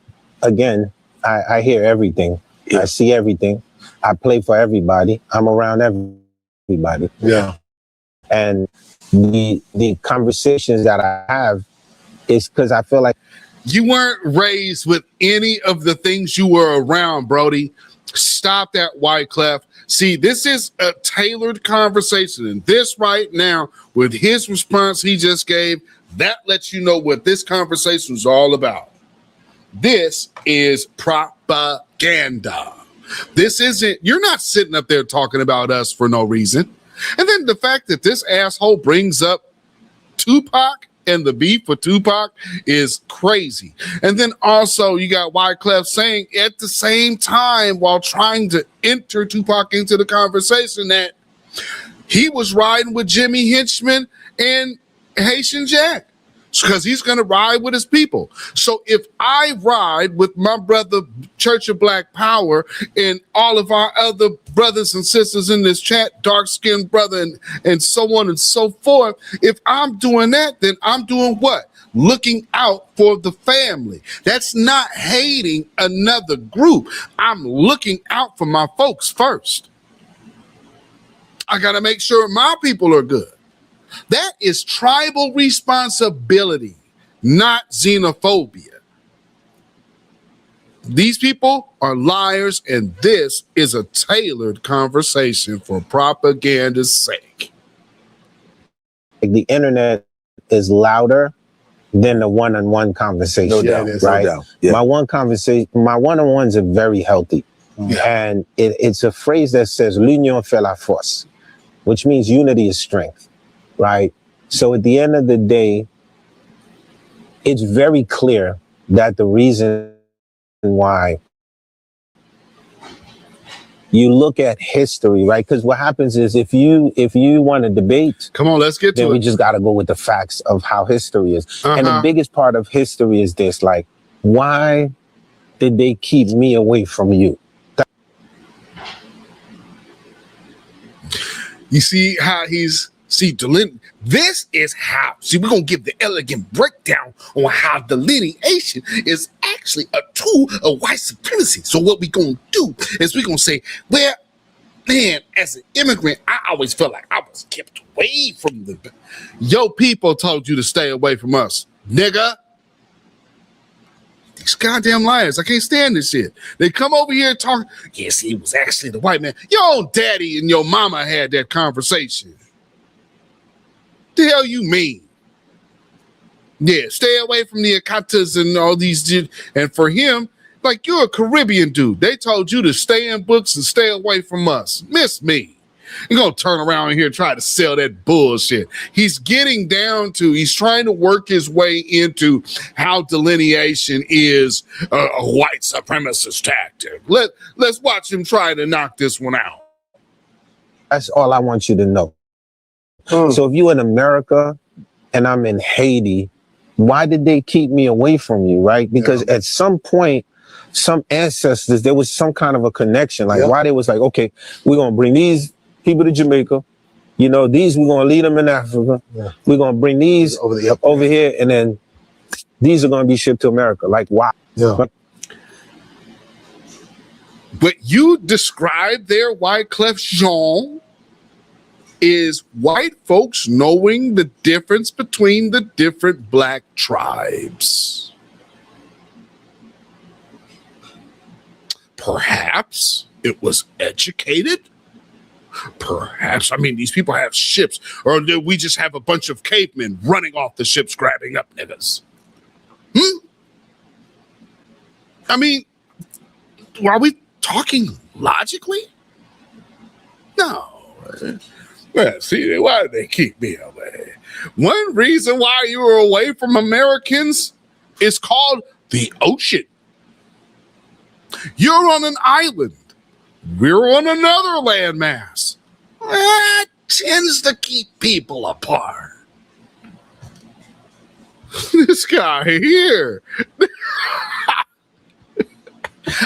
again, I hear everything. I see everything. I play for everybody. I'm around everybody. Yeah. And the conversations that I have is because I feel like you weren't raised with any of the things you were around, Brody. Stop that, Wyclef. See, this is a tailored conversation, and this right now, with his response he just gave, that lets you know what this conversation is all about. This is propaganda. This isn't, you're not sitting up there talking about us for no reason. And then the fact that this asshole brings up Tupac and the beef with Tupac is crazy. And then also you got Wyclef saying at the same time while trying to enter Tupac into the conversation that he was riding with Jimmy Hinchman and Haitian Jack because he's going to ride with his people. So if I ride with my brother Church of Black Power and all of our other brothers and sisters in this chat, dark-skinned brother and so on and so forth, if I'm doing that, then I'm doing what? Looking out for the family. That's not hating another group. I'm looking out for my folks first. I got to make sure my people are good. That is tribal responsibility, not xenophobia. These people are liars, and this is a tailored conversation for propaganda's sake. The internet is louder than the one-on-one conversation. No doubt, right? no doubt. Yeah. My one-on-ones are very healthy. And it's a phrase that says l'union fait la force, which means unity is strength, right? So at the end of the day, it's very clear that the reason why you look at history, right? Because what happens is if you want to debate, come on, let's get to it. We it. just got to go with the facts of how history is. And the biggest part of history is this: like, why did they keep me away from you? You see how this is how. See, we're gonna give the elegant breakdown on how delineation is actually a tool of white supremacy. So what we gonna do is we're gonna say, well, man, as an immigrant, I always felt like I was kept away from your people told you to stay away from us, nigga. These goddamn liars. I can't stand this shit. They come over here and talk. Yes, he was actually the white man. Your own daddy and your mama had that conversation. The hell you mean? Yeah, stay away from the Akatas and all these. And for him, like, you're a Caribbean dude. They told you to stay in books and stay away from us. Miss me. You're going to turn around here and try to sell that bullshit. He's getting down to, he's trying to work his way into how delineation is a white supremacist tactic. Let's watch him try to knock this one out. That's all I want you to know. So if you're in America and I'm in Haiti, why did they keep me away from you, right? Because at some point, some ancestors, there was some kind of a connection. Like why they was like, okay, we're going to bring these people to Jamaica. You know, these, we're going to lead them in Africa. We're going to bring these over here. And then these are going to be shipped to America. Like, why? But you described there, Wyclef Jean, is white folks knowing the difference between the different black tribes. Perhaps it was educated. Perhaps, I mean, these people have ships, or we just have a bunch of cavemen running off the ships grabbing up niggas. I mean, are we talking logically? No. Well, see, why did they keep me away? One reason why you were away from Americans is called the ocean. You're on an island. We're on another landmass. That tends to keep people apart. This guy here.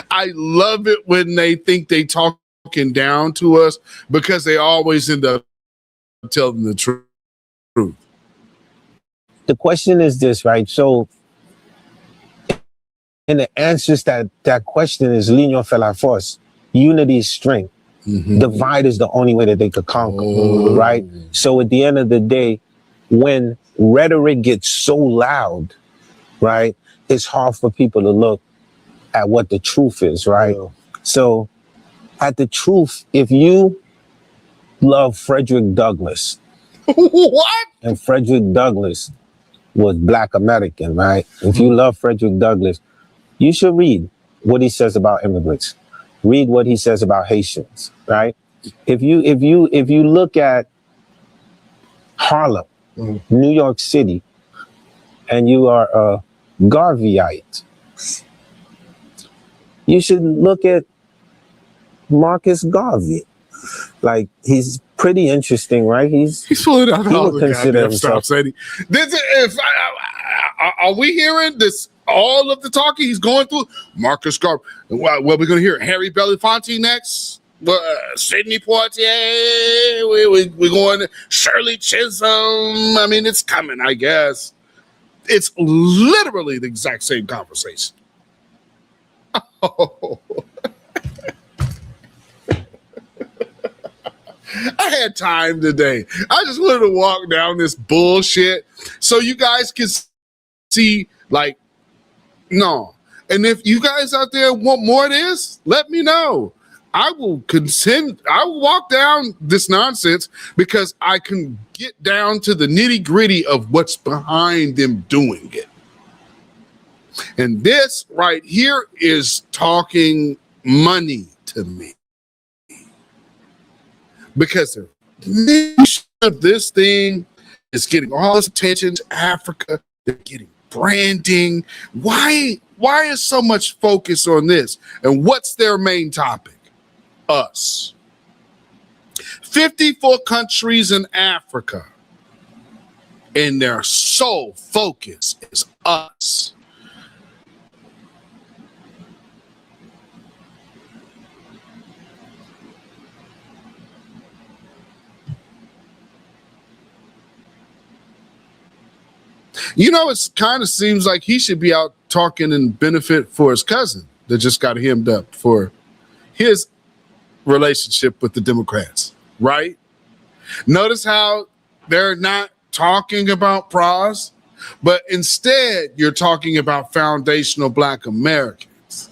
I love it when they think they talking down to us because they always end up telling the truth. The question is this, right? So, and the answers that question is l'union fait la force. Unity is strength. Divide is the only way that they could conquer, right? So at the end of the day, when rhetoric gets so loud, right, it's hard for people to look at what the truth is, right? So at the truth, if you love Frederick Douglass, what? And Frederick Douglass was Black American, right? If you love Frederick Douglass, you should read what he says about immigrants. Read what he says about Haitians, right? If you look at Harlem, New York City, and you are a Garveyite, you should look at Marcus Garvey. Like, he's pretty interesting, right? He's pulling out all would the consider goddamn himself. stuff, Sadie. Are we hearing this? All of the talking he's going through? Marcus Garvey. What we're going to hear? Harry Belafonte next? Sidney Poitier? We're going Shirley Chisholm? I mean, it's coming, I guess. It's literally the exact same conversation. Oh. I had time today. I just wanted to walk down this bullshit so you guys can see, like, no. And if you guys out there want more of this, let me know. I will walk down this nonsense because I can get down to the nitty gritty of what's behind them doing it. And this right here is talking money to me. Because this thing is getting all this attention to Africa. They're getting branding. Why is so much focus on this? And what's their main topic? Us. 54 countries in Africa. And their sole focus is us. You know, it kind of seems like he should be out talking and benefit for his cousin that just got hemmed up for his relationship with the Democrats, right? Notice how they're not talking about pros, but instead you're talking about foundational Black Americans.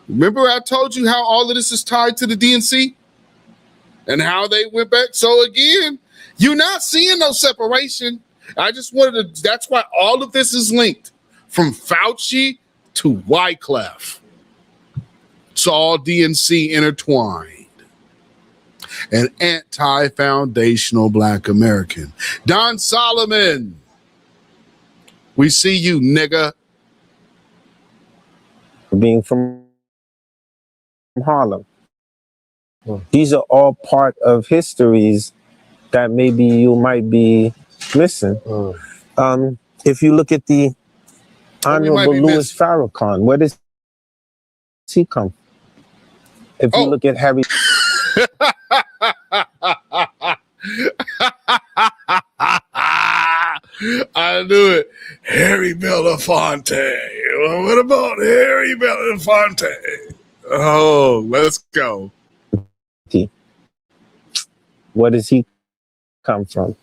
Remember I told you how all of this is tied to the DNC and how they went back? So again, you're not seeing no separation. I just wanted to, that's why all of this is linked from Fauci to Wyclef. It's all DNC intertwined. An anti-foundational Black American. Don Solomon, we see you, nigga. Being from Harlem. These are all part of histories that maybe you might be missing. If you look at the Honorable Louis Farrakhan, where does he come from? If you look at Harry... I knew it. Harry Belafonte. What about Harry Belafonte? Oh, let's go. Where does he come from?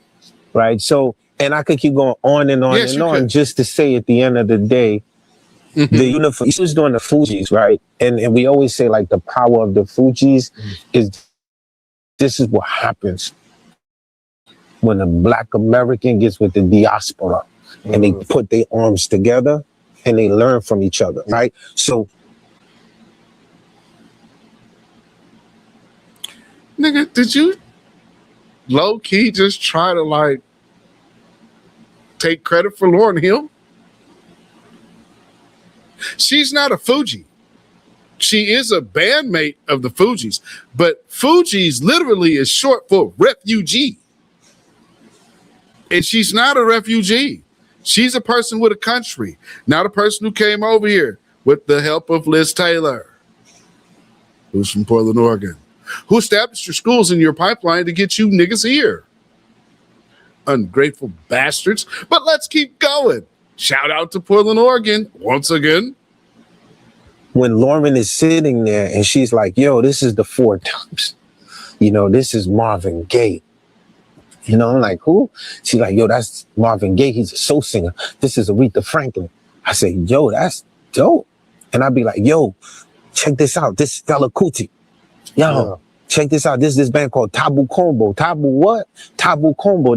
Right? So, and I could keep going on and on and on just to say at the end of the day, the uniform, he was doing the Fugees, right? And we always say like the power of the Fugees is, this is what happens when a Black American gets with the diaspora and they put their arms together and they learn from each other, right? So, nigga, did you low key just try to like take credit for Lauryn Hill? She's not a Fuji. She is a bandmate of the Fugees, but Fugees literally is short for refugee. And she's not a refugee. She's a person with a country, not a person who came over here with the help of Liz Taylor, who's from Portland, Oregon, who established your schools in your pipeline to get you niggas here. Ungrateful bastards. But let's keep going. Shout out to Portland, Oregon, once again. When Lauren is sitting there and she's like, yo, this is the Four Tops. You know, this is Marvin Gaye. You know, I'm like, who? She's like, yo, that's Marvin Gaye. He's a soul singer. This is Aretha Franklin. I say, yo, that's dope. And I'd be like, yo, check this out. This is Fela Kuti. Yo, check this out. This is this band called Tabu Combo. Tabu what? Tabu Combo.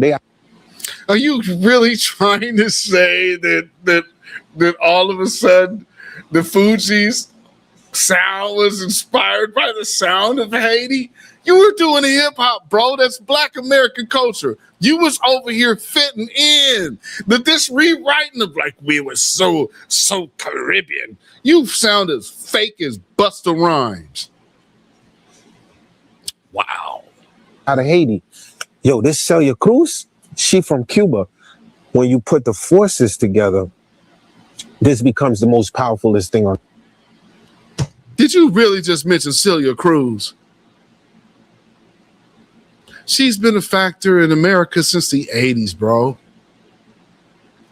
Are you really trying to say that all of a sudden the Fugees sound was inspired by the sound of Haiti? You were doing hip hop, bro. That's Black American culture. You was over here fitting in. This rewriting of like we were so Caribbean. You sound as fake as Busta Rhymes. Wow. Out of Haiti. Yo, this Celia Cruz, she from Cuba. When you put the forces together, this becomes the most powerfulest thing on. Did you really just mention Celia Cruz? She's been a factor in America since the 80s, bro.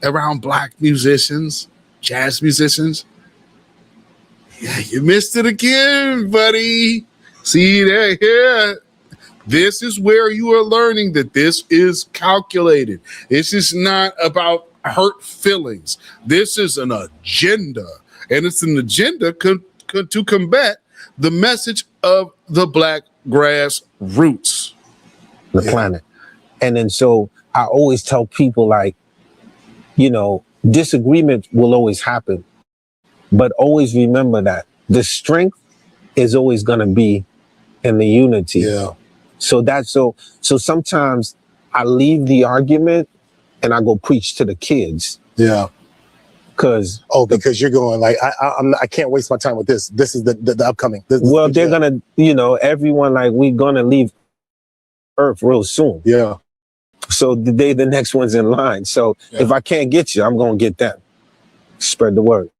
Around Black musicians, jazz musicians. Yeah, you missed it again, buddy. See there, here. This is where you are learning that this is calculated. This is not about hurt feelings. This is an agenda, and it's an agenda to combat the message of the black grass roots. The planet. And then so I always tell people, like, you know, disagreement will always happen, but always remember that the strength is always going to be in the unity. Yeah. So that's so sometimes I leave the argument and I go preach to the kids. Yeah. Because you're going like, I can't waste my time with this. This is the upcoming. They're gonna, you know, everyone, like, we're gonna leave Earth real soon. Yeah. So the next one's in line. So if I can't get you, I'm gonna get them. Spread the word.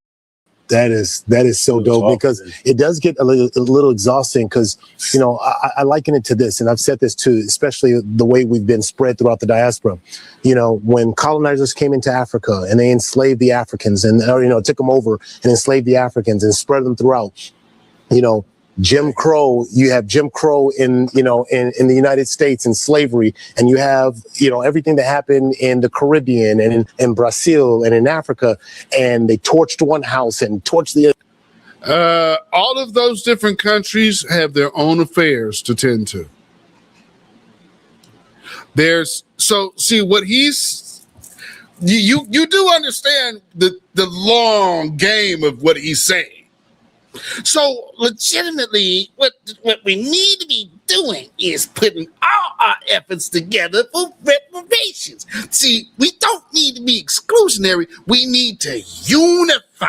That is so dope, because it does get a little exhausting, because, you know, I liken it to this, and I've said this too, especially the way we've been spread throughout the diaspora. You know, when colonizers came into Africa and they enslaved the Africans and, you know, took them over and enslaved the Africans and spread them throughout, you know, Jim Crow, you have Jim Crow in the United States and slavery, and you have, you know, everything that happened in the Caribbean and in Brazil and in Africa, and they torched one house and torched the all of those different countries have their own affairs to tend to. What he's you do understand the long game of what he's saying. So legitimately, what we need to be doing is putting all our efforts together for reparations. See, we don't need to be exclusionary. We need to unify.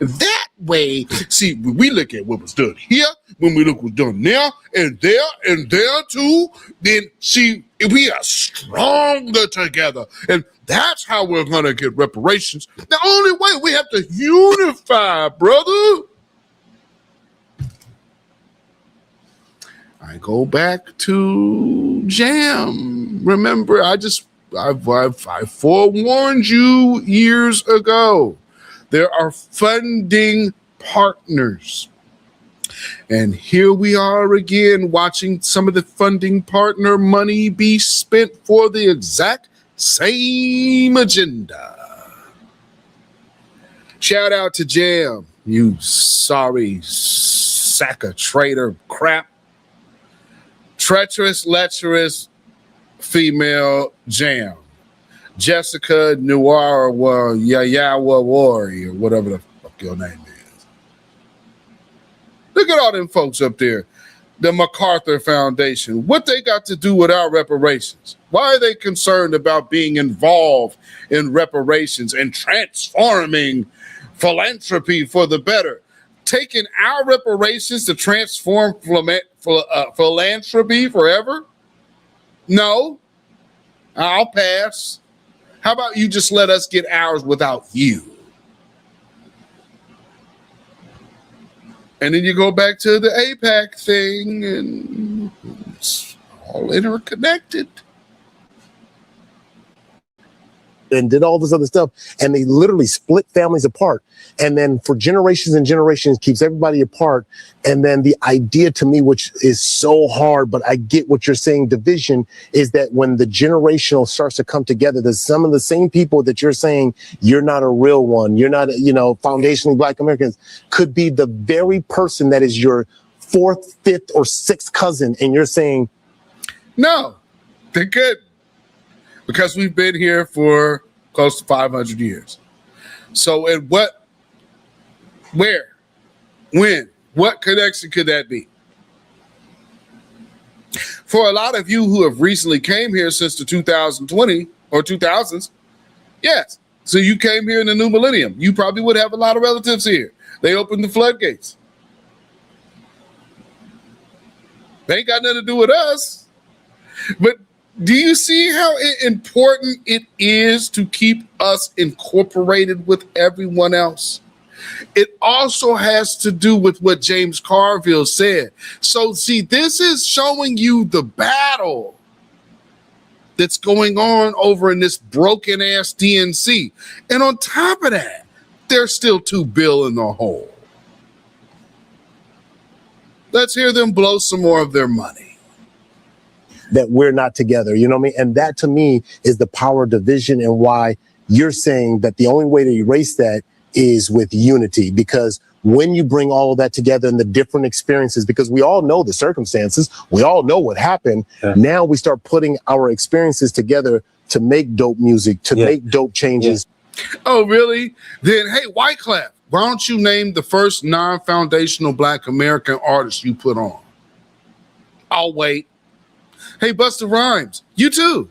That way, see, when we look at what was done here, when we look what's done now, and there too, then see, we are stronger together. And that's how we're going to get reparations. The only way, we have to unify, brother. I go back to Jam. Remember, I forewarned you years ago. There are funding partners. And here we are again, watching some of the funding partner money be spent for the exact same agenda. Shout out to Jam, you sorry sack of traitor crap. Treacherous, lecherous female Jam. Jessica Noir Yayawa Warrior, whatever the fuck your name is. Look at all them folks up there. The MacArthur Foundation. What they got to do with our reparations? Why are they concerned about being involved in reparations and transforming philanthropy for the better? Taking our reparations to transform philanthropy forever? No, I'll pass. How about you just let us get ours without you? And then you go back to the APAC thing, and it's all interconnected. And did all this other stuff, and they literally split families apart, and then for generations and generations keeps everybody apart. And then the idea to me, which is so hard, but I get what you're saying, division, is that when the generational starts to come together, there's some of the same people that you're saying you're not a real one, you're not, you know, foundationally Black Americans, could be the very person that is your fourth, fifth, or sixth cousin, and you're saying no, they could. Because we've been here for close to 500 years. So where, when, what connection could that be? For a lot of you who have recently came here since the 2020 or 2000s, yes. So you came here in the new millennium. You probably would have a lot of relatives here. They opened the floodgates. They ain't got nothing to do with us. But do you see how important it is to keep us incorporated with everyone else? It also has to do with what James Carville said. So see, this is showing you the battle that's going on over in this broken ass DNC. And on top of that, there's still $2 billion in the hole. Let's hear them blow some more of their money. That we're not together, you know what I mean? And that to me is the power of division, and why you're saying that the only way to erase that is with unity, because when you bring all of that together and the different experiences, because we all know the circumstances, we all know what happened. Now we start putting our experiences together to make dope music, to make dope changes. Oh, really? Then, hey, Wyclef, why don't you name the first non-foundational Black American artist you put on? I'll wait. Hey, Busta Rhymes, you too.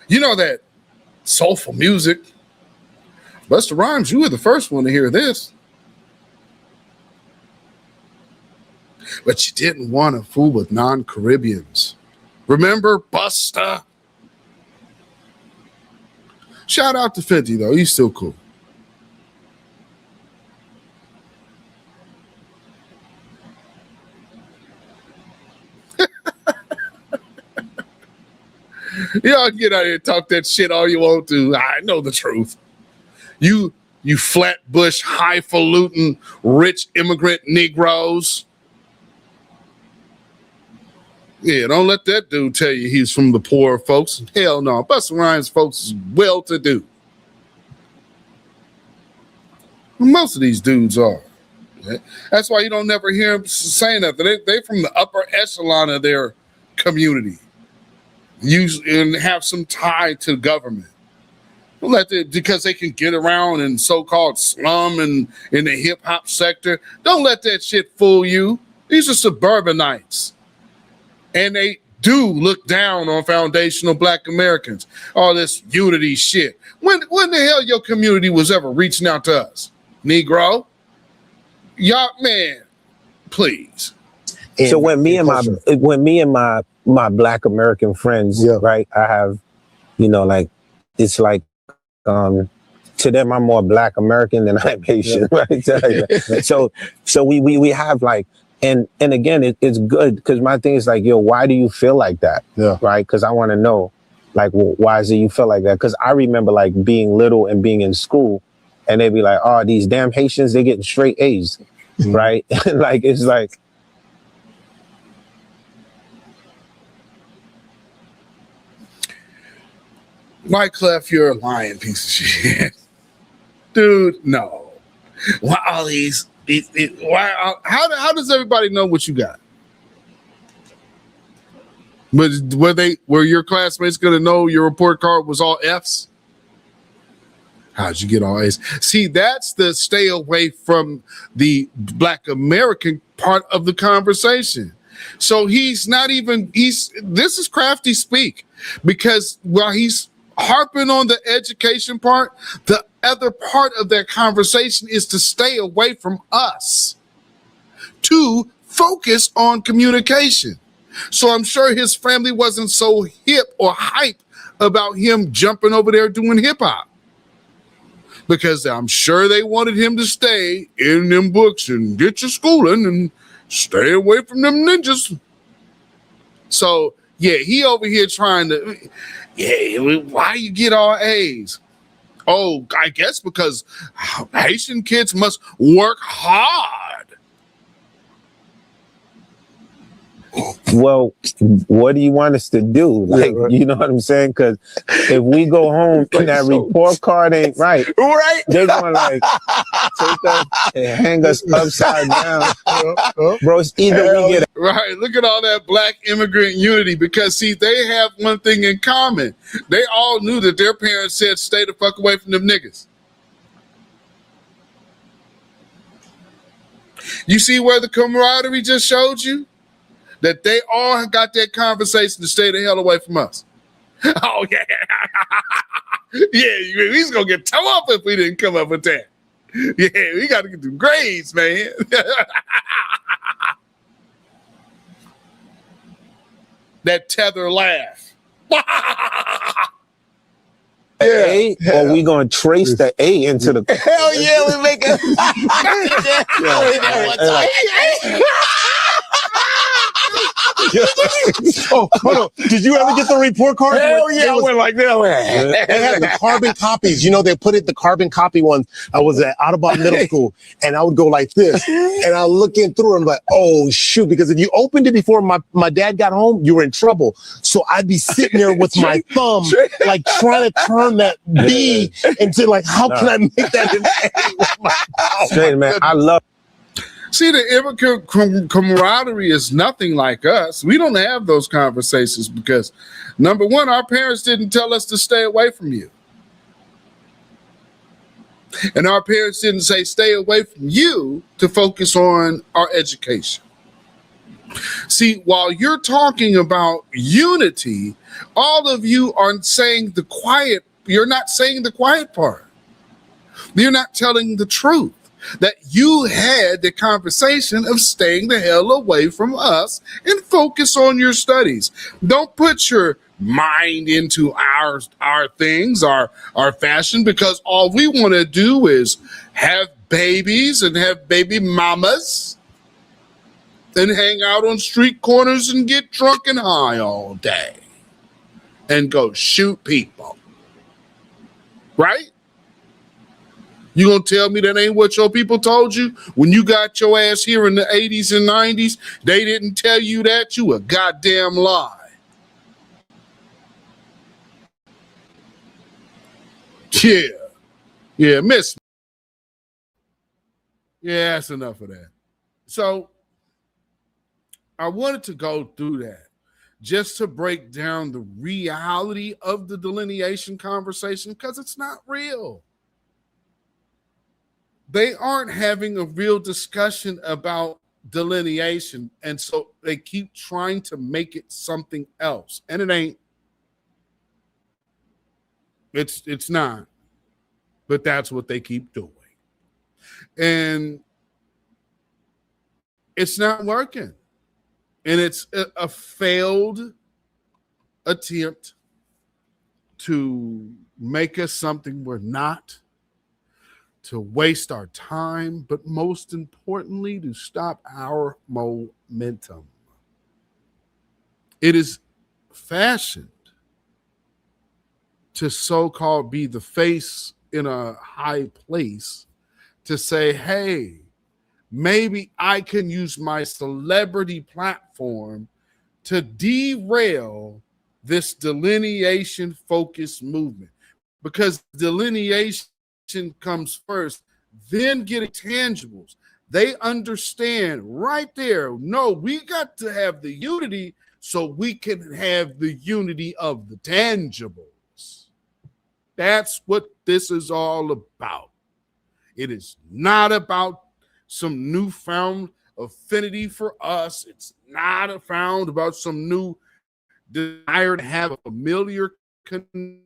You know that soulful music. Busta Rhymes, you were the first one to hear this. But you didn't want to fool with non-Caribbeans. Remember Busta? Shout out to 50, though. He's still cool. Y'all get out here and talk that shit all you want to. I know the truth. You flatbush, highfalutin, rich immigrant Negroes. Yeah, don't let that dude tell you he's from the poor folks. Hell no. Busta Rhymes folks is well-to-do. Most of these dudes are. That's why you don't never hear them saying that. They from the upper echelon of their community. And have some tie to government. Don't let that, because they can get around in so-called slum and in the hip-hop sector. Don't let that shit fool you. These are suburbanites. And they do look down on foundational Black Americans. All this unity shit. When the hell your community was ever reaching out to us? Negro? Y'all, man, please. So when me and my Black American friends, right, I have, like, it's like, to them, I'm more Black American than I'm Haitian, right? So we have like, and again, it's good because my thing is like, yo, why do you feel like that? Right? Because I want to know, like, why is it you feel like that? Because I remember like being little and being in school, and they'd be like, oh, these damn Haitians, they're getting straight A's, right? Like, it's like. Wyclef, you're a lying piece of shit. Dude, no. Why all these how does everybody know what you got? But were your classmates gonna know your report card was all F's? How'd you get all A's? See, that's the stay away from the Black American part of the conversation. So this is crafty speak, because while he's harping on the education part, the other part of that conversation is to stay away from us, to focus on communication. So I'm sure his family wasn't so hip or hype about him jumping over there doing hip hop, because I'm sure they wanted him to stay in them books and get your schooling and stay away from them ninjas. So yeah, he over here trying to, why you get all A's? Oh, I guess because Haitian kids must work hard. Well, what do you want us to do? Like, you know what I'm saying? Because if we go home and that report card ain't right, they're gonna like take us and hang us upside down. Bro, it's either we get right. Look at all that Black immigrant unity, because see, they have one thing in common. They all knew that their parents said, "Stay the fuck away from them niggas." You see where the camaraderie just showed you? That they all got that conversation to stay the hell away from us. Oh, yeah. Yeah, he's going to get toe up if we didn't come up with that. Yeah, we got to get the grades, man. That tether laugh. A, or we gonna trace the A into the hell yeah, we make it. Oh, hold on. Did you ever get the report card? Hell yeah, I went like that. They had the carbon copies. You know, they put it the carbon copy ones. I was at Audubon Middle School, and I would go like this, and I looking through and like, oh shoot, because if you opened it before my dad got home, you were in trouble. So I'd be sitting there with my thumb, like trying to turn that B into like, how can I make that an A with my thumb? Straight, man, I love. See, the immigrant camaraderie is nothing like us. We don't have those conversations because, number one, our parents didn't tell us to stay away from you. And our parents didn't say stay away from you to focus on our education. See, while you're talking about unity, all of you are saying the quiet, you're not saying the quiet part. You're not telling the truth. That you had the conversation of staying the hell away from us and focus on your studies. Don't put your mind into our things, our fashion, because all we want to do is have babies and have baby mamas and hang out on street corners and get drunk and high all day and go shoot people. Right? You gonna tell me that ain't what your people told you when you got your ass here in the 80s and 90s? They didn't tell you that? You a goddamn lie. Yeah, miss me. Yeah, that's enough of that. So I wanted to go through that just to break down the reality of the delineation conversation because it's not real. They aren't having a real discussion about delineation, and so they keep trying to make it something else, and it ain't. It's not, but that's what they keep doing, and it's not working, and it's a failed attempt to make us something we're not. To waste our time, but most importantly, to stop our momentum. It is fashioned to so-called be the face in a high place to say, hey, maybe I can use my celebrity platform to derail this delineation-focused movement. Because delineation comes first, then getting tangibles. They understand right there, no, we got to have the unity so we can have the unity of the tangibles. That's what this is all about. It is not about some newfound affinity for us. It's not found about some new desire to have a familiar connection.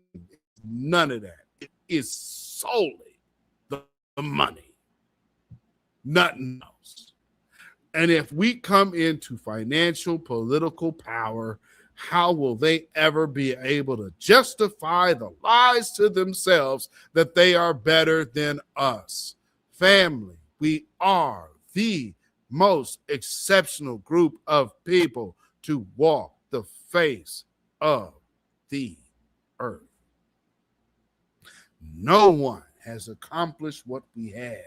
None of that. It is solely the money, nothing else. And if we come into financial, political power, how will they ever be able to justify the lies to themselves that they are better than us? Family, we are the most exceptional group of people to walk the face of the earth. No one has accomplished what we have.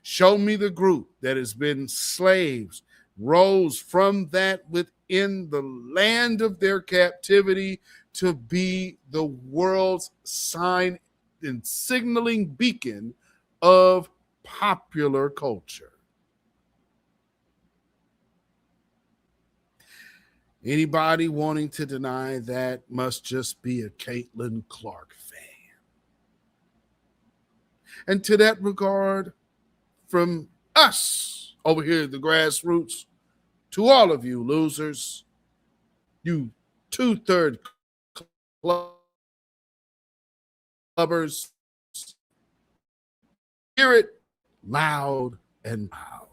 Show me the group that has been slaves, rose from that within the land of their captivity to be the world's sign and signaling beacon of popular culture. Anybody wanting to deny that must just be a Caitlin Clark fan. And to that regard, from us over here at the grassroots, to all of you losers, you 2/3 clubbers, hear it loud and loud.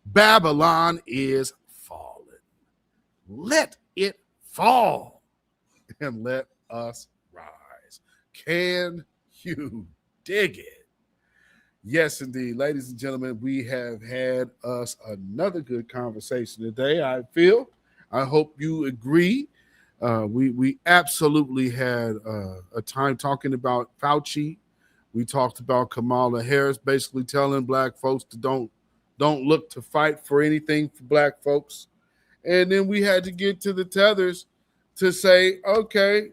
Babylon is fallen. Let it fall and let us rise. Can you dig it? Yes, indeed. Ladies and gentlemen, we have had us another good conversation today, I feel. I hope you agree. We absolutely had a time talking about Fauci. We talked about Kamala Harris basically telling black folks to don't look to fight for anything for black folks. And then we had to get to the tethers to say, okay,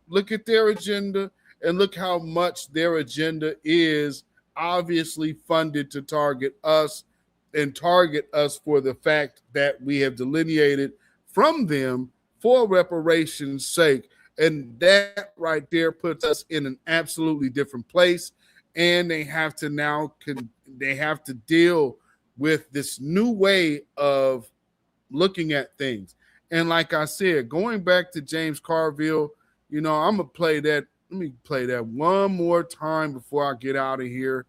look at their agenda and look how much their agenda is obviously funded to target us and target us for the fact that we have delineated from them for reparations' sake. And that right there puts us in an absolutely different place. And they have to now they have to deal with this new way of looking at things. And like I said, going back to James Carville, I'm gonna play that. Let me play that one more time before I get out of here,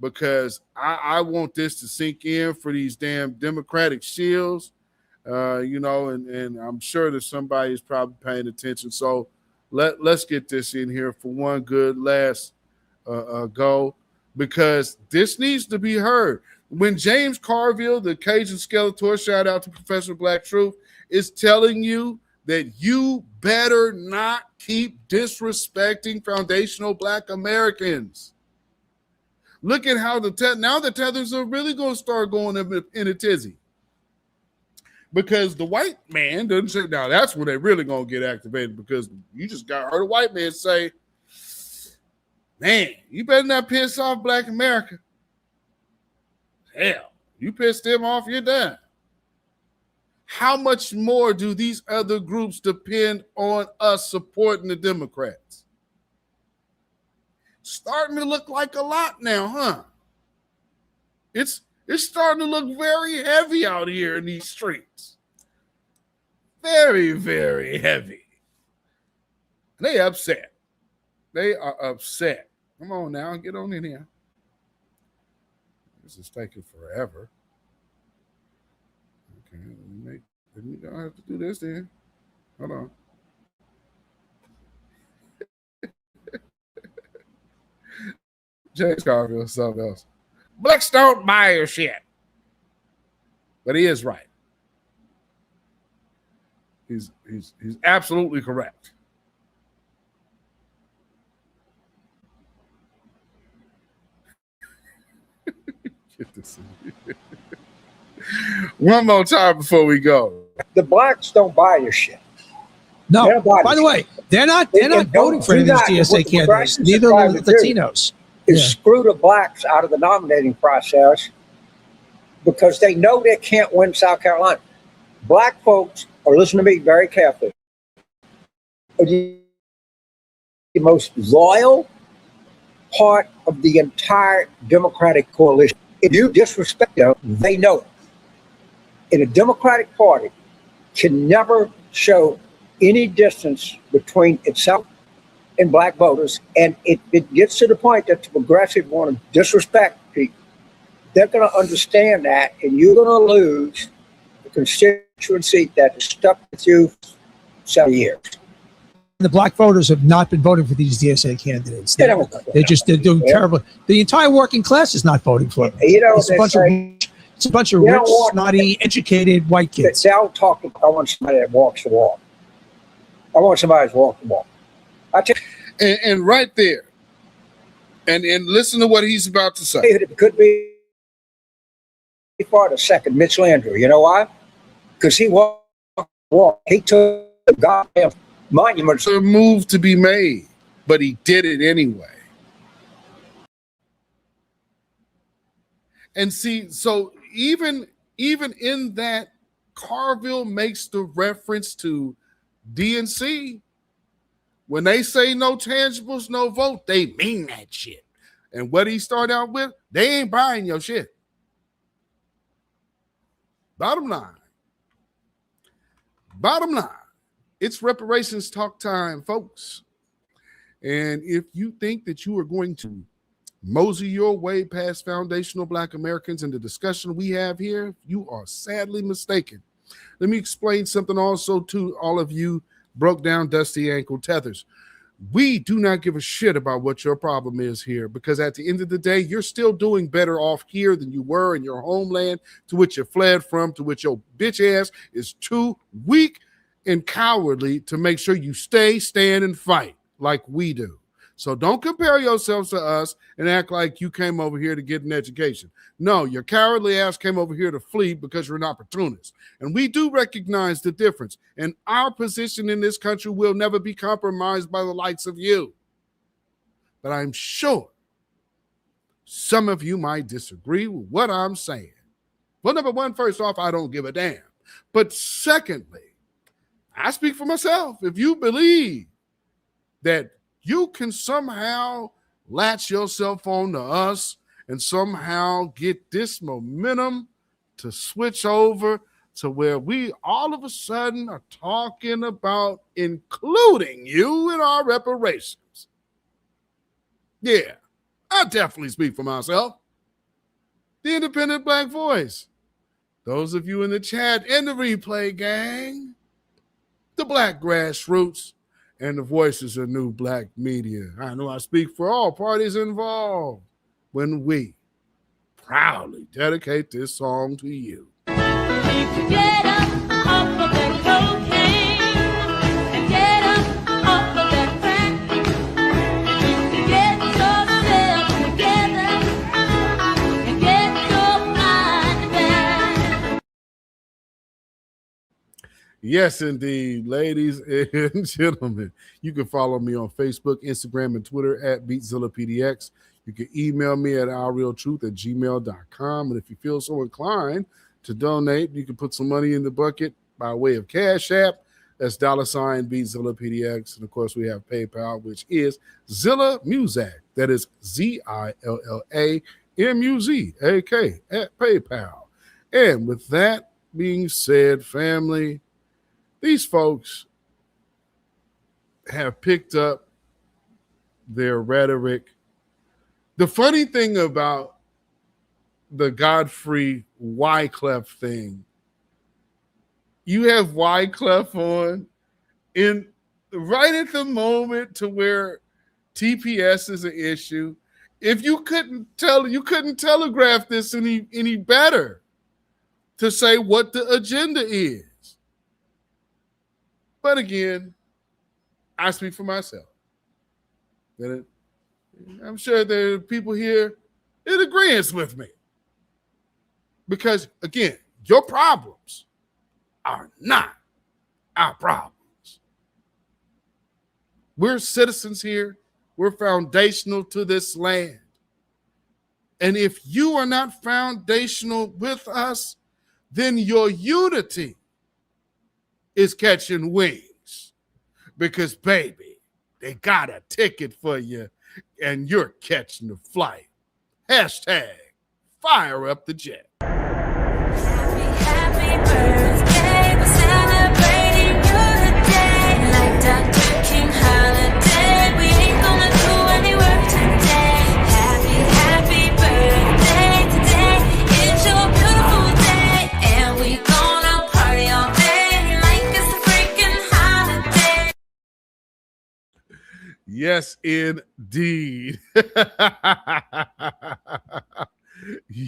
because I want this to sink in for these damn Democratic shills, and I'm sure that somebody is probably paying attention. So let's get this in here for one good last go, because this needs to be heard. When James Carville, the Cajun Skeletor, shout out to Professor Black Truth, is telling you that you better not keep disrespecting foundational Black Americans. Look at how now the tethers are really going to start going in a tizzy. Because the white man doesn't say, now that's when they're really going to get activated, because you just heard a white man say, man, you better not piss off Black America. Hell, you pissed them off, you're done. How much more do these other groups depend on us supporting the Democrats? Starting to look like a lot now, huh? It's starting to look very heavy out here in these streets. Very, very heavy. They upset. They are upset. Come on now, get on in here. This is taking forever. Okay, we don't have to do this then. Hold on. James Carville, something else. Blacks don't buy your shit. But he is right. He's absolutely correct. Get this in. One more time before we go. The blacks don't buy your shit. No. By the way, they're not voting for any of these GSA candidates. Neither are the Latinos. Is screw the blacks out of the nominating process because they know they can't win South Carolina. Black folks, or listen to me very carefully, are the most loyal part of the entire Democratic coalition. If you disrespect them, they know it. And a Democratic Party can never show any distance between itself and black voters. And it gets to the point that the progressives want to disrespect people. They're going to understand that, and you're going to lose the constituency that has stuck with you for 7 years. The black voters have not been voting for these DSA candidates. They're doing terrible. The entire working class is not voting for them. It's a bunch of rich, snotty, educated white kids. They'll talk. I want somebody that walks the walk. I want somebody that's walking the walk. And right there, and listen to what he's about to say. It could be for the second Mitch Landrieu. You know why? Because he walked. He took the goddamn monument. It's a move to be made, but he did it anyway. And see, so even in that, Carville makes the reference to DNC. When they say no tangibles, no vote, they mean that shit. And what he started out with, they ain't buying your shit. Bottom line, it's reparations talk time, folks. And if you think that you are going to mosey your way past foundational Black Americans in the discussion we have here, you are sadly mistaken. Let me explain something also to all of you broke down dusty ankle tethers. We do not give a shit about what your problem is here, because at the end of the day, you're still doing better off here than you were in your homeland, to which you fled from, to which your bitch ass is too weak and cowardly to make sure you stand, and fight like we do. So don't compare yourselves to us and act like you came over here to get an education. No, your cowardly ass came over here to flee because you're an opportunist. And we do recognize the difference. And our position in this country will never be compromised by the likes of you. But I'm sure some of you might disagree with what I'm saying. Well, number one, first off, I don't give a damn. But secondly, I speak for myself. If you believe that you can somehow latch yourself on to us and somehow get this momentum to switch over to where we all of a sudden are talking about including you in our reparations. Yeah, I definitely speak for myself. The independent black voice. Those of you in the chat and the replay gang, the black grassroots, and the voices of new black media. I know I speak for all parties involved when we proudly dedicate this song to you. Get up off of that cocaine and get up off of that crack. Get yourself together and get your mind back. Yes, indeed, ladies and gentlemen. You can follow me on Facebook, Instagram, and Twitter at beatzillapdx. You can email me at ourrealtruth@gmail.com. And if you feel so inclined to donate, you can put some money in the bucket by way of CashApp. That's $beatzillapdx. And of course, we have PayPal, which is Zilla Muzak. That is ZILLAMUZAK at PayPal. And with that being said, family, these folks have picked up their rhetoric. The funny thing about the Godfrey Wyclef thing, you have Wyclef on in right at the moment to where TPS is an issue. If you couldn't telegraph this any better to say what the agenda is. But again, I speak for myself. I'm sure there are people here in agreement with me. Because, again, your problems are not our problems. We're citizens here. We're foundational to this land. And if you are not foundational with us, then your unity is catching wings. Because, baby, they got a ticket for you and you're catching the flight. Hashtag fire up the jet. Happy birthday, we're celebrating you today. Like Dr. King holiday, we ain't gonna do any work today. Happy birthday today, it's your beautiful day. And we gonna party all day like it's a freaking holiday. Yes, indeed.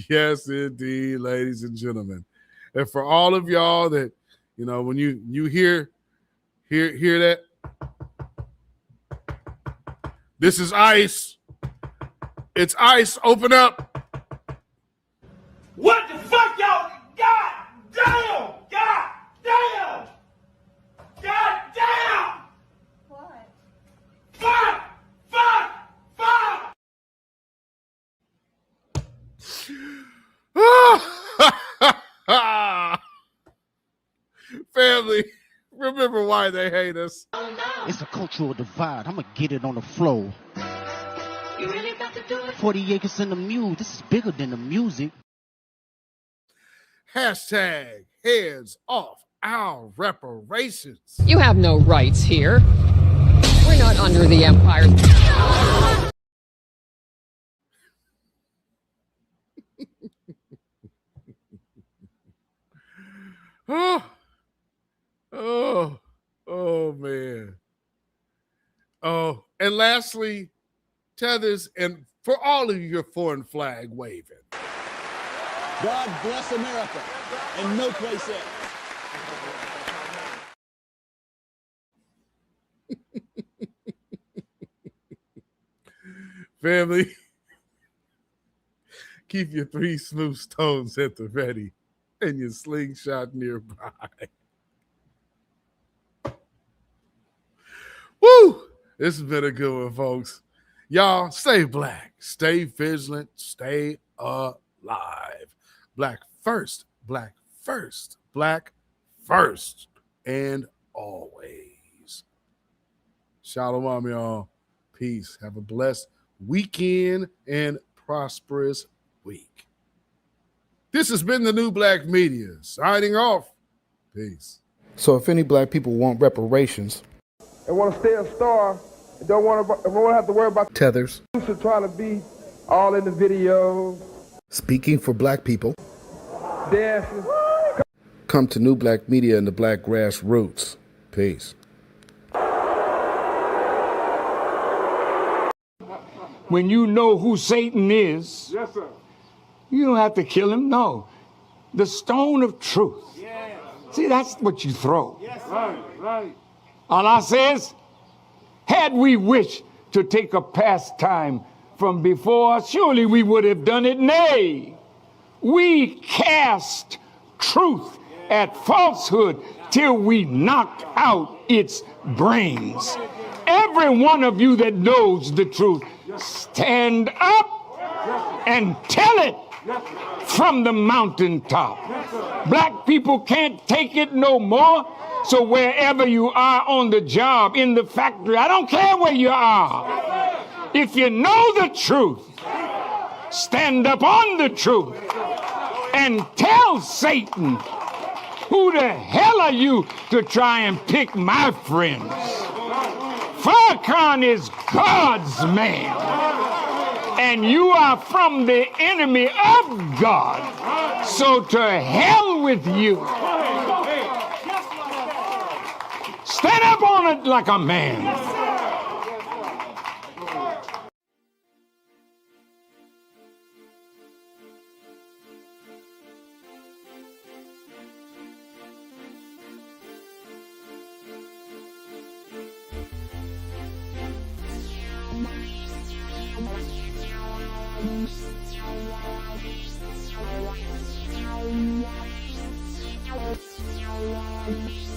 Yes, indeed, ladies and gentlemen. And for all of y'all that, you know, when you hear that, this is ICE. It's ICE. Open up. What the fuck, y'all? God damn! God damn! God damn! What? Fuck! Family, remember why they hate us. It's a cultural divide. I'm going to get it on the floor. You really about to do it? 40 acres in the mule. This is bigger than the music. Hashtag heads off our reparations. You have no rights here. We're not under the empire. Oh, man. Oh, And lastly, Tethers, and for all of your foreign flag waving. God bless America and no place else. Family, keep your 3 smooth stones at the ready and your slingshot nearby. Woo! This has been a good one, folks. Y'all, stay black, stay vigilant, stay alive. Black first, black first, black first, and always. Shalom, y'all. Peace. Have a blessed weekend and prosperous week. This has been the New Black Media. Signing off. Peace. So if any black people want reparations and want to stay a star, and don't want to have to worry about Tethers trying to be all in the videos, speaking for black people, dancing, come to New Black Media and the Black Grassroots. Peace. When you know who Satan is, yes, sir. You don't have to kill him. No. The stone of truth. Yes. See, that's what you throw. Yes, right, right. Allah says, had we wished to take a pastime from before, surely we would have done it. Nay, we cast truth at falsehood till we knock out its brains. Every one of you that knows the truth, stand up and tell it from the mountaintop. Black people can't take it no more. So wherever you are on the job, in the factory, I don't care where you are. If you know the truth, stand up on the truth and tell Satan, who the hell are you to try and pick my friends? Farrakhan is God's man, and you are from the enemy of God. So to hell with you. Stand up on it like a man. Thank you.